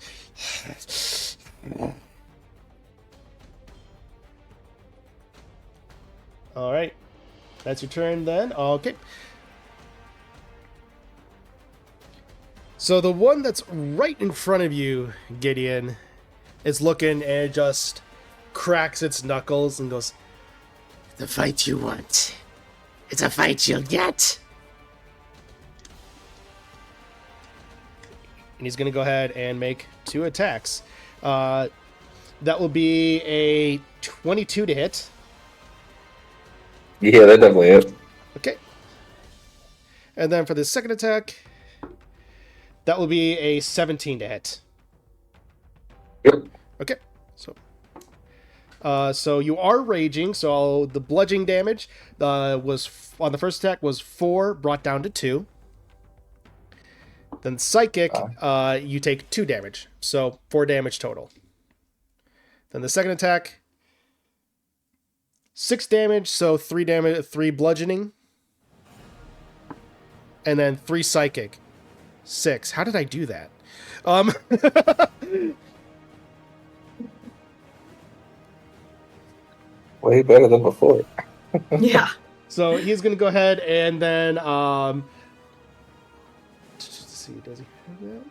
All right. That's your turn then. Okay. So the one that's right in front of you, Gideon, is looking and it just cracks its knuckles and goes, "The fight you want. It's a fight you'll get." And he's going to go ahead and make 2 attacks. That will be a 22 to hit. Yeah, that definitely is. Okay. And then for the second attack, that will be a 17 to hit. Yep. Okay. So So you are raging. So the bludgeoning damage was on the first attack was 4, brought down to 2. Then psychic, you take 2 damage, so 4 damage total. Then the second attack, 6 damage, so 3 damage, 3 bludgeoning, and then 3 psychic, 6. How did I do that? Way better than before. Yeah. So he's gonna go ahead and then let's see, does he have that?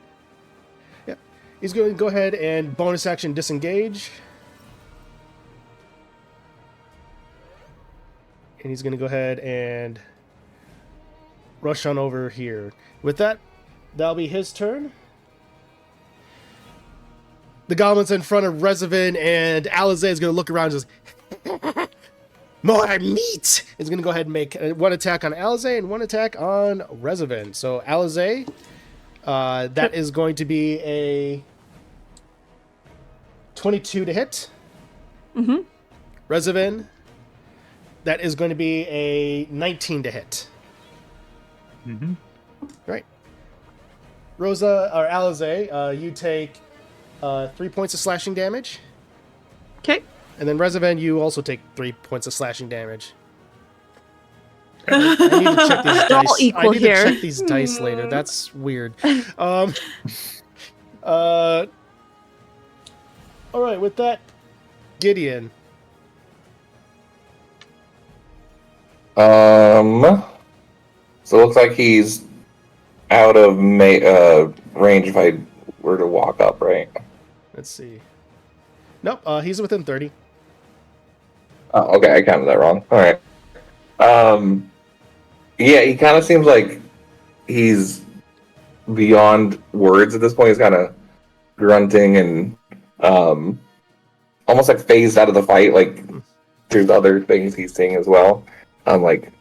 Yep. He's going to go ahead and bonus action disengage. And he's going to go ahead and rush on over here. With that, that'll be his turn. The goblin's in front of Rezavan, and Alizé is going to look around and just, more meat! He's going to go ahead and make 1 attack on Alizé and 1 attack on Rezavan. So Alizé, that is going to be a 22 to hit. Mm-hmm. Rezavan, that is going to be a 19 to hit. Mm-hmm. Right. Rosa, or Alizé, you take 3 points of slashing damage. Okay. And then Rezavan, you also take 3 points of slashing damage. I need to check these They're all dice. equal I need here. to check these dice later. That's weird. All right, with that, Gideon. So it looks like he's out of range if I were to walk up, right? Let's see. Nope, he's within 30. Oh, okay, I counted that wrong. All right. Yeah, he kind of seems like he's beyond words at this point. He's kind of grunting and almost like phased out of the fight. Like there's other things he's seeing as well, like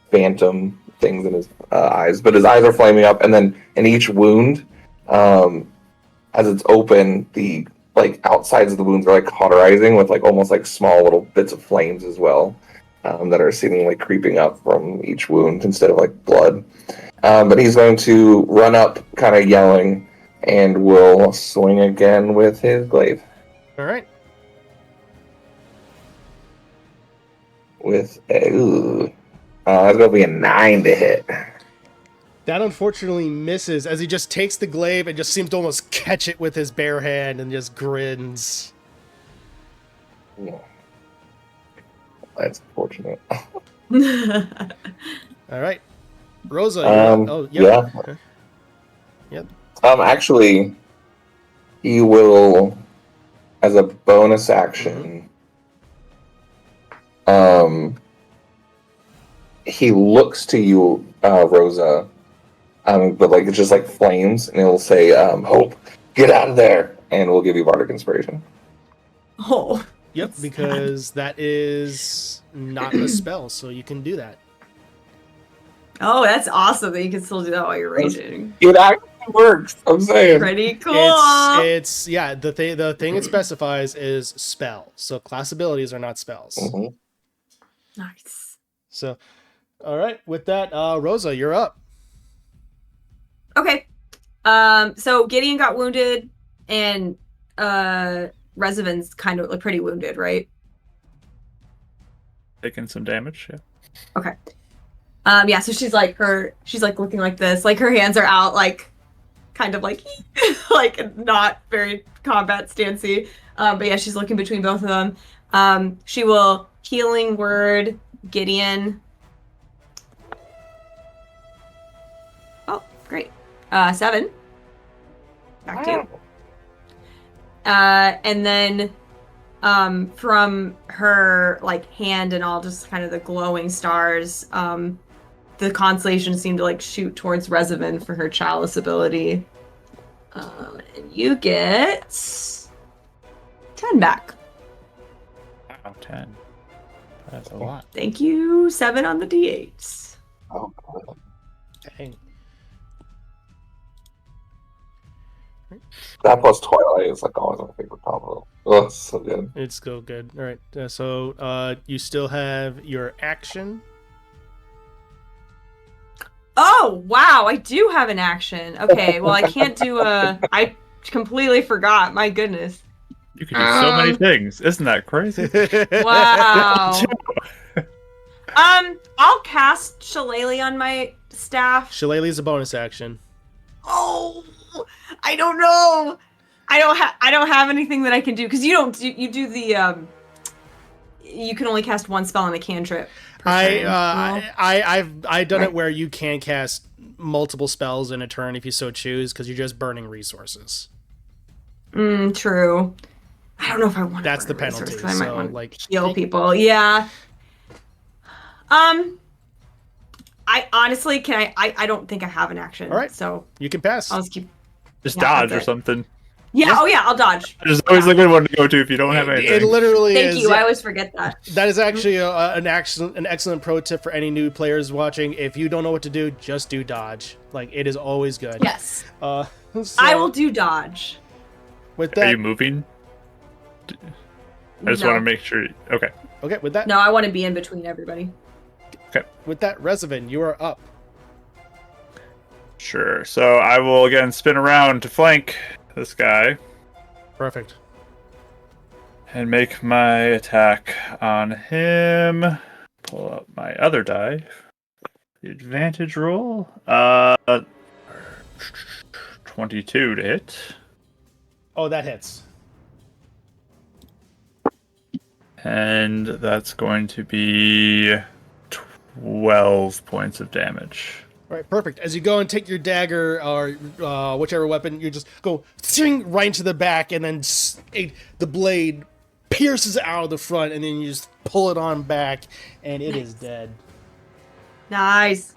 phantom things in his eyes. But his eyes are flaming up, and then in each wound, as it's open, the like outsides of the wounds are like cauterizing with like almost like small little bits of flames as well. That are seemingly creeping up from each wound instead of like blood. But he's going to run up kind of yelling and will swing again with his glaive. All right. With a... that's going to be a 9 to hit. That unfortunately misses as he just takes the glaive and just seems to almost catch it with his bare hand and just grins. Yeah. That's unfortunate. All right. Rosa. Yeah. Okay. Yep. Actually, he will, as a bonus action, he looks to you, Rosa, but like it's just like flames, and he'll say, "Hope, get out of there," and we'll give you bardic inspiration. Oh. Yep, because that is not a spell, so you can do that. Oh, that's awesome that you can still do that while you're raging. It actually works. I'm saying. Pretty cool. It's yeah. The thing it specifies is spell. So class abilities are not spells. Mm-hmm. Nice. So, all right. With that, Rosa, you're up. Okay. So Gideon got wounded, and Rezavan's kind of like pretty wounded, right? Taking some damage, yeah. Okay. Yeah, so she's like looking like this, like her hands are out, like kind of like like not very combat stancy. But yeah, she's looking between both of them. She will healing word Gideon. Oh, great. 7. Back to you. And then from her like hand and all just kind of the glowing stars, the constellations seem to like shoot towards Rezavan for her chalice ability. And you get 10 back. Wow, 10. That's a lot. Thank you. 7 on the d8s. Oh, cool. Dang. That plus Twilight is like always my favorite combo. Oh, it's so good. It's still good. All right. So you still have your action. Oh, wow, I do have an action. Okay, well, I can't do I completely forgot. My goodness. You can do so many things. Isn't that crazy? Wow. I'll cast Shillelagh on my staff. Shillelagh is a bonus action. Oh, I don't know. I don't have anything that I can do because you do the you can only cast one spell on a cantrip. I've done it where you can cast multiple spells in a turn if you so choose because you're just burning resources. True. I don't know if I want. That's the penalty. I might want like heal people. Yeah. I honestly I don't think I have an action. All right. So you can pass. I'll just keep. Just dodge or something. Yeah. Oh yeah. I'll dodge. There's always a good one to go to if you don't have anything. It literally is. Thank you. I always forget that. That is actually an excellent pro tip for any new players watching. If you don't know what to do, just do dodge. Like it is always good. Yes. So, I will do dodge. With that, are you moving? I just want to make sure. Okay. Okay. With that. No, I want to be in between everybody. Okay. With that, Revenant, you are up. Sure. So I will again spin around to flank this guy. Perfect. And make my attack on him. Pull up my other die. The advantage roll. 22 to hit. Oh, that hits. And that's going to be 12 points of damage. All right, perfect. As you go and take your dagger or whichever weapon, you just go swing right into the back, and then the blade pierces out of the front, and then you just pull it on back, and it is dead. Nice.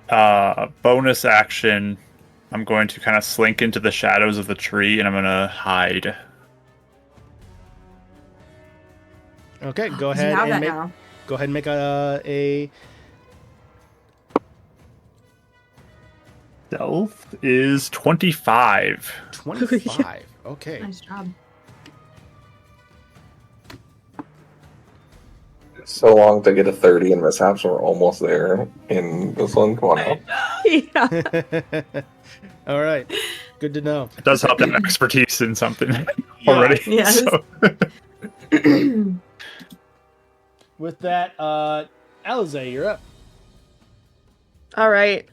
Bonus action. I'm going to kind of slink into the shadows of the tree, and I'm going to hide. Okay, go ahead and make a Stealth is 25. 25. Okay. Nice job. So long to get a 30 in mishaps. We're almost there in this one. Come on now. Yeah. All right. Good to know. It does help to have expertise in something already. Yes. So. With that, Alize, you're up. All right.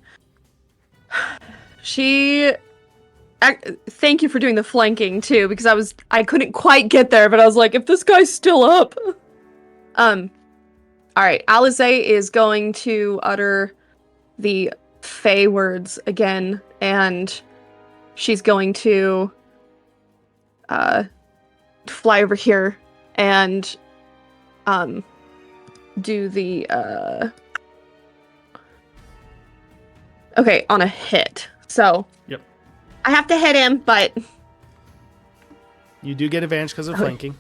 Thank you for doing the flanking too, because I couldn't quite get there, but I was like, if this guy's still up. All right, Alize is going to utter the Fey words again, and she's going to fly over here and do the okay, on a hit. So yep, I have to hit him, but you do get advantage because of flanking.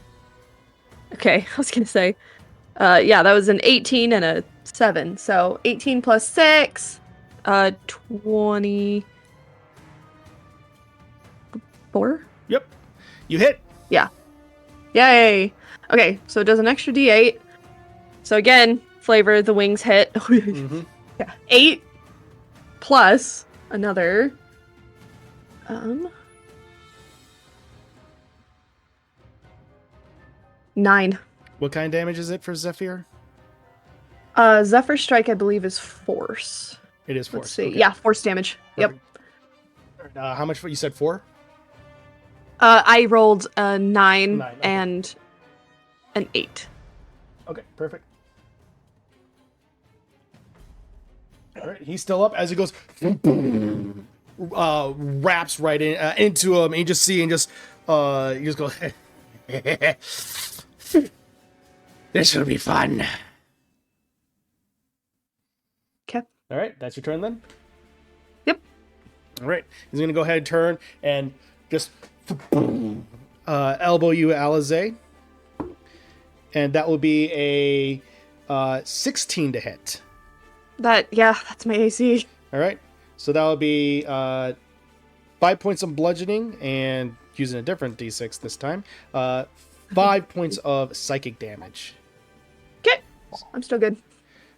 Okay, I was gonna say, yeah, that was an 18 and a 7. So 18 plus 6, 24. Yep, you hit. Yeah. Yay. Okay, so it does an extra D8. So again, flavor, the wings hit. Mm-hmm. Yeah, 8 plus another 9. What kind of damage is it for Zephyr? Zephyr Strike, I believe, is force. It is force. Let's see. Okay. Yeah, force damage. Perfect. Yep. How much? You said 4? I rolled a 9 okay. and an 8. Okay, perfect. All right, he's still up as he goes. Wraps right into him, and you just see, and just you just go. This will be fun. Okay. All right, that's your turn then. Yep. All right, he's gonna go ahead and turn and just elbow you, Alize, and that will be a 16 to hit. That's my AC. All right, so that will be 5 points of bludgeoning, and using a different d6 this time, 5 points of psychic damage. Okay, I'm still good.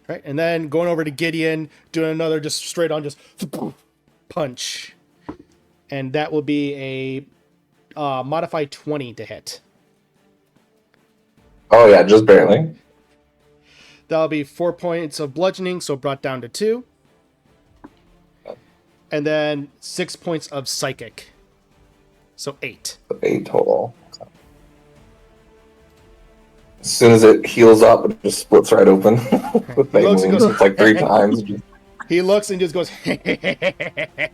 Right, and then going over to Gideon, doing another just straight on just punch, and that will be a modified 20 to hit. Oh yeah, just barely. That'll be 4 points of bludgeoning, so brought down to 2. And then 6 points of psychic. So 8. 8 total. As soon as it heals up, it just splits right open. With He looks and goes, it's like 3 times. He looks and just goes, and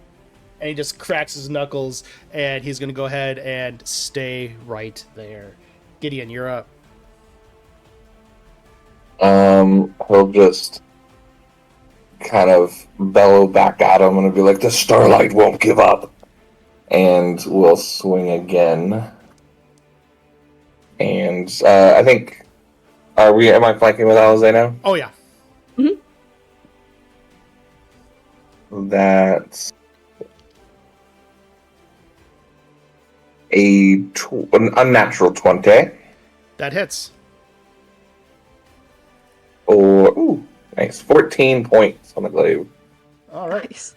he just cracks his knuckles, and he's going to go ahead and stay right there. Gideon, you're up. He'll just kind of bellow back at him and be like, the starlight won't give up. And we'll swing again. And I think, am I flanking with Alize now? Oh, yeah. Mm-hmm. That's an unnatural 20. That hits. Or, nice. 14 points on the glaive. All right. Nice.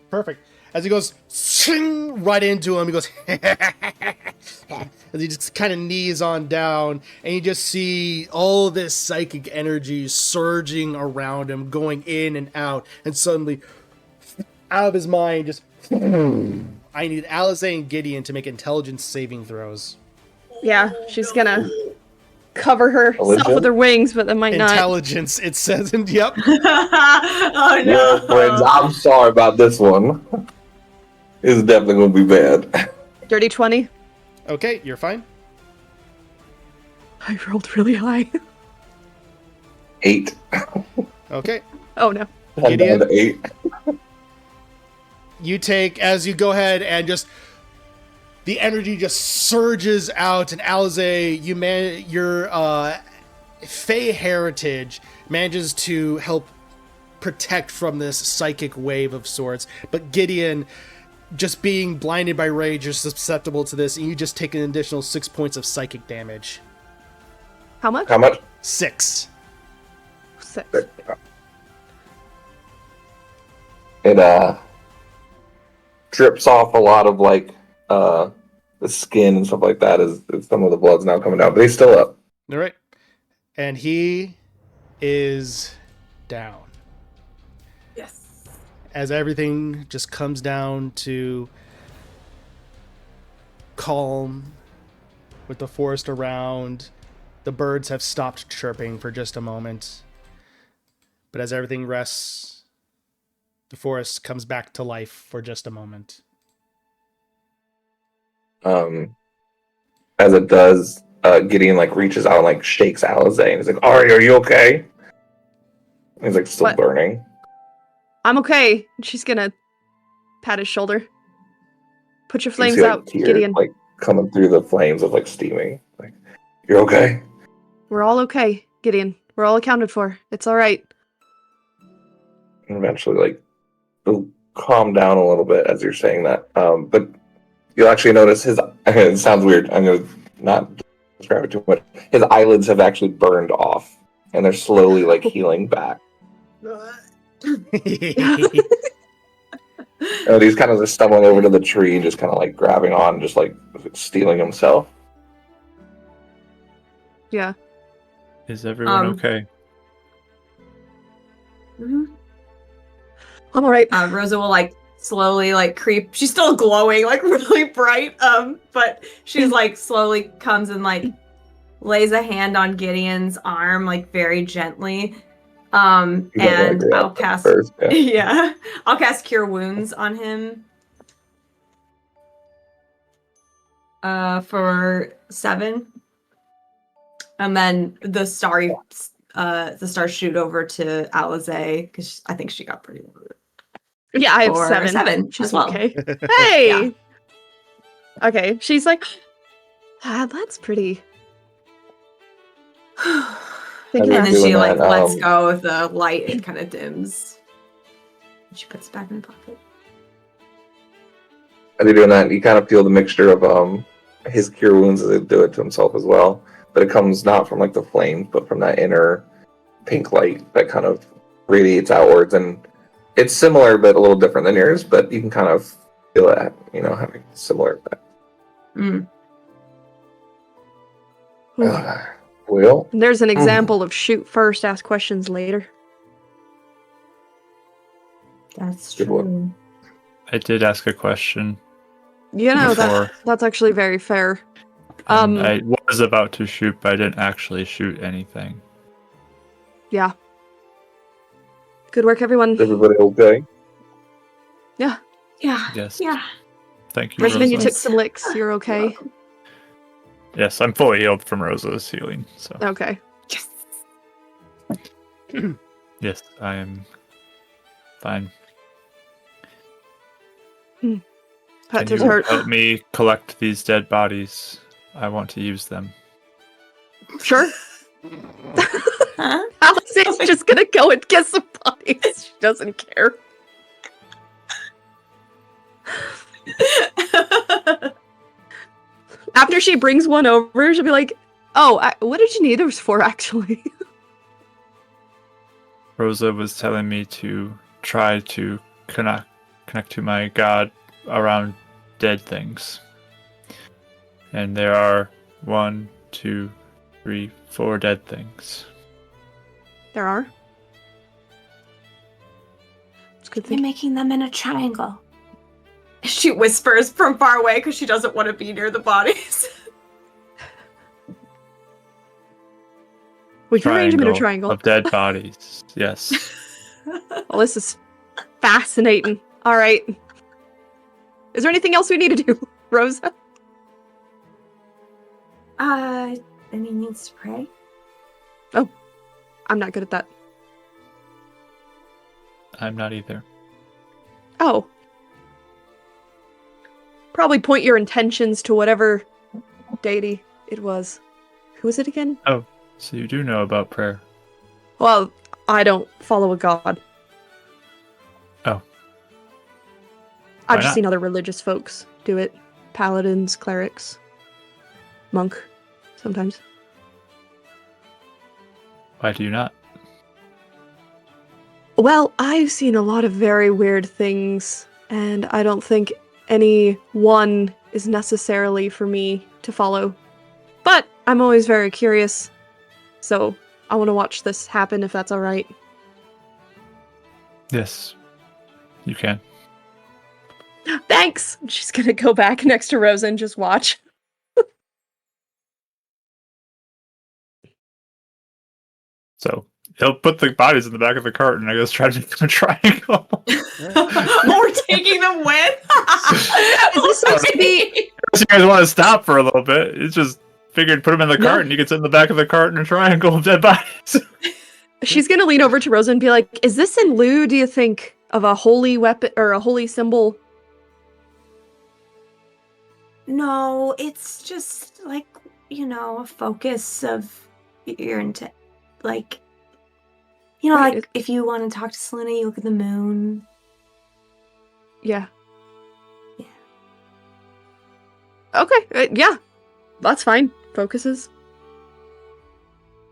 Perfect. As he goes swing right into him, he goes as he just kind of knees on down, and you just see all this psychic energy surging around him, going in and out, and suddenly, out of his mind, just I need Alize and Gideon to make intelligence saving throws. Yeah, she's gonna cover herself Religion? with her wings, but that might not. Intelligence, it says, and yep. Oh no. Well, friends, I'm sorry about this one. It's definitely going to be bad. Dirty 20. Okay, you're fine. I rolled really high. 8. Okay. Oh no. I'm down to 8. You take, as you go ahead and just, the energy just surges out, and Alize, your Fey heritage manages to help protect from this psychic wave of sorts, but Gideon, just being blinded by rage, is susceptible to this, and you just take an additional 6 points of psychic damage. How much? How much? 6. 6. It drips off a lot of like the skin and stuff like that as some of the blood's now coming down, but he's still up. All right. And he is down. Yes. As everything just comes down to calm with the forest around, the birds have stopped chirping for just a moment. But as everything rests, the forest comes back to life for just a moment. As it does, Gideon like reaches out and like shakes Alize and he's like, Ari, are you okay? And he's like still What? burning. I'm okay. She's gonna pat his shoulder. Put your You flames see, like, out, tears, Gideon. like coming through the flames of like steaming. Like, you're okay? We're all okay, Gideon. We're all accounted for. It's all right. And eventually like it'll calm down a little bit as you're saying that. But you'll actually notice his it sounds weird. I'm gonna not describe it too much. His eyelids have actually burned off and they're slowly like healing back. And he's kind of just stumbling over to the tree and just kind of like grabbing on, just like stealing himself. Yeah. Is everyone okay? Mm-hmm. I'm all right. Rosa will like slowly like creep. She's still glowing, like really bright. But she's like slowly comes and like lays a hand on Gideon's arm, like very gently. And I'll cast first, yeah. yeah. I'll cast Cure Wounds on him. For 7. And then the stars shoot over to Alize because I think she got pretty wounded. Yeah, I have Or 7. 7 She's as well. okay. Hey! Yeah. Okay, she's like, that's pretty. And And then doing she like that, lets go of the light. It kind of dims. She puts it back in her pocket. as you're doing that, you kind of feel the mixture of his cure wounds as they do it to himself as well. But it comes not from like the flames, but from that inner pink light that kind of radiates outwards, and it's similar but a little different than yours. But you can kind of feel that, having similar effect. Well, And there's an example of shoot first, ask questions later. That's Good one. true. I did ask a question. You know, Before. that's actually very fair. And I was about to shoot, but I didn't actually shoot anything. Yeah. Good work, everyone. is everybody okay? Yeah. Yes. Yeah. Thank you, Resident, you Rosa. took some licks. You're okay? Yes, I'm fully healed from Rosa's healing. So Okay. Yes. yes, I am fine. That Can does you hurt. help me collect these dead bodies? I want to use them. Sure. Huh? Alice is just gonna go and get some bodies. She doesn't care. After she brings one over, she'll be like, "Oh, what did you need those for, actually?" Rosa was telling me to try to connect to my god around dead things. And there are 1, 2, 3, 4 dead things. There are. It's a good You're thing. making them in a triangle. She whispers from far away because she doesn't want to be near the bodies. We can arrange them in a triangle. Of dead bodies. Yes. Well, this is fascinating. All right. Is there anything else we need to do, Rosa? Then he needs to pray. I'm not good at that. I'm not either. Oh. Probably point your intentions to whatever deity it was. Who is it again? Oh, so you do know about prayer. Well, I don't follow a god. Oh. I've Why just not? seen other religious folks do it. Paladins, clerics, monk, sometimes. Why do you not? Well, I've seen a lot of very weird things, and I don't think any one is necessarily for me to follow. But I'm always very curious, so I want to watch this happen if that's alright. Yes. You can. Thanks! She's gonna go back next to Rosa and just watch. So he'll put the bodies in the back of the cart and I guess try to make them a triangle. We're taking them with. Is this supposed to be... Unless you guys want to stop for a little bit. It's just figured put them in the cart and you can sit in the back of the cart in a triangle of dead bodies. She's gonna lean over to Rosa and be like, is this in lieu, do you think, of a holy weapon or a holy symbol? No, it's just like, a focus of your intent. Like, Wait, like if you want to talk to Selena, you look at the moon. Yeah. Yeah. Okay, yeah. That's fine. Focuses.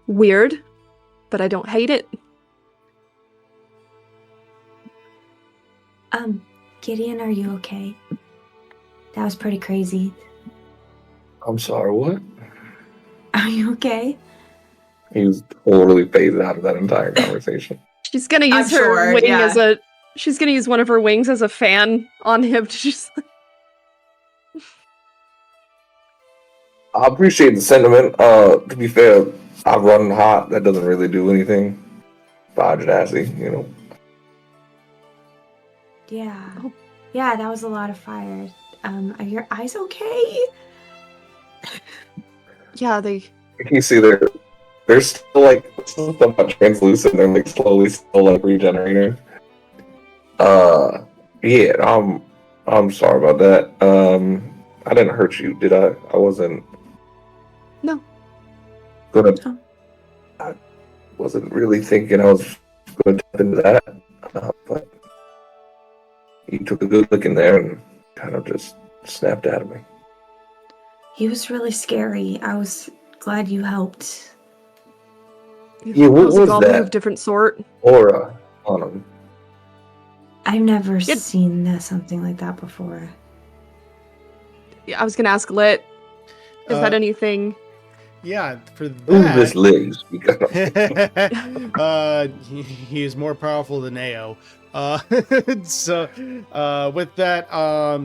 Weird, but I don't hate it. Gideon, are you okay? That was pretty crazy. I'm sorry, what? Are you okay? He was totally phased out of that entire conversation. She's gonna I'm use her sure, wing yeah. as a... She's gonna use one of her wings as a fan on him to just... I appreciate the sentiment. To be fair, I run hot. That doesn't really do anything. Fire Genasi, Yeah. Oh. Yeah, that was a lot of fire. Are your eyes okay? Yeah, they... You can see they're still somewhat translucent. They're slowly still regenerating. Yeah, I'm sorry about that. I didn't hurt you, did I? I wasn't. No. Gonna. Oh. I wasn't really thinking I was going to tap into that, but you took a good look in there, and kind of just snapped out of me. He was really scary. I was glad you helped. Yeah, what It was a was goblin that? of different sort. Aura on him. I've never seen something like that before. Yeah, I was gonna ask Lit. Is that anything? Yeah, for Who's this that. Lit you speak of? He is more powerful than Ao. So, with that,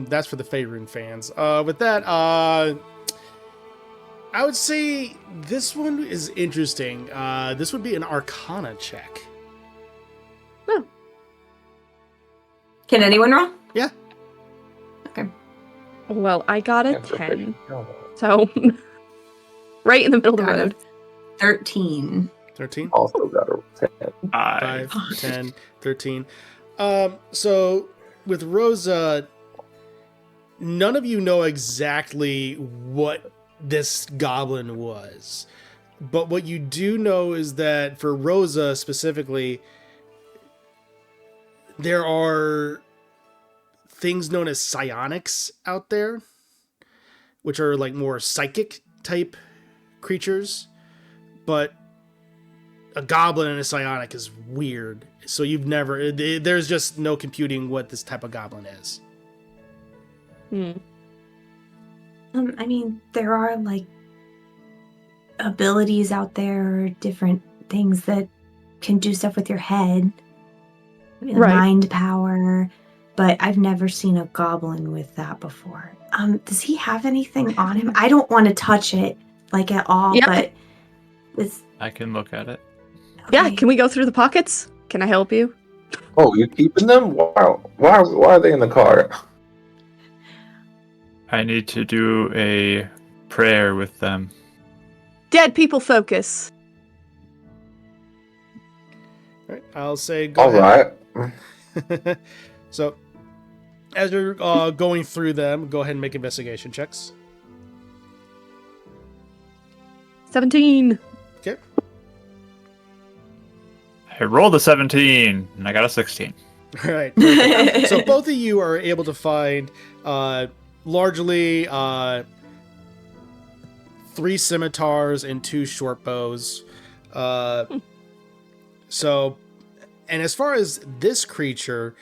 that's for the Faerun fans. With that, I would say this one is interesting. This would be an Arcana check. Oh. Can anyone roll? Yeah. Okay. Well, I got a Yeah, for 10. sure. So, right in the middle of the Got a road. 13. 13? Also got a 10. 5, 10, 13. So with Rosa, none of you know exactly what this goblin was. But what you do know is that for Rosa specifically, there are things known as psionics out there, which are like more psychic type creatures. But a goblin and a psionic is weird. So there's just no computing what this type of goblin is. I mean, there are like abilities out there, different things that can do stuff with your head. I mean, Right. mind power, but I've never seen a goblin with that before. Does he have anything on him? I don't want to touch it like at all, Yep. but it's I can look at it. Yeah, okay. can we go through the pockets? Can I help you? Oh, you're keeping them? Wow. Why are they in the car? I need to do a prayer with them. Dead people focus. All right, I'll say go All ahead. right. So, as you're going through them, go ahead and make investigation checks. 17. Okay. I rolled a 17 and I got a 16. All right. Perfect. So both of you are able to find largely 3 scimitars and 2 short bows. So, and as far as this creature,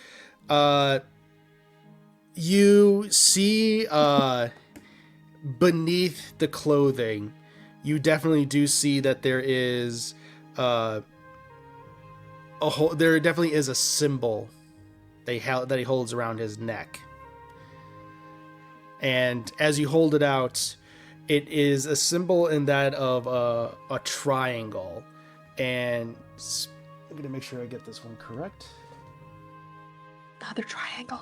you see beneath the clothing, you definitely do see that there is there definitely is a symbol that he holds around his neck. And as you hold it out, it is a symbol in that of a triangle. And I'm going to make sure I get this one correct. Another triangle.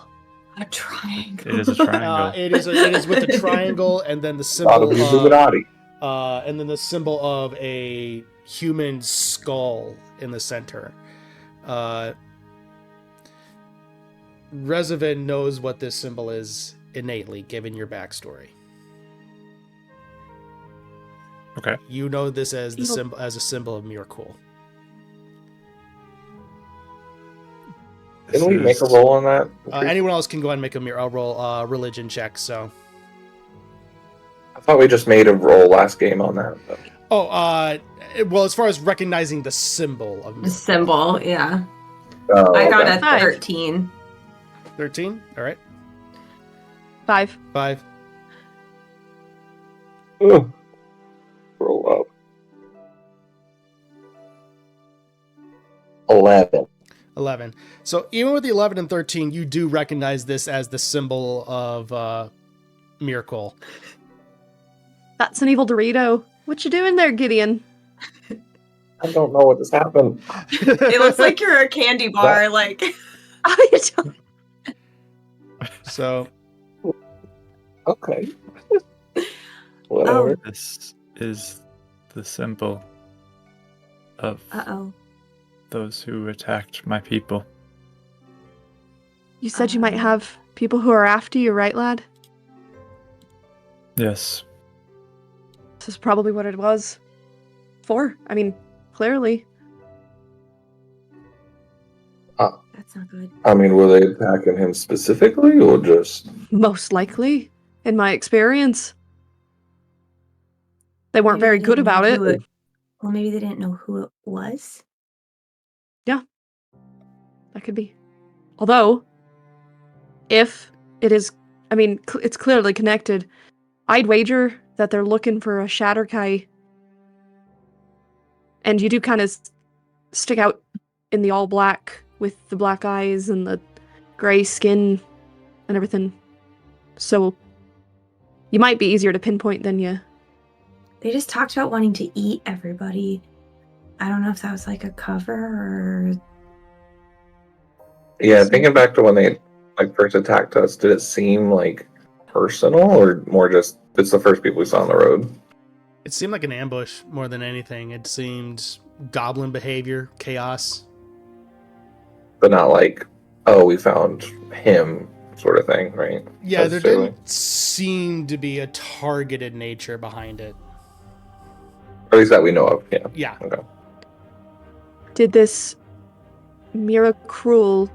A triangle. It is a triangle. It is with a triangle and then the Gotta symbol be of, Illuminati. and then the symbol of a human skull in the center. Revenant knows what this symbol is innately, given your backstory. Okay. You know this as the Evil. symbol, as a symbol of Mirkul. Didn't we make a roll on that? Anyone else can go ahead and make a roll religion check. So, I thought we just made a roll last game on that. But... well, as far as recognizing the symbol of The Mirkul. symbol, yeah. Oh, I got okay. a 5. 13. 13. All right. 5. 5. Ugh. Roll up. 11. 11. So even with the 11 and 13, you do recognize this as the symbol of Mirkul. That's an evil Dorito. What you doing there, Gideon? I don't know what just happened. It looks like you're a candy bar, like. Oh, you don't. So, Okay. Whatever. This is the symbol of Uh-oh. those who attacked my people. You said you might have people who are after you, right, lad? Yes. This is probably what it was. For. I mean, clearly. That's not good. I mean, were they attacking him specifically, or just? Most likely, in my experience. They weren't Maybe very they good didn't know about it. who Well, maybe they didn't know who it was. Yeah. That could be. Although, if it is, I mean, it's clearly connected. I'd wager that they're looking for a Shatterkai. And you do kind of stick out in the all black with the black eyes and the gray skin and everything. So, you might be easier to pinpoint than you. They just talked about wanting to eat everybody. I don't know if that was like a cover or. Yeah, thinking back to when they first attacked us, did it seem like personal, or more just it's the first people we saw on the road? It seemed like an ambush more than anything. It seemed goblin behavior, chaos. But not like, oh, we found him sort of thing, right? Yeah, there didn't seem to be a targeted nature behind it. Or at least that we know of, yeah. Yeah. Okay. Did this Miracruel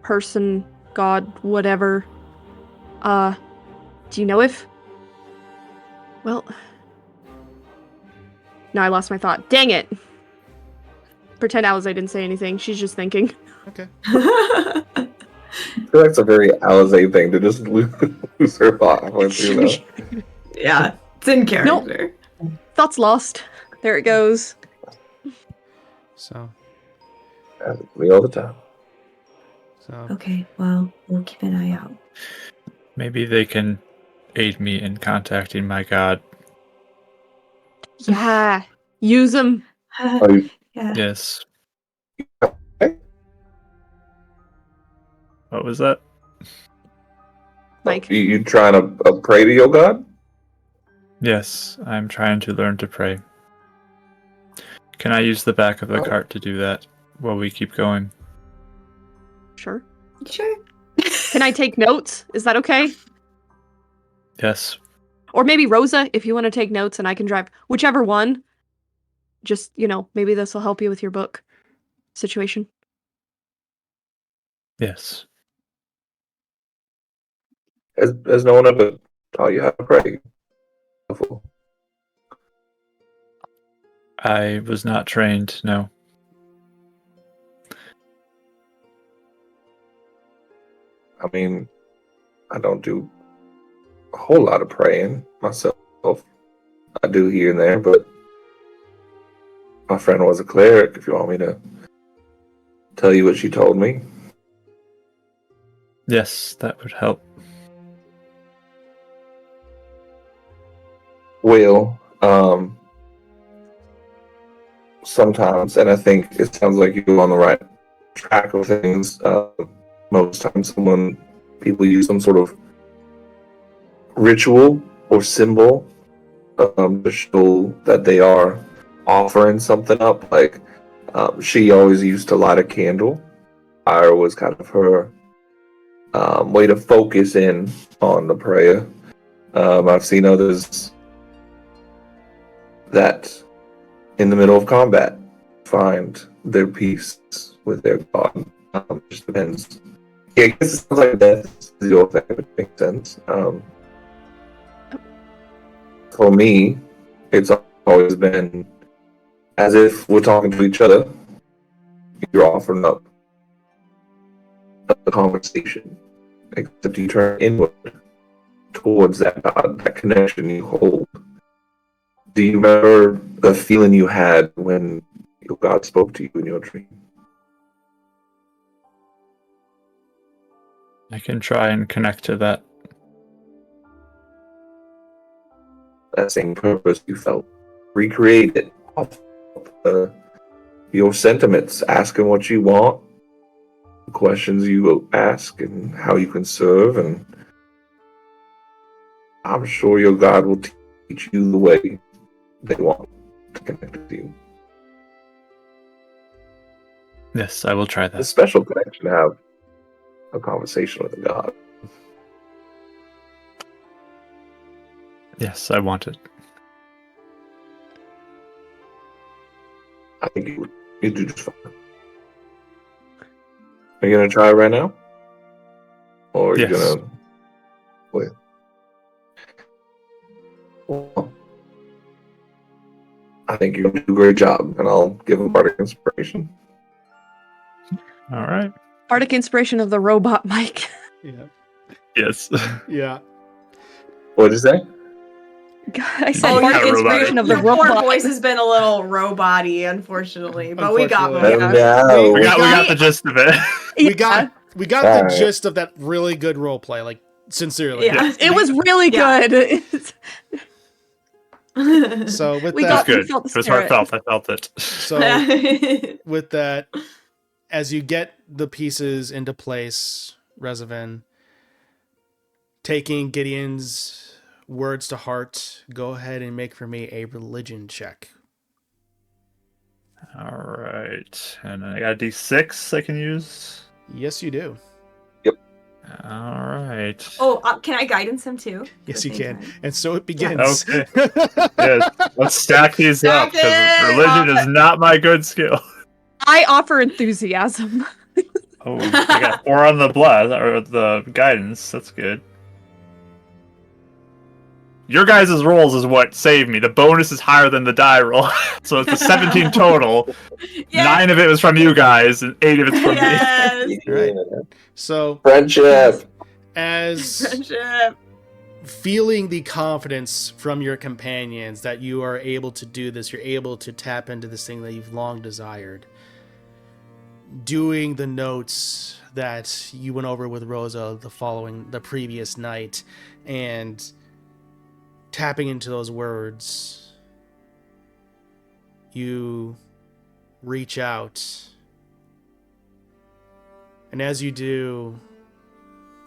person, god, whatever, do you know if... Well... No, I lost my thought. Dang it! Pretend Alize didn't say anything. She's just thinking. Okay. I feel like it's a very Alize thing to just lose her thought halfway through that. Yeah, it's in character. Nope. Thought's lost. There it goes. So. Me all the time. So. Okay, well, we'll keep an eye out. Maybe they can aid me in contacting my god. Yeah. Use them. Yeah. Yes. What was that? Mike. You trying to pray to your god? Yes, I'm trying to learn to pray. Can I use the back of the cart to do that while we keep going? Sure. Sure. Can I take notes? Is that okay? Yes. Or maybe Rosa, if you want to take notes and I can drive. Whichever one. Just, maybe this will help you with your book situation. Yes. Has no one ever taught you how to pray before? I was not trained, no. I mean, I don't do a whole lot of praying myself. I do here and there, but my friend was a cleric, if you want me to tell you what she told me. Yes, that would help. Well, sometimes, and I think it sounds like you're on the right track of things. Most times, people use some sort of ritual or symbol to show that they are offering something up. Like she always used to light a candle. Fire was kind of her way to focus in on the prayer. I've seen others that in the middle of combat find their peace with their god. Just depends. Yeah, I guess it sounds like death is your thing, if it makes sense. For me, it's always been as if we're talking to each other. You're offering up a conversation, except you turn inward towards that God, that connection you hold. Do you remember the feeling you had when your God spoke to you in your dream? I can try and connect to that. That same purpose you felt. Recreate it off your sentiments, asking what you want, the questions you will ask, and how you can serve. And I'm sure your God will teach you the way they want to connect with you. Yes, I will try It's a that. special connection to have a conversation with a God. Yes, I want it. I think you do just fine. Are you gonna try right now? Or are you Yes. gonna wait? Well, I think you're gonna do a great job, and I'll give him bardic inspiration. All right. Bardic inspiration of the robot Mike. Yeah. Yes. Yeah. What did you say? I said Oh, bardic yeah, inspiration of the Your poor robot. voice has been a little robot-y, unfortunately, but we got Unfortunately. most of No. it. we got the gist of it. We got the Alright. gist of that really good role play, like sincerely. Yeah. It was really Yeah. good. So with We It was that, got- good. felt the It was spirit. heartfelt. I felt it. so with that, as you get the pieces into place, Rezavan, taking Gideon's words to heart, go ahead and make for me a religion check. All right. And I got a D6 I can use. Yes, you do. All right. Oh, can I guidance him too? Yes, At you the same can. time? And so it begins. Okay. Yes. Let's stack these up because Stack it religion up. is not my good skill. I offer enthusiasm. Oh, I got 4 on the blast or the guidance. That's good. Your guys' rolls is what saved me. The bonus is higher than the die roll, so it's a 17 total. Yeah. 9 of it was from you guys, and 8 of it's from me. Yes. Right. So Friendship. as Friendship. feeling the confidence from your companions that you are able to do this, you're able to tap into this thing that you've long desired. Doing the notes that you went over with Rosa the previous night, and tapping into those words, you reach out. And as you do,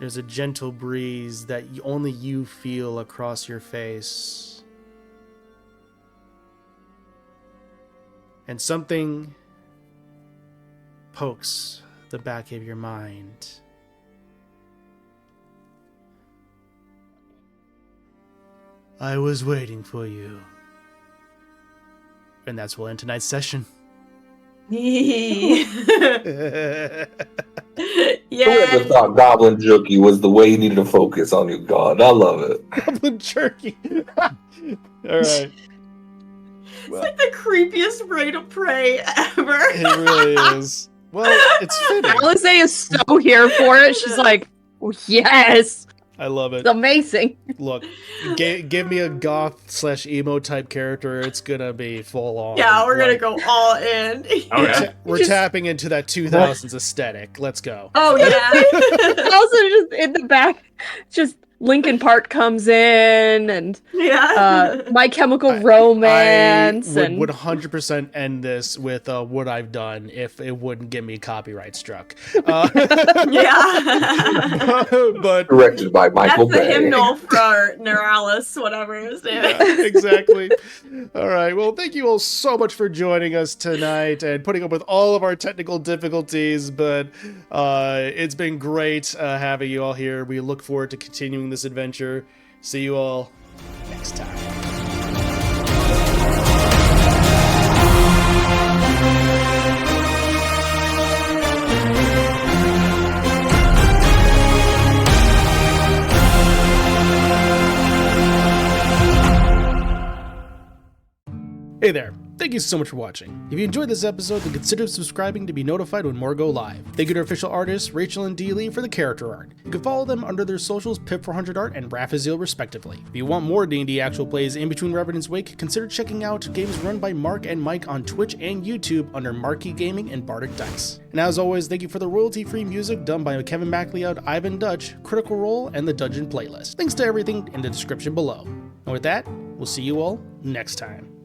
there's a gentle breeze that only you feel across your face. And something pokes the back of your mind. I was waiting for you. And that's will end tonight's session. Yeah. Whoever thought Goblin Jerky was the way you needed to focus on your god? I love it. Goblin jerky. All right. It's like the creepiest rate of prey ever. It really is. Well, it's fitting. Alice is so here for it. She's like, oh, yes, I love it. it's amazing. Look, give me a goth/emo type character. It's gonna be full on. Yeah, we're gonna Like, go all in. Oh, yeah. We're tapping into that 2000s aesthetic. Let's go. Oh yeah. Also, just in the back, just Linkin Park comes in, and Yeah. My Chemical I Romance, and would 100% end this with what I've done if it wouldn't get me copyright struck. Yeah. But Directed by Michael That's the Bay. hymnal for Neuralis, whatever his name is. yeah, exactly. All right. Well, thank you all so much for joining us tonight and putting up with all of our technical difficulties. But it's been great having you all here. We look forward to continuing this adventure. See you all next time. Hey there. Thank you so much for watching. If you enjoyed this episode, then consider subscribing to be notified when more go live. Thank you to our official artists, Rachel and Dee Lee, for the character art. You can follow them under their socials, Pip400art and Raphazil, respectively. If you want more D&D actual plays in between Revenants Wake, consider checking out games run by Mark and Mike on Twitch and YouTube under Marquee Gaming and Bardic Dice. And as always, thank you for the royalty-free music done by Kevin MacLeod, Ivan Dutch, Critical Role, and the Dungeon Playlist. Links to everything in the description below. And with that, we'll see you all next time.